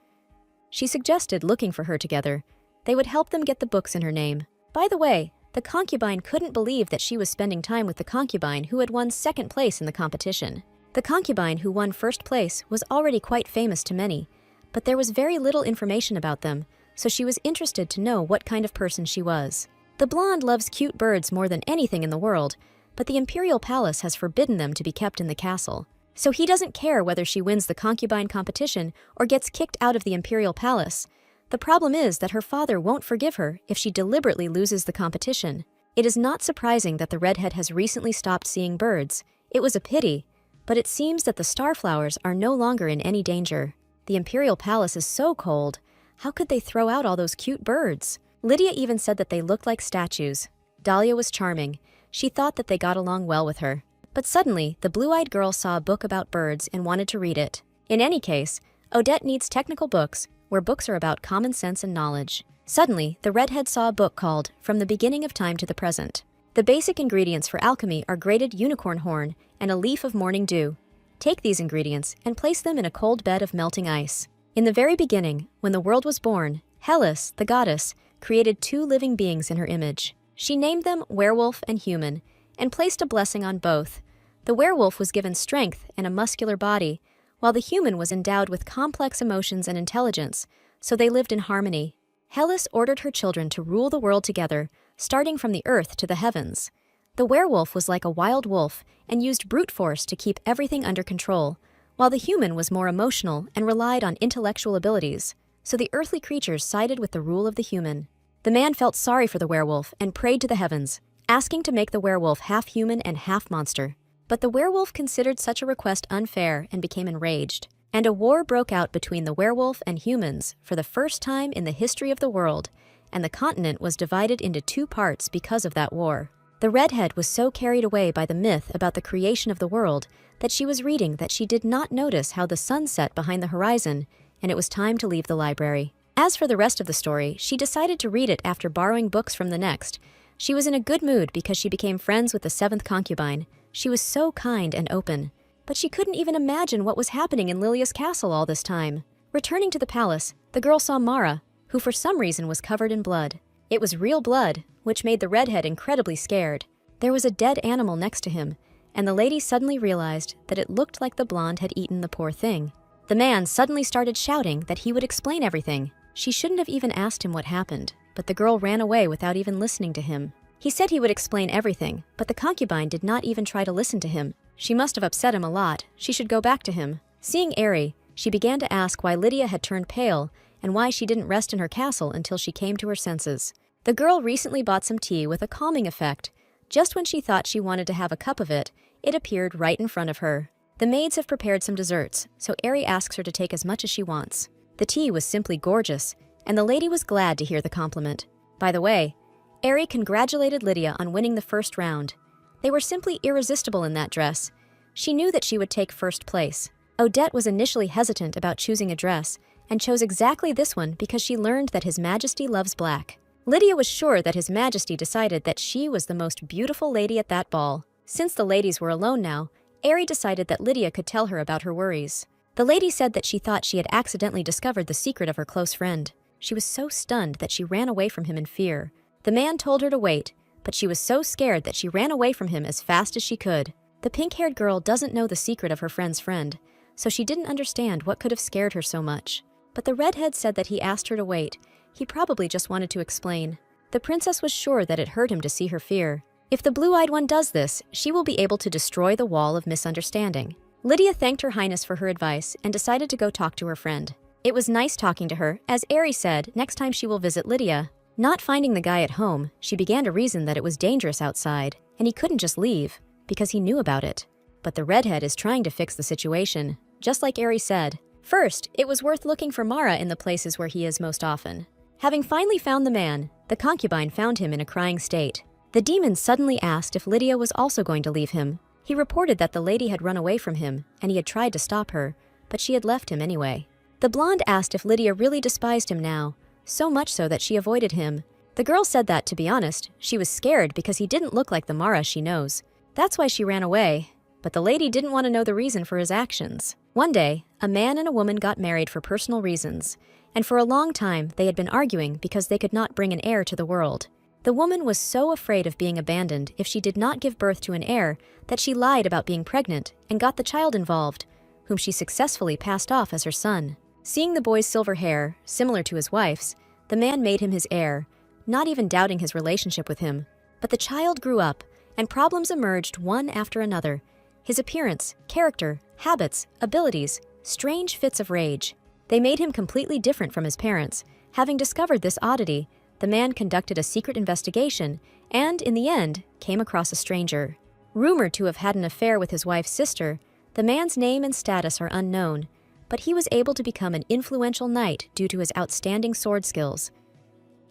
She suggested looking for her together. They would help them get the books in her name. By the way, the concubine couldn't believe that she was spending time with the concubine who had won second place in the competition. The concubine who won first place was already quite famous to many, but there was very little information about them, so she was interested to know what kind of person she was. The blonde loves cute birds more than anything in the world, but the Imperial Palace has forbidden them to be kept in the castle. So he doesn't care whether she wins the concubine competition or gets kicked out of the Imperial Palace. The problem is that her father won't forgive her if she deliberately loses the competition. It is not surprising that the redhead has recently stopped seeing birds. It was a pity, but it seems that the starflowers are no longer in any danger. The Imperial Palace is so cold. How could they throw out all those cute birds? Lydia even said that they looked like statues. Dahlia was charming. She thought that they got along well with her. But suddenly, the blue-eyed girl saw a book about birds and wanted to read it. In any case, Odette needs technical books, where books are about common sense and knowledge. Suddenly, the redhead saw a book called From the Beginning of Time to the Present. The basic ingredients for alchemy are grated unicorn horn and a leaf of morning dew. Take these ingredients and place them in a cold bed of melting ice. In the very beginning, when the world was born, Hellas, the goddess, created 2 living beings in her image. She named them werewolf and human, and placed a blessing on both. The werewolf was given strength and a muscular body, while the human was endowed with complex emotions and intelligence, so they lived in harmony. Hellas ordered her children to rule the world together, starting from the earth to the heavens. The werewolf was like a wild wolf and used brute force to keep everything under control, while the human was more emotional and relied on intellectual abilities, so the earthly creatures sided with the rule of the human. The man felt sorry for the werewolf and prayed to the heavens, asking to make the werewolf half human and half monster. But the werewolf considered such a request unfair and became enraged. and a war broke out between the werewolf and humans for the first time in the history of the world, and the continent was divided into two parts because of that war. The redhead was so carried away by the myth about the creation of the world that she was reading that she did not notice how the sun set behind the horizon, and it was time to leave the library. As for the rest of the story, she decided to read it after borrowing books from the next. She was in a good mood because she became friends with the seventh concubine. She was so kind and open. But she couldn't even imagine what was happening in Lilia's castle all this time. Returning to the palace, the girl saw Mara, who for some reason was covered in blood. It was real blood, which made the redhead incredibly scared. There was a dead animal next to him, and the lady suddenly realized that it looked like the blonde had eaten the poor thing. The man suddenly started shouting that he would explain everything. She shouldn't have even asked him what happened, but the girl ran away without even listening to him. He said he would explain everything, but the concubine did not even try to listen to him. She must have upset him a lot. She should go back to him. Seeing Ari, she began to ask why Lydia had turned pale and why she didn't rest in her castle until she came to her senses. The girl recently bought some tea with a calming effect. Just when she thought she wanted to have a cup of it, it appeared right in front of her. The maids have prepared some desserts, so Ari asks her to take as much as she wants. The tea was simply gorgeous, and the lady was glad to hear the compliment. By the way, Ari congratulated Lydia on winning the first round. They were simply irresistible in that dress. She knew that she would take first place. Odette was initially hesitant about choosing a dress, and chose exactly this one because she learned that His Majesty loves black. Lydia was sure that His Majesty decided that she was the most beautiful lady at that ball. Since the ladies were alone now, Ari decided that Lydia could tell her about her worries. The lady said that she thought she had accidentally discovered the secret of her close friend. She was so stunned that she ran away from him in fear. The man told her to wait, but she was so scared that she ran away from him as fast as she could. The pink-haired girl doesn't know the secret of her friend's friend, so she didn't understand what could have scared her so much. But the redhead said that he asked her to wait. He probably just wanted to explain. The princess was sure that it hurt him to see her fear. If the blue-eyed one does this, she will be able to destroy the wall of misunderstanding. Lydia thanked Her Highness for her advice and decided to go talk to her friend. It was nice talking to her, as Ari said next time she will visit Lydia. Not finding the guy at home, she began to reason that it was dangerous outside, and he couldn't just leave, because he knew about it. But the redhead is trying to fix the situation, just like Ari said. First, it was worth looking for Mara in the places where he is most often. Having finally found the man, the concubine found him in a crying state. The demon suddenly asked if Lydia was also going to leave him. He reported that the lady had run away from him, and he had tried to stop her, but she had left him anyway. The blonde asked if Lydia really despised him now, so much so that she avoided him. The girl said that, to be honest, she was scared because he didn't look like the Mara she knows. That's why she ran away. But the lady didn't want to know the reason for his actions. One day, a man and a woman got married for personal reasons, and for a long time they had been arguing because they could not bring an heir to the world. The woman was so afraid of being abandoned if she did not give birth to an heir that she lied about being pregnant and got the child involved, whom she successfully passed off as her son. Seeing the boy's silver hair, similar to his wife's, the man made him his heir, not even doubting his relationship with him. But the child grew up, and problems emerged one after another. His appearance, character, habits, abilities, strange fits of rage. They made him completely different from his parents. Having discovered this oddity, the man conducted a secret investigation and, in the end, came across a stranger. Rumored to have had an affair with his wife's sister, the man's name and status are unknown, but he was able to become an influential knight due to his outstanding sword skills.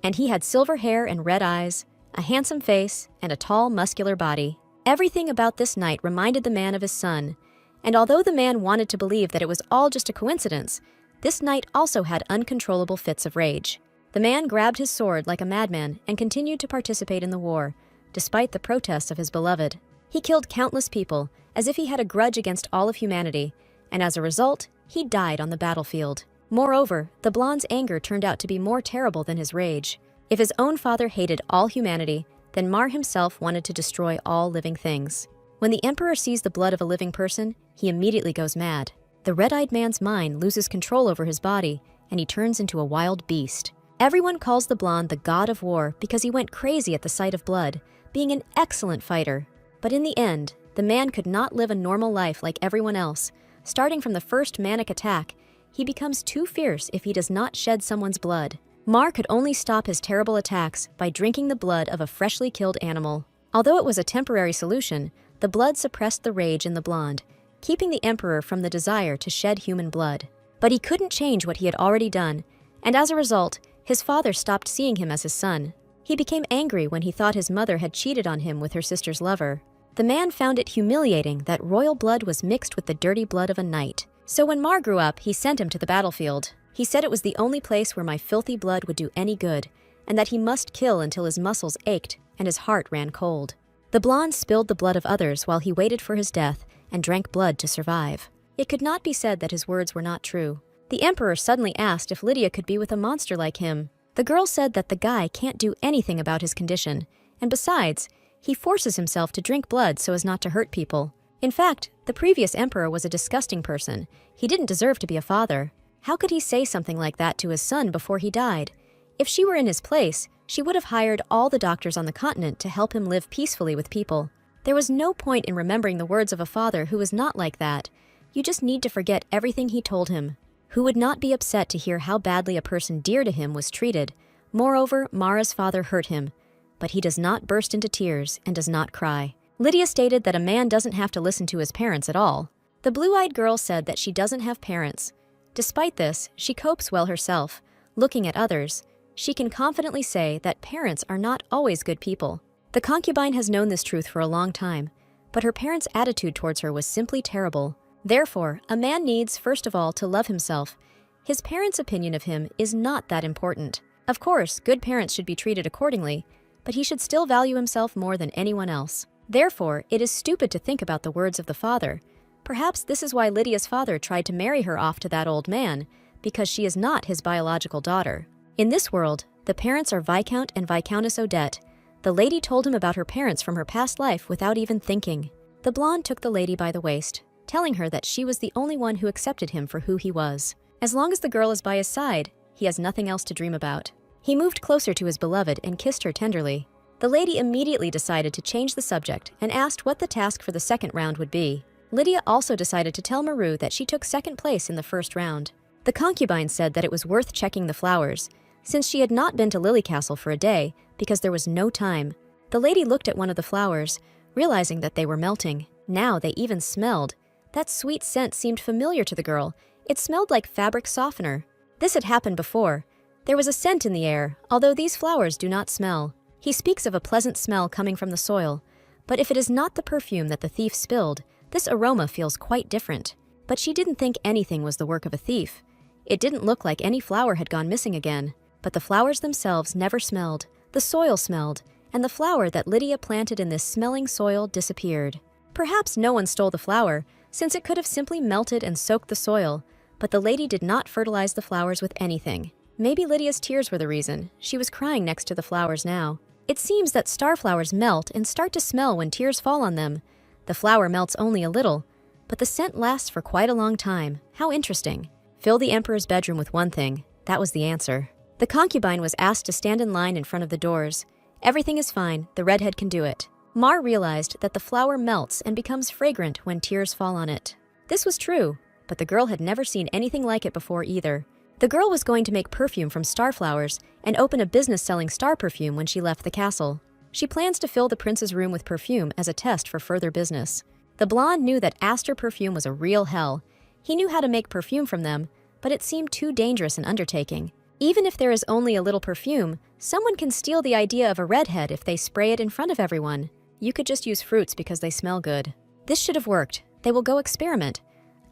And he had silver hair and red eyes, a handsome face, and a tall, muscular body. Everything about this knight reminded the man of his son, and although the man wanted to believe that it was all just a coincidence, this knight also had uncontrollable fits of rage. The man grabbed his sword like a madman and continued to participate in the war, despite the protests of his beloved. He killed countless people, as if he had a grudge against all of humanity, and as a result, he died on the battlefield. Moreover, the blonde's anger turned out to be more terrible than his rage. If his own father hated all humanity, then Mar himself wanted to destroy all living things. When the Emperor sees the blood of a living person, he immediately goes mad. The red-eyed man's mind loses control over his body, and he turns into a wild beast. Everyone calls the blonde the god of war because he went crazy at the sight of blood, being an excellent fighter. But in the end, the man could not live a normal life like everyone else. Starting from the first manic attack, he becomes too fierce if he does not shed someone's blood. Mar could only stop his terrible attacks by drinking the blood of a freshly killed animal. Although it was a temporary solution, the blood suppressed the rage in the blonde, keeping the emperor from the desire to shed human blood. But he couldn't change what he had already done, and as a result, his father stopped seeing him as his son. He became angry when he thought his mother had cheated on him with her sister's lover. The man found it humiliating that royal blood was mixed with the dirty blood of a knight. So when Mar grew up, he sent him to the battlefield. He said it was the only place where my filthy blood would do any good, and that he must kill until his muscles ached and his heart ran cold. The blonde spilled the blood of others while he waited for his death and drank blood to survive. It could not be said that his words were not true. The emperor suddenly asked if Lydia could be with a monster like him. The girl said that the guy can't do anything about his condition, and besides, he forces himself to drink blood so as not to hurt people. In fact, the previous emperor was a disgusting person. He didn't deserve to be a father. How could he say something like that to his son before he died? If she were in his place, she would have hired all the doctors on the continent to help him live peacefully with people. There was no point in remembering the words of a father who was not like that. You just need to forget everything he told him. Who would not be upset to hear how badly a person dear to him was treated? Moreover, Mara's father hurt him, but he does not burst into tears and does not cry. Lydia stated that a man doesn't have to listen to his parents at all. The blue-eyed girl said that she doesn't have parents. Despite this, she copes well herself. Looking at others, she can confidently say that parents are not always good people. The concubine has known this truth for a long time, but her parents' attitude towards her was simply terrible. Therefore, a man needs, first of all, to love himself. His parents' opinion of him is not that important. Of course, good parents should be treated accordingly, but he should still value himself more than anyone else. Therefore, it is stupid to think about the words of the father. Perhaps this is why Lydia's father tried to marry her off to that old man, because she is not his biological daughter. In this world, the parents are Viscount and Viscountess Odette. The lady told him about her parents from her past life without even thinking. The blonde took the lady by the waist, telling her that she was the only one who accepted him for who he was. As long as the girl is by his side, he has nothing else to dream about. He moved closer to his beloved and kissed her tenderly. The lady immediately decided to change the subject and asked what the task for the second round would be. Lydia also decided to tell Maru that she took second place in the first round. The concubine said that it was worth checking the flowers, since she had not been to Lily Castle for a day because there was no time. The lady looked at one of the flowers, realizing that they were melting. Now they even smelled. That sweet scent seemed familiar to the girl. It smelled like fabric softener. This had happened before. There was a scent in the air, although these flowers do not smell. He speaks of a pleasant smell coming from the soil, but if it is not the perfume that the thief spilled, this aroma feels quite different. But she didn't think anything was the work of a thief. It didn't look like any flower had gone missing again, but the flowers themselves never smelled. The soil smelled, and the flower that Lydia planted in this smelling soil disappeared. Perhaps no one stole the flower, since it could have simply melted and soaked the soil, but the lady did not fertilize the flowers with anything. Maybe Lydia's tears were the reason. She was crying next to the flowers now. It seems that starflowers melt and start to smell when tears fall on them. The flower melts only a little, but the scent lasts for quite a long time. How interesting. Fill the emperor's bedroom with one thing. That was the answer. The concubine was asked to stand in line in front of the doors. Everything is fine. The redhead can do it. Mar realized that the flower melts and becomes fragrant when tears fall on it. This was true, but the girl had never seen anything like it before either. The girl was going to make perfume from starflowers and open a business selling star perfume when she left the castle. She plans to fill the prince's room with perfume as a test for further business. The blonde knew that aster perfume was a real hell. He knew how to make perfume from them, but it seemed too dangerous an undertaking. Even if there is only a little perfume, someone can steal the idea of a redhead if they spray it in front of everyone. You could just use fruits because they smell good. This should have worked. They will go experiment.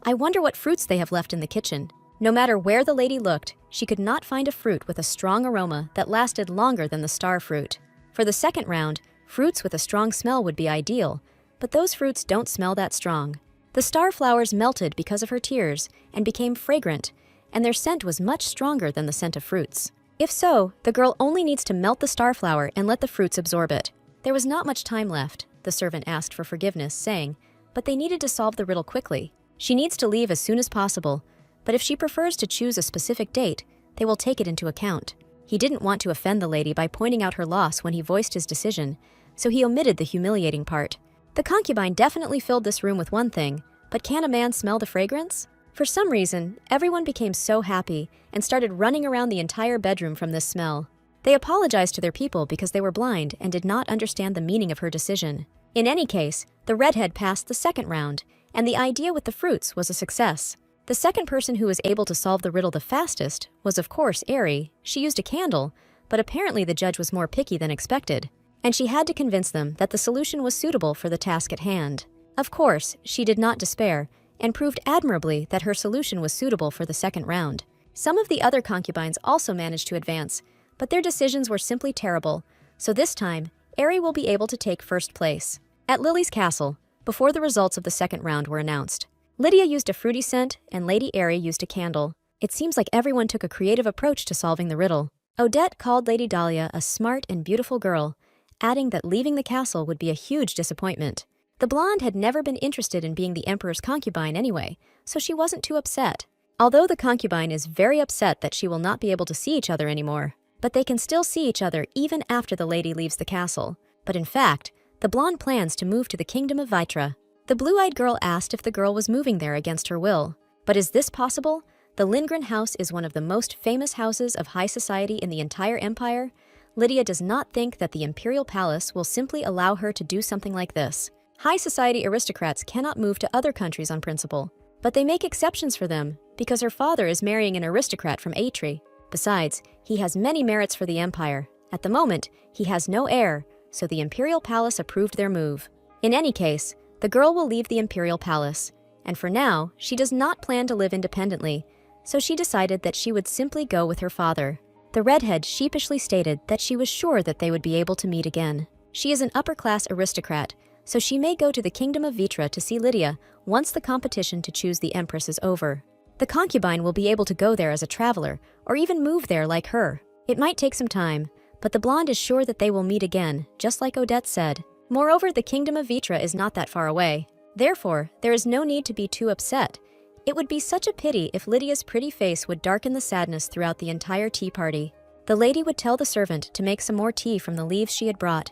I wonder what fruits they have left in the kitchen. No matter where the lady looked, she could not find a fruit with a strong aroma that lasted longer than the star fruit. For the second round, fruits with a strong smell would be ideal, but those fruits don't smell that strong. The star flowers melted because of her tears and became fragrant, and their scent was much stronger than the scent of fruits. If so, the girl only needs to melt the star flower and let the fruits absorb it. There was not much time left. The servant asked for forgiveness, saying, but they needed to solve the riddle quickly. She needs to leave as soon as possible, but if she prefers to choose a specific date, they will take it into account. He didn't want to offend the lady by pointing out her loss when he voiced his decision, so he omitted the humiliating part. The concubine definitely filled this room with one thing, but can a man smell the fragrance? For some reason, everyone became so happy and started running around the entire bedroom from this smell. They apologized to their people because they were blind and did not understand the meaning of her decision. In any case, the redhead passed the second round, and the idea with the fruits was a success. The second person who was able to solve the riddle the fastest was, of course, Aerie. She used a candle, but apparently the judge was more picky than expected, and she had to convince them that the solution was suitable for the task at hand. Of course, she did not despair, and proved admirably that her solution was suitable for the second round. Some of the other concubines also managed to advance, but their decisions were simply terrible, so this time, Aerie will be able to take first place. At Lily's castle, before the results of the second round were announced, Lydia used a fruity scent and Lady Aerie used a candle. It seems like everyone took a creative approach to solving the riddle. Odette called Lady Dahlia a smart and beautiful girl, adding that leaving the castle would be a huge disappointment. The blonde had never been interested in being the emperor's concubine anyway, so she wasn't too upset. Although the concubine is very upset that she will not be able to see each other anymore, but they can still see each other even after the lady leaves the castle. But in fact, the blonde plans to move to the kingdom of Vitra. The blue-eyed girl asked if the girl was moving there against her will. But is this possible? The Lindgren house is one of the most famous houses of high society in the entire empire. Lydia does not think that the imperial palace will simply allow her to do something like this. High society aristocrats cannot move to other countries on principle, but they make exceptions for them because her father is marrying an aristocrat from Atri. Besides, he has many merits for the empire. At the moment, he has no heir, so the imperial palace approved their move. In any case, the girl will leave the imperial palace, and for now, she does not plan to live independently, so she decided that she would simply go with her father. The redhead sheepishly stated that she was sure that they would be able to meet again. She is an upper-class aristocrat, so she may go to the kingdom of Vitra to see Lydia once the competition to choose the empress is over. The concubine will be able to go there as a traveler, or even move there like her. It might take some time, but the blonde is sure that they will meet again, just like Odette said. Moreover, the kingdom of Vitra is not that far away. Therefore, there is no need to be too upset. It would be such a pity if Lydia's pretty face would darken the sadness throughout the entire tea party. The lady would tell the servant to make some more tea from the leaves she had brought.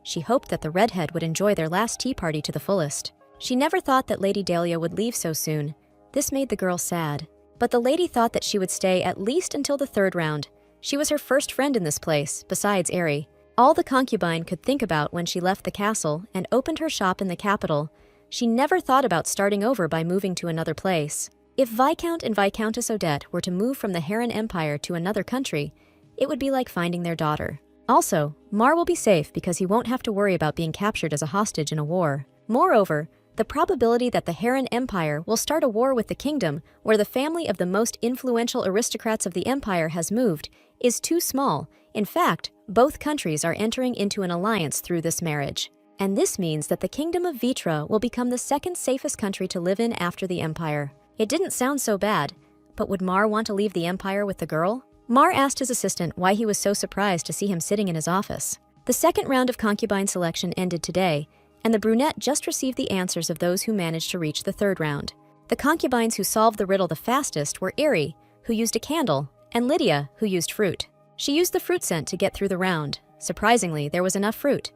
She hoped that the redhead would enjoy their last tea party to the fullest. She never thought that Lady Dahlia would leave so soon. This made the girl sad. But the lady thought that she would stay at least until the third round. She was her first friend in this place, besides Aerie. All the concubine could think about when she left the castle and opened her shop in the capital. She never thought about starting over by moving to another place. If Viscount and Viscountess Odette were to move from the Heron Empire to another country, it would be like finding their daughter. Also, Mar will be safe because he won't have to worry about being captured as a hostage in a war. Moreover, the probability that the Heron Empire will start a war with the kingdom where the family of the most influential aristocrats of the empire has moved is too small. In fact, both countries are entering into an alliance through this marriage. And this means that the kingdom of Vitra will become the second safest country to live in after the empire. It didn't sound so bad, but would Mar want to leave the empire with the girl? Mar asked his assistant why he was so surprised to see him sitting in his office. The second round of concubine selection ended today, and the brunette just received the answers of those who managed to reach the third round. The concubines who solved the riddle the fastest were Aerie, who used a candle, and Lydia, who used fruit. She used the fruit scent to get through the round. Surprisingly, there was enough fruit.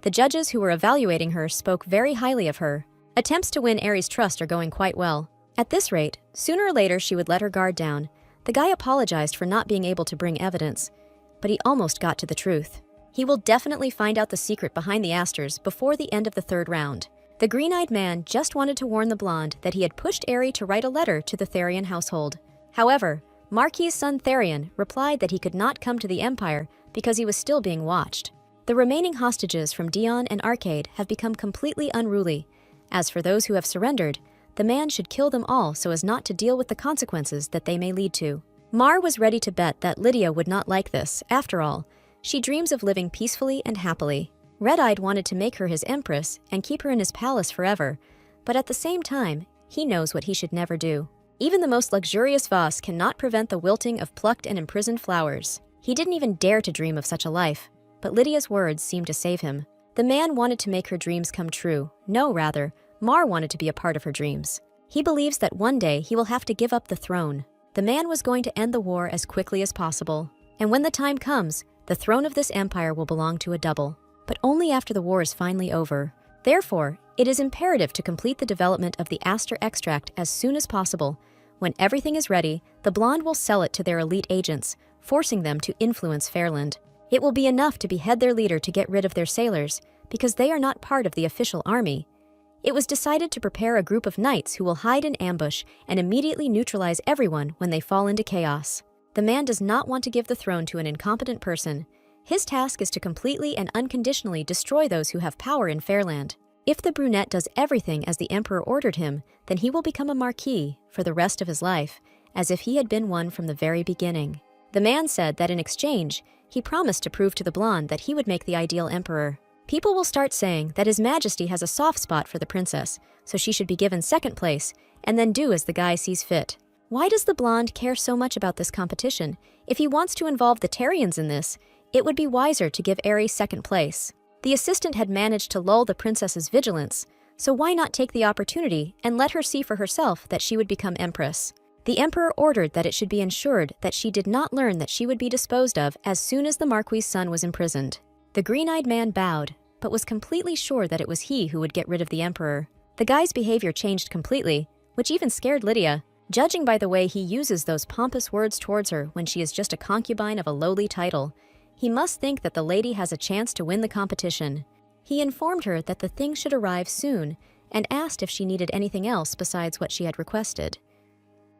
The judges who were evaluating her spoke very highly of her. Attempts to win Aerie's trust are going quite well. At this rate, sooner or later she would let her guard down. The guy apologized for not being able to bring evidence, but he almost got to the truth. He will definitely find out the secret behind the asters before the end of the third round. The green-eyed man just wanted to warn the blonde that he had pushed Aerie to write a letter to the Therian household. However, Marquis's son Therian replied that he could not come to the Empire because he was still being watched. The remaining hostages from Dion and Arcade have become completely unruly. As for those who have surrendered, the man should kill them all so as not to deal with the consequences that they may lead to. Mar was ready to bet that Lydia would not like this. After all, she dreams of living peacefully and happily. Red-Eyed wanted to make her his empress and keep her in his palace forever, but at the same time, he knows what he should never do. Even the most luxurious vase cannot prevent the wilting of plucked and imprisoned flowers. He didn't even dare to dream of such a life, but Lydia's words seemed to save him. The man wanted to make her dreams come true. No, rather, Mar wanted to be a part of her dreams. He believes that one day he will have to give up the throne. The man was going to end the war as quickly as possible. And when the time comes, the throne of this empire will belong to a double. But only after the war is finally over. Therefore, it is imperative to complete the development of the aster extract as soon as possible. When everything is ready, the blonde will sell it to their elite agents, forcing them to influence Fairland. It will be enough to behead their leader to get rid of their sailors, because they are not part of the official army. It was decided to prepare a group of knights who will hide in ambush and immediately neutralize everyone when they fall into chaos. The man does not want to give the throne to an incompetent person. His task is to completely and unconditionally destroy those who have power in Fairland. If the brunette does everything as the emperor ordered him, then he will become a marquis for the rest of his life, as if he had been one from the very beginning. The man said that in exchange, he promised to prove to the blonde that he would make the ideal emperor. People will start saying that His Majesty has a soft spot for the princess, so she should be given second place, and then do as the guy sees fit. Why does the blonde care so much about this competition? If he wants to involve the Terrians in this, it would be wiser to give Aerie second place. The assistant had managed to lull the princess's vigilance, so why not take the opportunity and let her see for herself that she would become empress? The emperor ordered that it should be ensured that she did not learn that she would be disposed of as soon as the marquis's son was imprisoned. The green-eyed man bowed, but was completely sure that it was he who would get rid of the emperor. The guy's behavior changed completely, which even scared Lydia, judging by the way he uses those pompous words towards her when she is just a concubine of a lowly title. He must think that the lady has a chance to win the competition. He informed her that the thing should arrive soon and asked if she needed anything else besides what she had requested.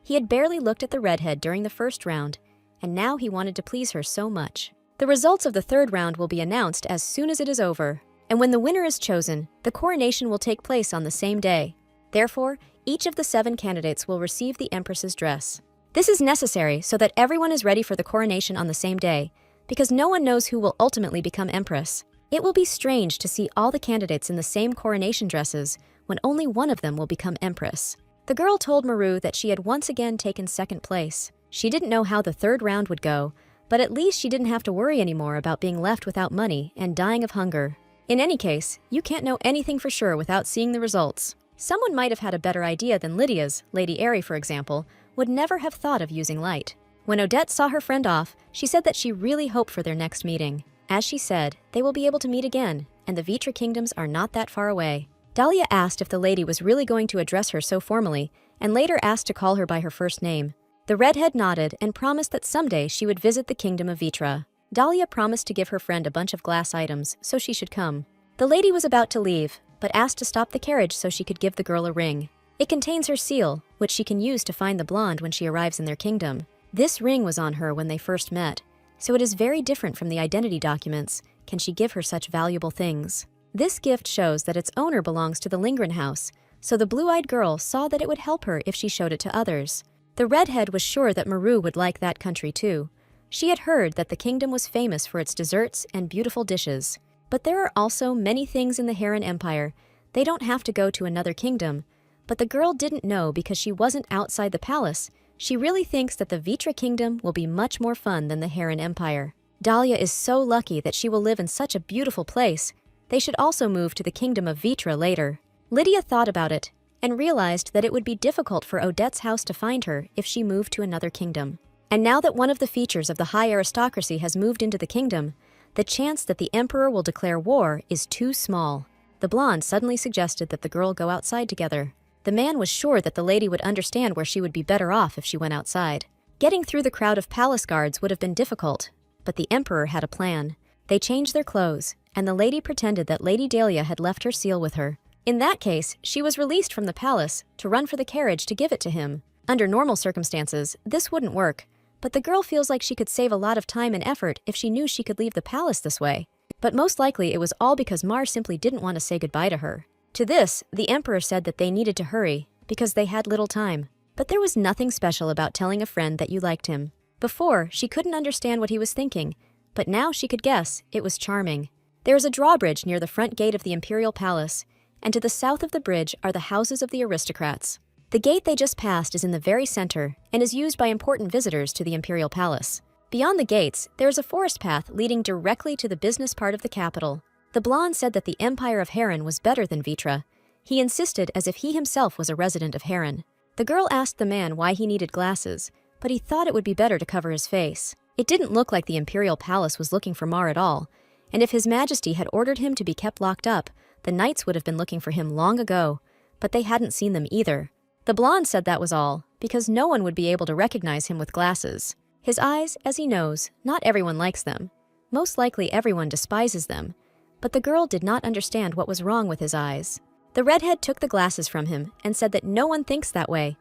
He had barely looked at the redhead during the first round, and now he wanted to please her so much. The results of the third round will be announced as soon as it is over, and when the winner is chosen, the coronation will take place on the same day. Therefore, each of the 7 candidates will receive the empress's dress. This is necessary so that everyone is ready for the coronation on the same day, because no one knows who will ultimately become empress. It will be strange to see all the candidates in the same coronation dresses when only one of them will become empress. The girl told Maru that she had once again taken second place. She didn't know how the third round would go, but at least she didn't have to worry anymore about being left without money and dying of hunger. In any case, you can't know anything for sure without seeing the results. Someone might have had a better idea than Lydia's, Lady Aerie for example, would never have thought of using light. When Odette saw her friend off, she said that she really hoped for their next meeting. As she said, they will be able to meet again, and the Vitra kingdoms are not that far away. Dahlia asked if the lady was really going to address her so formally, and later asked to call her by her first name. The redhead nodded and promised that someday she would visit the kingdom of Vitra. Dahlia promised to give her friend a bunch of glass items, so she should come. The lady was about to leave, but asked to stop the carriage so she could give the girl a ring. It contains her seal, which she can use to find the blonde when she arrives in their kingdom. This ring was on her when they first met, so it is very different from the identity documents. Can she give her such valuable things? This gift shows that its owner belongs to the Lindgren house, so the blue-eyed girl saw that it would help her if she showed it to others. The redhead was sure that Maru would like that country too. She had heard that the kingdom was famous for its desserts and beautiful dishes. But there are also many things in the Heron Empire. They don't have to go to another kingdom. But the girl didn't know because she wasn't outside the palace. She really thinks that the Vitra kingdom will be much more fun than the Heron Empire. Dahlia is so lucky that she will live in such a beautiful place. They should also move to the kingdom of Vitra later. Lydia thought about it and realized that it would be difficult for Odette's house to find her if she moved to another kingdom. And now that one of the features of the high aristocracy has moved into the kingdom, the chance that the emperor will declare war is too small. The blonde suddenly suggested that the girl go outside together. The man was sure that the lady would understand where she would be better off if she went outside. Getting through the crowd of palace guards would have been difficult, but the emperor had a plan. They changed their clothes, and the lady pretended that Lady Dahlia had left her seal with her. In that case, she was released from the palace to run for the carriage to give it to him. Under normal circumstances, this wouldn't work, but the girl feels like she could save a lot of time and effort if she knew she could leave the palace this way. But most likely it was all because Mar simply didn't want to say goodbye to her. To this, the emperor said that they needed to hurry because they had little time. But there was nothing special about telling a friend that you liked him. Before, she couldn't understand what he was thinking, but now she could guess it was charming. There is a drawbridge near the front gate of the imperial palace, and to the south of the bridge are the houses of the aristocrats. The gate they just passed is in the very center and is used by important visitors to the imperial palace. Beyond the gates, there is a forest path leading directly to the business part of the capital. The blonde said that the Empire of Heron was better than Vitra. He insisted as if he himself was a resident of Heron. The girl asked the man why he needed glasses, but he thought it would be better to cover his face. It didn't look like the imperial palace was looking for Mar at all, and if His Majesty had ordered him to be kept locked up, the knights would have been looking for him long ago, but they hadn't seen them either. The blonde said that was all, because no one would be able to recognize him with glasses. His eyes, as he knows, not everyone likes them. Most likely everyone despises them, but the girl did not understand what was wrong with his eyes. The redhead took the glasses from him and said that no one thinks that way.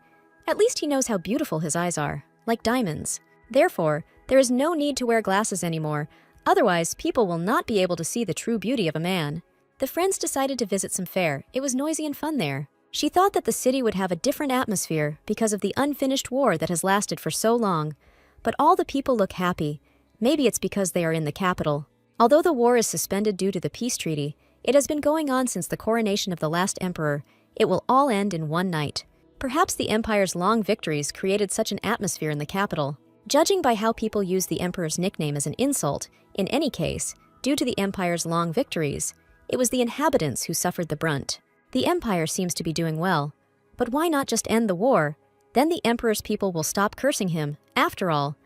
At least he knows how beautiful his eyes are, like diamonds. Therefore, there is no need to wear glasses anymore, otherwise people will not be able to see the true beauty of a man. The friends decided to visit some fair. It was noisy and fun there. She thought that the city would have a different atmosphere because of the unfinished war that has lasted for so long. But all the people look happy. Maybe it's because they are in the capital. Although the war is suspended due to the peace treaty, it has been going on since the coronation of the last emperor. It will all end in one night. Perhaps the empire's long victories created such an atmosphere in the capital. Judging by how people use the emperor's nickname as an insult, in any case, due to the empire's long victories, it was the inhabitants who suffered the brunt. The empire seems to be doing well. But why not just end the war? Then the emperor's people will stop cursing him. After all,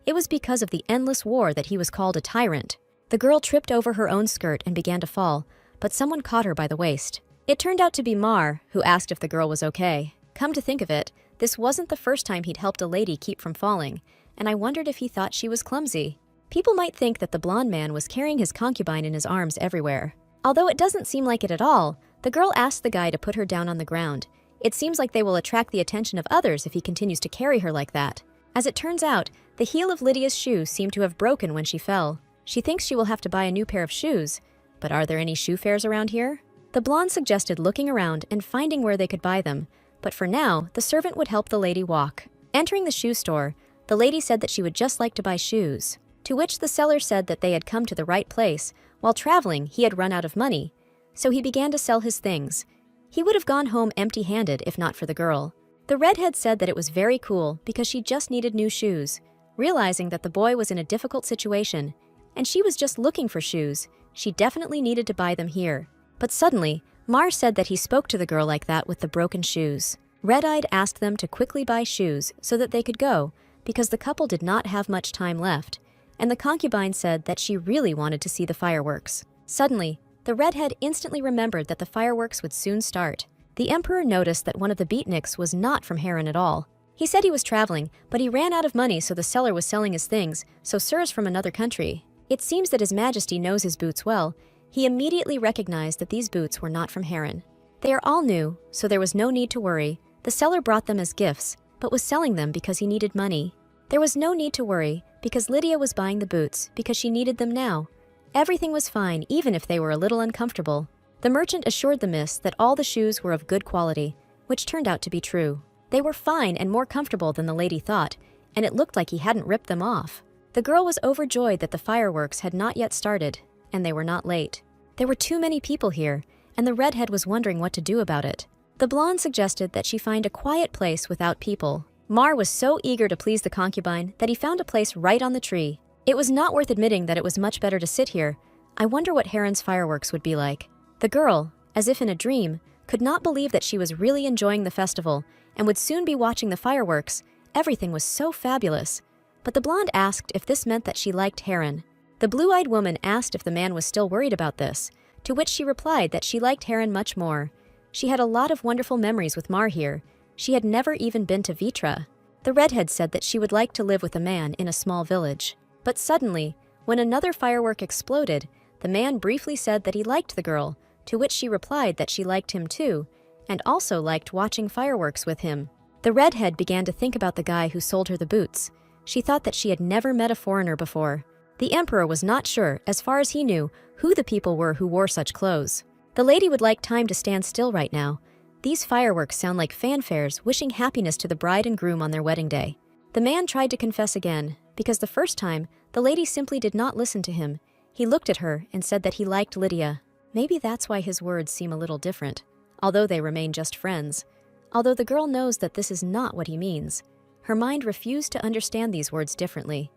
it was because of the endless war that he was called a tyrant. The girl tripped over her own skirt and began to fall, but someone caught her by the waist. It turned out to be Mar, who asked if the girl was okay. Come to think of it, this wasn't the first time he'd helped a lady keep from falling, and I wondered if he thought she was clumsy. People might think that the blonde man was carrying his concubine in his arms everywhere. Although it doesn't seem like it at all, the girl asked the guy to put her down on the ground. It seems like they will attract the attention of others if he continues to carry her like that. As it turns out, the heel of Lydia's shoe seemed to have broken when she fell. She thinks she will have to buy a new pair of shoes. But are there any shoe fairs around here? The blonde suggested looking around and finding where they could buy them, but for now, the servant would help the lady walk. Entering the shoe store, the lady said that she would just like to buy shoes, to which the seller said that they had come to the right place. While traveling, he had run out of money, so he began to sell his things. He would have gone home empty-handed if not for the girl. The redhead said that it was very cool because she just needed new shoes. Realizing that the boy was in a difficult situation, and she was just looking for shoes, she definitely needed to buy them here. But suddenly, Mar said that he spoke to the girl like that with the broken shoes. Red-Eyed asked them to quickly buy shoes so that they could go, because the couple did not have much time left, and the concubine said that she really wanted to see the fireworks. Suddenly, the redhead instantly remembered that the fireworks would soon start. The emperor noticed that one of the beatniks was not from Harran at all. He said he was traveling, but he ran out of money, so the seller was selling his things, so Sir's from another country. It seems that His Majesty knows his boots well. He immediately recognized that these boots were not from Harran. They are all new, so there was no need to worry. The seller brought them as gifts, but was selling them because he needed money. There was no need to worry, because Lydia was buying the boots because she needed them now. Everything was fine, even if they were a little uncomfortable. The merchant assured the miss that all the shoes were of good quality, which turned out to be true. They were fine and more comfortable than the lady thought, and it looked like he hadn't ripped them off. The girl was overjoyed that the fireworks had not yet started, and they were not late. There were too many people here, and the redhead was wondering what to do about it. The blonde suggested that she find a quiet place without people. Mar was so eager to please the concubine that he found a place right on the tree. It was not worth admitting that it was much better to sit here. I wonder what Harran's fireworks would be like. The girl, as if in a dream, could not believe that she was really enjoying the festival and would soon be watching the fireworks. Everything was so fabulous. But the blonde asked if this meant that she liked Harran. The blue-eyed woman asked if the man was still worried about this, to which she replied that she liked Harran much more. She had a lot of wonderful memories with Mar here. She had never even been to Vitra. The redhead said that she would like to live with a man in a small village. But suddenly, when another firework exploded, the man briefly said that he liked the girl, to which she replied that she liked him too, and also liked watching fireworks with him. The redhead began to think about the guy who sold her the boots. She thought that she had never met a foreigner before. The emperor was not sure, as far as he knew, who the people were who wore such clothes. The lady would like time to stand still right now. These fireworks sound like fanfares wishing happiness to the bride and groom on their wedding day. The man tried to confess again, because the first time, the lady simply did not listen to him. He looked at her and said that he liked Lydia. Maybe that's why his words seem a little different, although they remain just friends. Although the girl knows that this is not what he means. Her mind refused to understand these words differently.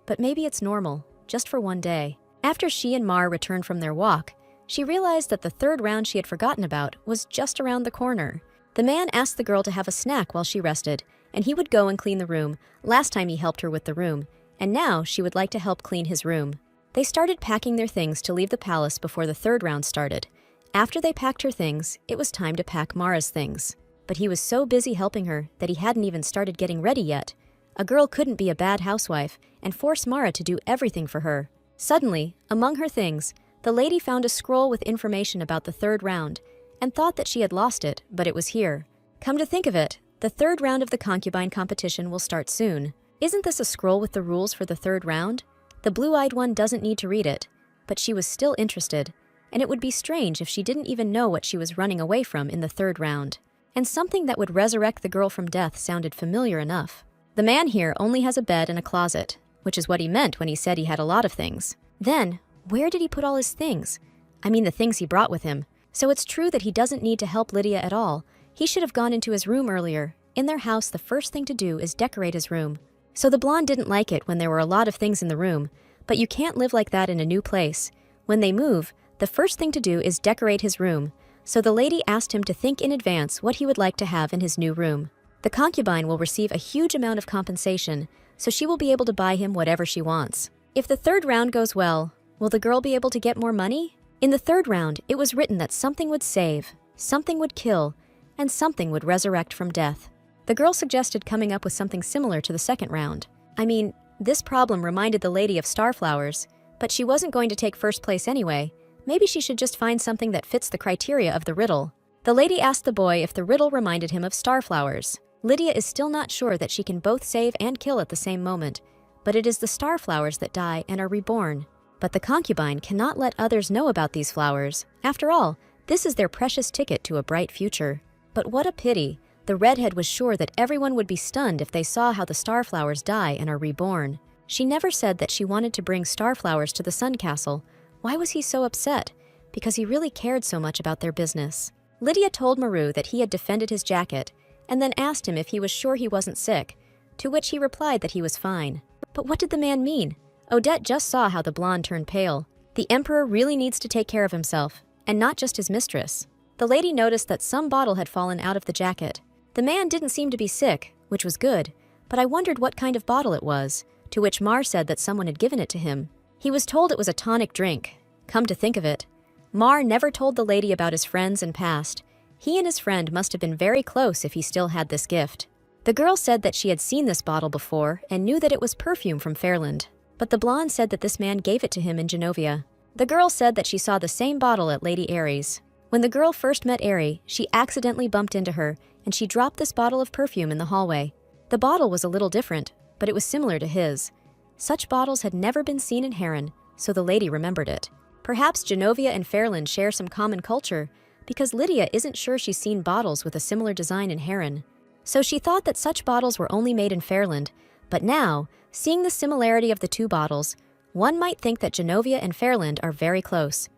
But maybe it's normal, just for one day. After she and Mar returned from their walk, she realized that the third round she had forgotten about was just around the corner. The man asked the girl to have a snack while she rested, and he would go and clean the room. Last time he helped her with the room, and now she would like to help clean his room. They started packing their things to leave the palace before the third round started. After they packed her things, it was time to pack Mara's things. But he was so busy helping her that he hadn't even started getting ready yet. A girl couldn't be a bad housewife and force Mara to do everything for her. Suddenly, among her things, the lady found a scroll with information about the third round, and thought that she had lost it, but it was here. Come to think of it, the third round of the concubine competition will start soon. Isn't this a scroll with the rules for the third round? The blue-eyed one doesn't need to read it, but she was still interested, and it would be strange if she didn't even know what she was running away from in the third round. And something that would resurrect the girl from death sounded familiar enough. The man here only has a bed and a closet, which is what he meant when he said he had a lot of things. Then, where did he put all his things? I mean the things he brought with him. So it's true that he doesn't need to help Lydia at all. He should have gone into his room earlier. In their house, the first thing to do is decorate his room. So the blonde didn't like it when there were a lot of things in the room, but you can't live like that in a new place. When they move, the first thing to do is decorate his room. So the lady asked him to think in advance what he would like to have in his new room. The concubine will receive a huge amount of compensation, so she will be able to buy him whatever she wants. If the third round goes well, will the girl be able to get more money? In the third round, it was written that something would save, something would kill, and something would resurrect from death. The girl suggested coming up with something similar to the second round. I mean, this problem reminded the lady of starflowers, but she wasn't going to take first place anyway. Maybe she should just find something that fits the criteria of the riddle. The lady asked the boy if the riddle reminded him of starflowers. Lydia is still not sure that she can both save and kill at the same moment, but it is the starflowers that die and are reborn. But the concubine cannot let others know about these flowers. After all, this is their precious ticket to a bright future. But what a pity. The redhead was sure that everyone would be stunned if they saw how the starflowers die and are reborn. She never said that she wanted to bring starflowers to the Sun Castle. Why was he so upset? Because he really cared so much about their business. Lydia told Maru that he had defended his jacket, and then asked him if he was sure he wasn't sick, to which he replied that he was fine. But what did the man mean? Odette just saw how the blonde turned pale. The emperor really needs to take care of himself, and not just his mistress. The lady noticed that some bottle had fallen out of the jacket. The man didn't seem to be sick, which was good, but I wondered what kind of bottle it was, to which Mar said that someone had given it to him. He was told it was a tonic drink. Come to think of it, Mar never told the lady about his friends and past. He and his friend must have been very close if he still had this gift. The girl said that she had seen this bottle before and knew that it was perfume from Fairland, but the blonde said that this man gave it to him in Genovia. The girl said that she saw the same bottle at Lady Aries. When the girl first met Aerie, she accidentally bumped into her, and she dropped this bottle of perfume in the hallway. The bottle was a little different, but it was similar to his. Such bottles had never been seen in Heron, so the lady remembered it. Perhaps Genovia and Fairland share some common culture, because Lydia isn't sure she's seen bottles with a similar design in Heron. So she thought that such bottles were only made in Fairland, but now, seeing the similarity of the two bottles, one might think that Genovia and Fairland are very close.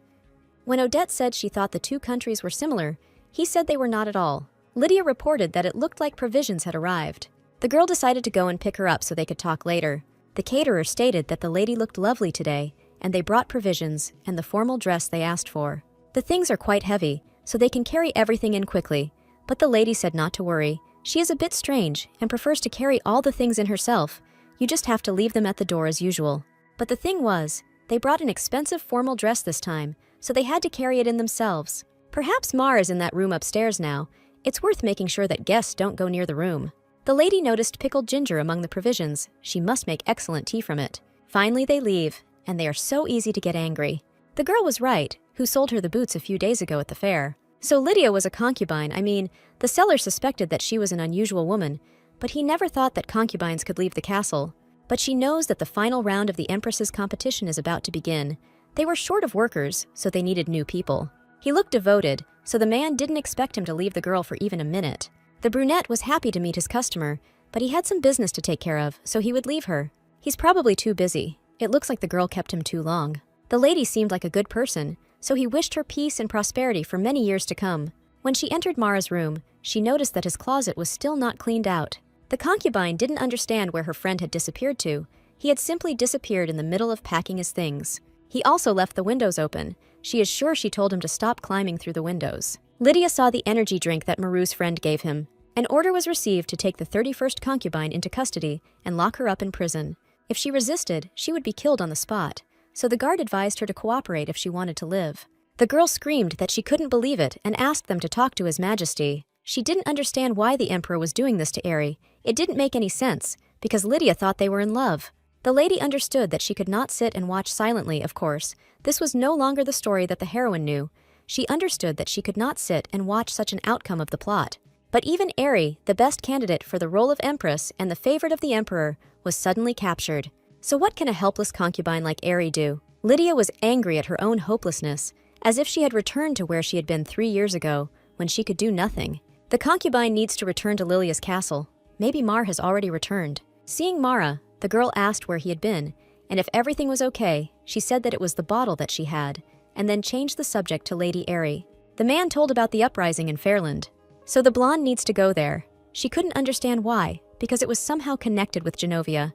When Odette said she thought the two countries were similar, he said they were not at all. Lydia reported that it looked like provisions had arrived. The girl decided to go and pick her up so they could talk later. The caterer stated that the lady looked lovely today, and they brought provisions and the formal dress they asked for. The things are quite heavy, so they can carry everything in quickly, but the lady said not to worry. She is a bit strange and prefers to carry all the things in herself. You just have to leave them at the door as usual. But the thing was, they brought an expensive formal dress this time, so they had to carry it in themselves. Perhaps Mar is in that room upstairs now. It's worth making sure that guests don't go near the room. The lady noticed pickled ginger among the provisions. She must make excellent tea from it. Finally they leave, and they are so easy to get angry. The girl was right, who sold her the boots a few days ago at the fair. So Lydia was a concubine. I mean, the seller suspected that she was an unusual woman, but he never thought that concubines could leave the castle. But she knows that the final round of the Empress's competition is about to begin. They were short of workers, so they needed new people. He looked devoted, so the man didn't expect him to leave the girl for even a minute. The brunette was happy to meet his customer, but he had some business to take care of, so he would leave her. He's probably too busy. It looks like the girl kept him too long. The lady seemed like a good person, so he wished her peace and prosperity for many years to come. When she entered Mara's room, she noticed that his closet was still not cleaned out. The concubine didn't understand where her friend had disappeared to. He had simply disappeared in the middle of packing his things. He also left the windows open. She is sure she told him to stop climbing through the windows. Lydia saw the energy drink that Maru's friend gave him. An order was received to take the 31st concubine into custody and lock her up in prison. If she resisted, she would be killed on the spot, so the guard advised her to cooperate if she wanted to live. The girl screamed that she couldn't believe it and asked them to talk to His Majesty. She didn't understand why the Emperor was doing this to Aerie. It didn't make any sense, because Lydia thought they were in love. The lady understood that she could not sit and watch silently, of course. This was no longer the story that the heroine knew. She understood that she could not sit and watch such an outcome of the plot. But even Eri, the best candidate for the role of Empress and the favorite of the Emperor, was suddenly captured. So what can a helpless concubine like Eri do? Lydia was angry at her own hopelessness, as if she had returned to where she had been 3 years ago, when she could do nothing. The concubine needs to return to Lilia's castle. Maybe Mar has already returned. Seeing Mara, the girl asked where he had been, and if everything was okay, she said that it was the bottle that she had, and then changed the subject to Lady Eri. The man told about the uprising in Fairland. So the blonde needs to go there. She couldn't understand why, because it was somehow connected with Genovia.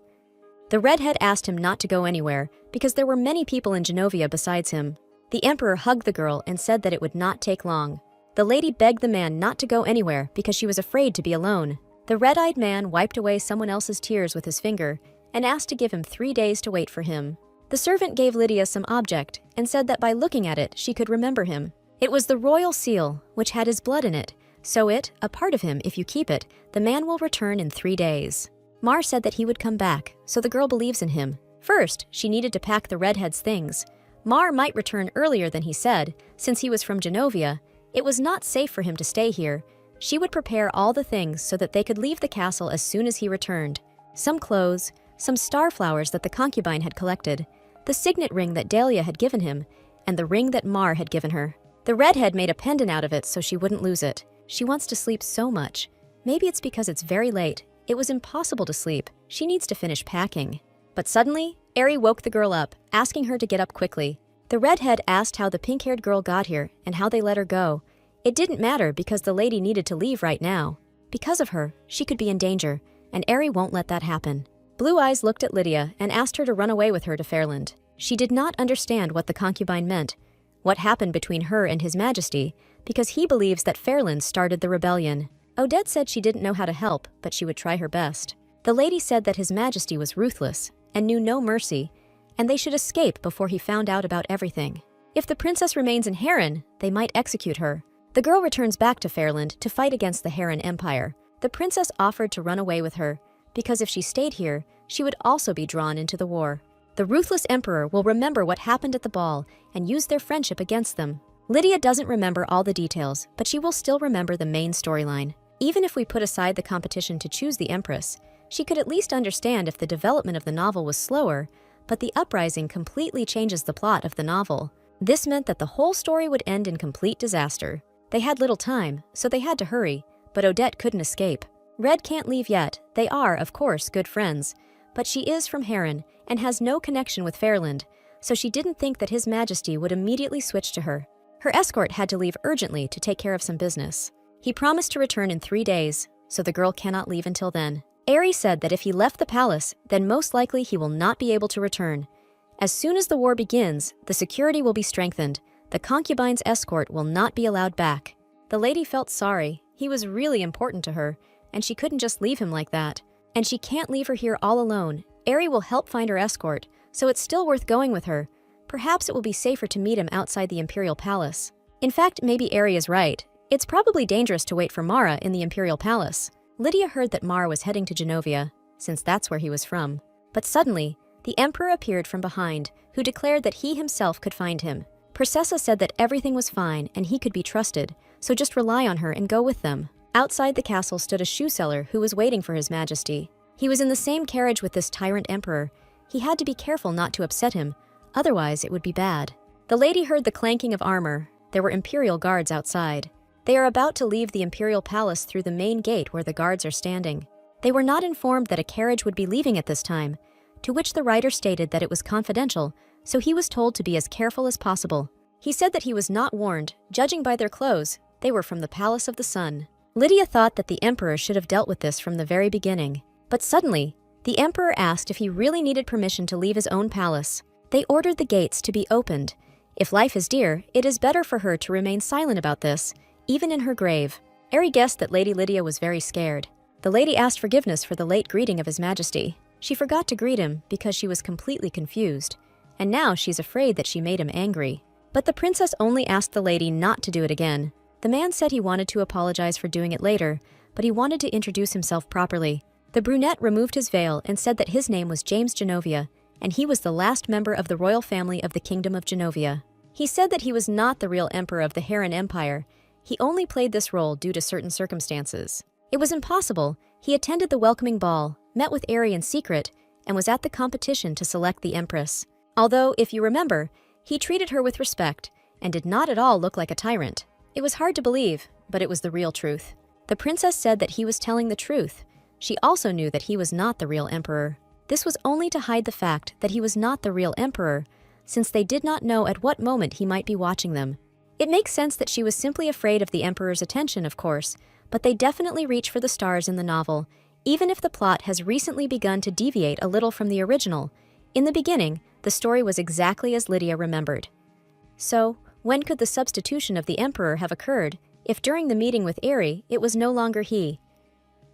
The redhead asked him not to go anywhere, because there were many people in Genovia besides him. The emperor hugged the girl and said that it would not take long. The lady begged the man not to go anywhere because she was afraid to be alone. The red-eyed man wiped away someone else's tears with his finger and asked to give him 3 days to wait for him. The servant gave Lydia some object and said that by looking at it, she could remember him. It was the royal seal, which had his blood in it, so it, a part of him, if you keep it, the man will return in 3 days. Mar said that he would come back, so the girl believes in him. First, she needed to pack the redhead's things. Mar might return earlier than he said, since he was from Genovia. It was not safe for him to stay here. She would prepare all the things so that they could leave the castle as soon as he returned. Some clothes, some starflowers that the concubine had collected, the signet ring that Dahlia had given him, and the ring that Mar had given her. The redhead made a pendant out of it so she wouldn't lose it. She wants to sleep so much. Maybe it's because it's very late. It was impossible to sleep. She needs to finish packing. But suddenly, Eri woke the girl up, asking her to get up quickly. The redhead asked how the pink-haired girl got here and how they let her go. It didn't matter because the lady needed to leave right now. Because of her, she could be in danger, and Eri won't let that happen. Blue Eyes looked at Lydia and asked her to run away with her to Fairland. She did not understand what the concubine meant, what happened between her and His Majesty, because he believes that Fairland started the rebellion. Odette said she didn't know how to help, but she would try her best. The lady said that His Majesty was ruthless and knew no mercy, and they should escape before he found out about everything. If the princess remains in Heron, they might execute her. The girl returns back to Fairland to fight against the Heron Empire. The princess offered to run away with her, because if she stayed here, she would also be drawn into the war. The ruthless emperor will remember what happened at the ball and use their friendship against them. Lydia doesn't remember all the details, but she will still remember the main storyline. Even if we put aside the competition to choose the Empress, she could at least understand if the development of the novel was slower, but the uprising completely changes the plot of the novel. This meant that the whole story would end in complete disaster. They had little time, so they had to hurry, but Odette couldn't escape. Red can't leave yet. They are, of course, good friends, but she is from Heron and has no connection with Fairland, so she didn't think that His Majesty would immediately switch to her. Her escort had to leave urgently to take care of some business. He promised to return in 3 days, so the girl cannot leave until then. Eri said that if he left the palace, then most likely he will not be able to return. As soon as the war begins, the security will be strengthened. The concubine's escort will not be allowed back. The lady felt sorry. He was really important to her, and she couldn't just leave him like that. And she can't leave her here all alone. Eri will help find her escort, so it's still worth going with her. Perhaps it will be safer to meet him outside the Imperial Palace. In fact, maybe Eri is right. It's probably dangerous to wait for Mara in the Imperial Palace. Lydia heard that Mara was heading to Genovia, since that's where he was from. But suddenly, the Emperor appeared from behind, who declared that he himself could find him. Princessa said that everything was fine and he could be trusted, so just rely on her and go with them. Outside the castle stood a shoe seller who was waiting for His Majesty. He was in the same carriage with this tyrant emperor. He had to be careful not to upset him, otherwise it would be bad. The lady heard the clanking of armor. There were Imperial guards outside. They are about to leave the Imperial Palace through the main gate where the guards are standing. They were not informed that a carriage would be leaving at this time, to which the writer stated that it was confidential, so he was told to be as careful as possible. He said that he was not warned. Judging by their clothes, they were from the Palace of the Sun. Lydia thought that the Emperor should have dealt with this from the very beginning. But suddenly, the Emperor asked if he really needed permission to leave his own palace. They ordered the gates to be opened. If life is dear, it is better for her to remain silent about this, even in her grave. Eri guessed that Lady Lydia was very scared. The lady asked forgiveness for the late greeting of His Majesty. She forgot to greet him because she was completely confused, and now she's afraid that she made him angry. But the princess only asked the lady not to do it again. The man said he wanted to apologize for doing it later, but he wanted to introduce himself properly. The brunette removed his veil and said that his name was James Genovia, and he was the last member of the royal family of the Kingdom of Genovia. He said that he was not the real emperor of the Heron Empire. He only played this role due to certain circumstances. It was impossible. He attended the welcoming ball, met with Aerie in secret, and was at the competition to select the empress. Although, if you remember, he treated her with respect and did not at all look like a tyrant. It was hard to believe, but it was the real truth. The princess said that he was telling the truth. She also knew that he was not the real emperor. This was only to hide the fact that he was not the real emperor, since they did not know at what moment he might be watching them. It makes sense that she was simply afraid of the emperor's attention, of course, but they definitely reach for the stars in the novel, even if the plot has recently begun to deviate a little from the original. In the beginning, the story was exactly as Lydia remembered. So, when could the substitution of the emperor have occurred, if during the meeting with Aerie, it was no longer he?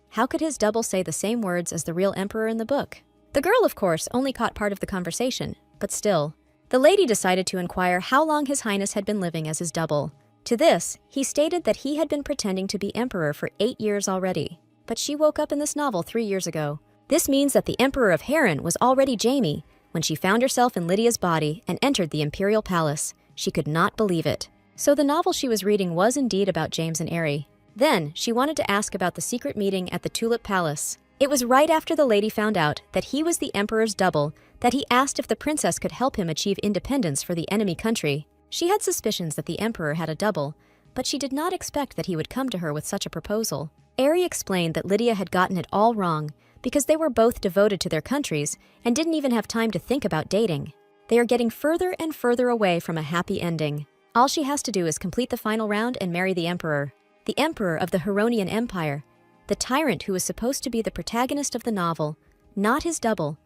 How could his double say the same words as the real emperor in the book? The girl, of course, only caught part of the conversation, but still. The lady decided to inquire how long His Highness had been living as his double. To this, he stated that he had been pretending to be emperor for 8 years already. But she woke up in this novel 3 years ago. This means that the Emperor of Heron was already Jamie when she found herself in Lydia's body and entered the imperial palace. She could not believe it. So the novel she was reading was indeed about James and Aerie. Then, she wanted to ask about the secret meeting at the Tulip Palace. It was right after the lady found out that he was the emperor's double that he asked if the princess could help him achieve independence for the enemy country. She had suspicions that the emperor had a double, but she did not expect that he would come to her with such a proposal. Aerie explained that Lydia had gotten it all wrong because they were both devoted to their countries and didn't even have time to think about dating. They are getting further and further away from a happy ending. All she has to do is complete the final round and marry the emperor. The emperor of the Heronian Empire. The tyrant who is supposed to be the protagonist of the novel, not his double.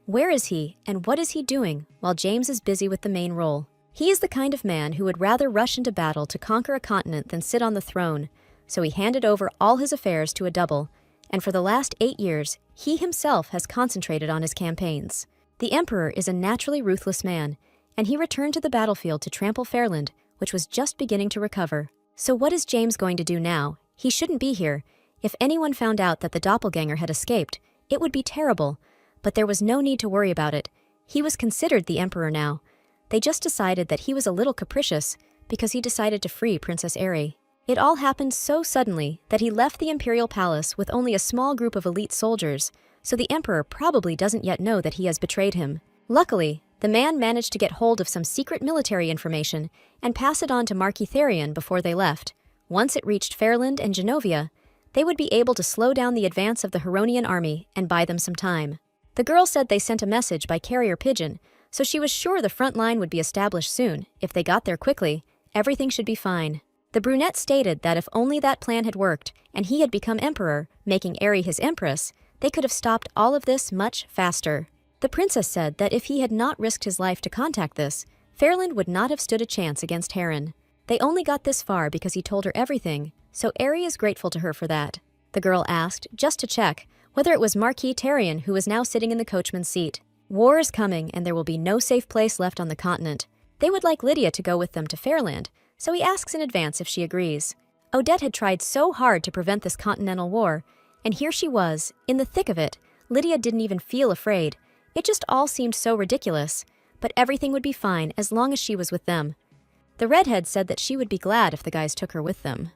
Where is he, and what is he doing while James is busy with the main role? He is the kind of man who would rather rush into battle to conquer a continent than sit on the throne, so he handed over all his affairs to a double, and for the last 8 years, he himself has concentrated on his campaigns. The emperor is a naturally ruthless man, and he returned to the battlefield to trample Fairland, which was just beginning to recover. So what is James going to do now? He shouldn't be here. If anyone found out that the doppelganger had escaped, it would be terrible, but there was no need to worry about it. He was considered the emperor now. They just decided that he was a little capricious because he decided to free Princess Aerie. It all happened so suddenly that he left the imperial palace with only a small group of elite soldiers, so the emperor probably doesn't yet know that he has betrayed him. Luckily, the man managed to get hold of some secret military information and pass it on to Marquis Therion before they left. Once it reached Fairland and Genovia, they would be able to slow down the advance of the Heronian army and buy them some time. The girl said they sent a message by carrier pigeon, so she was sure the front line would be established soon. If they got there quickly, everything should be fine. The brunette stated that if only that plan had worked and he had become emperor, making Aerie his empress, they could have stopped all of this much faster. The princess said that if he had not risked his life to contact this, Fairland would not have stood a chance against Heron. They only got this far because he told her everything, so Aerie is grateful to her for that. The girl asked, just to check, whether it was Marquis Therion who was now sitting in the coachman's seat. War is coming, and there will be no safe place left on the continent. They would like Lydia to go with them to Fairland, so he asks in advance if she agrees. Odette had tried so hard to prevent this continental war, and here she was, in the thick of it. Lydia didn't even feel afraid. It just all seemed so ridiculous, but everything would be fine as long as she was with them. The redhead said that she would be glad if the guys took her with them.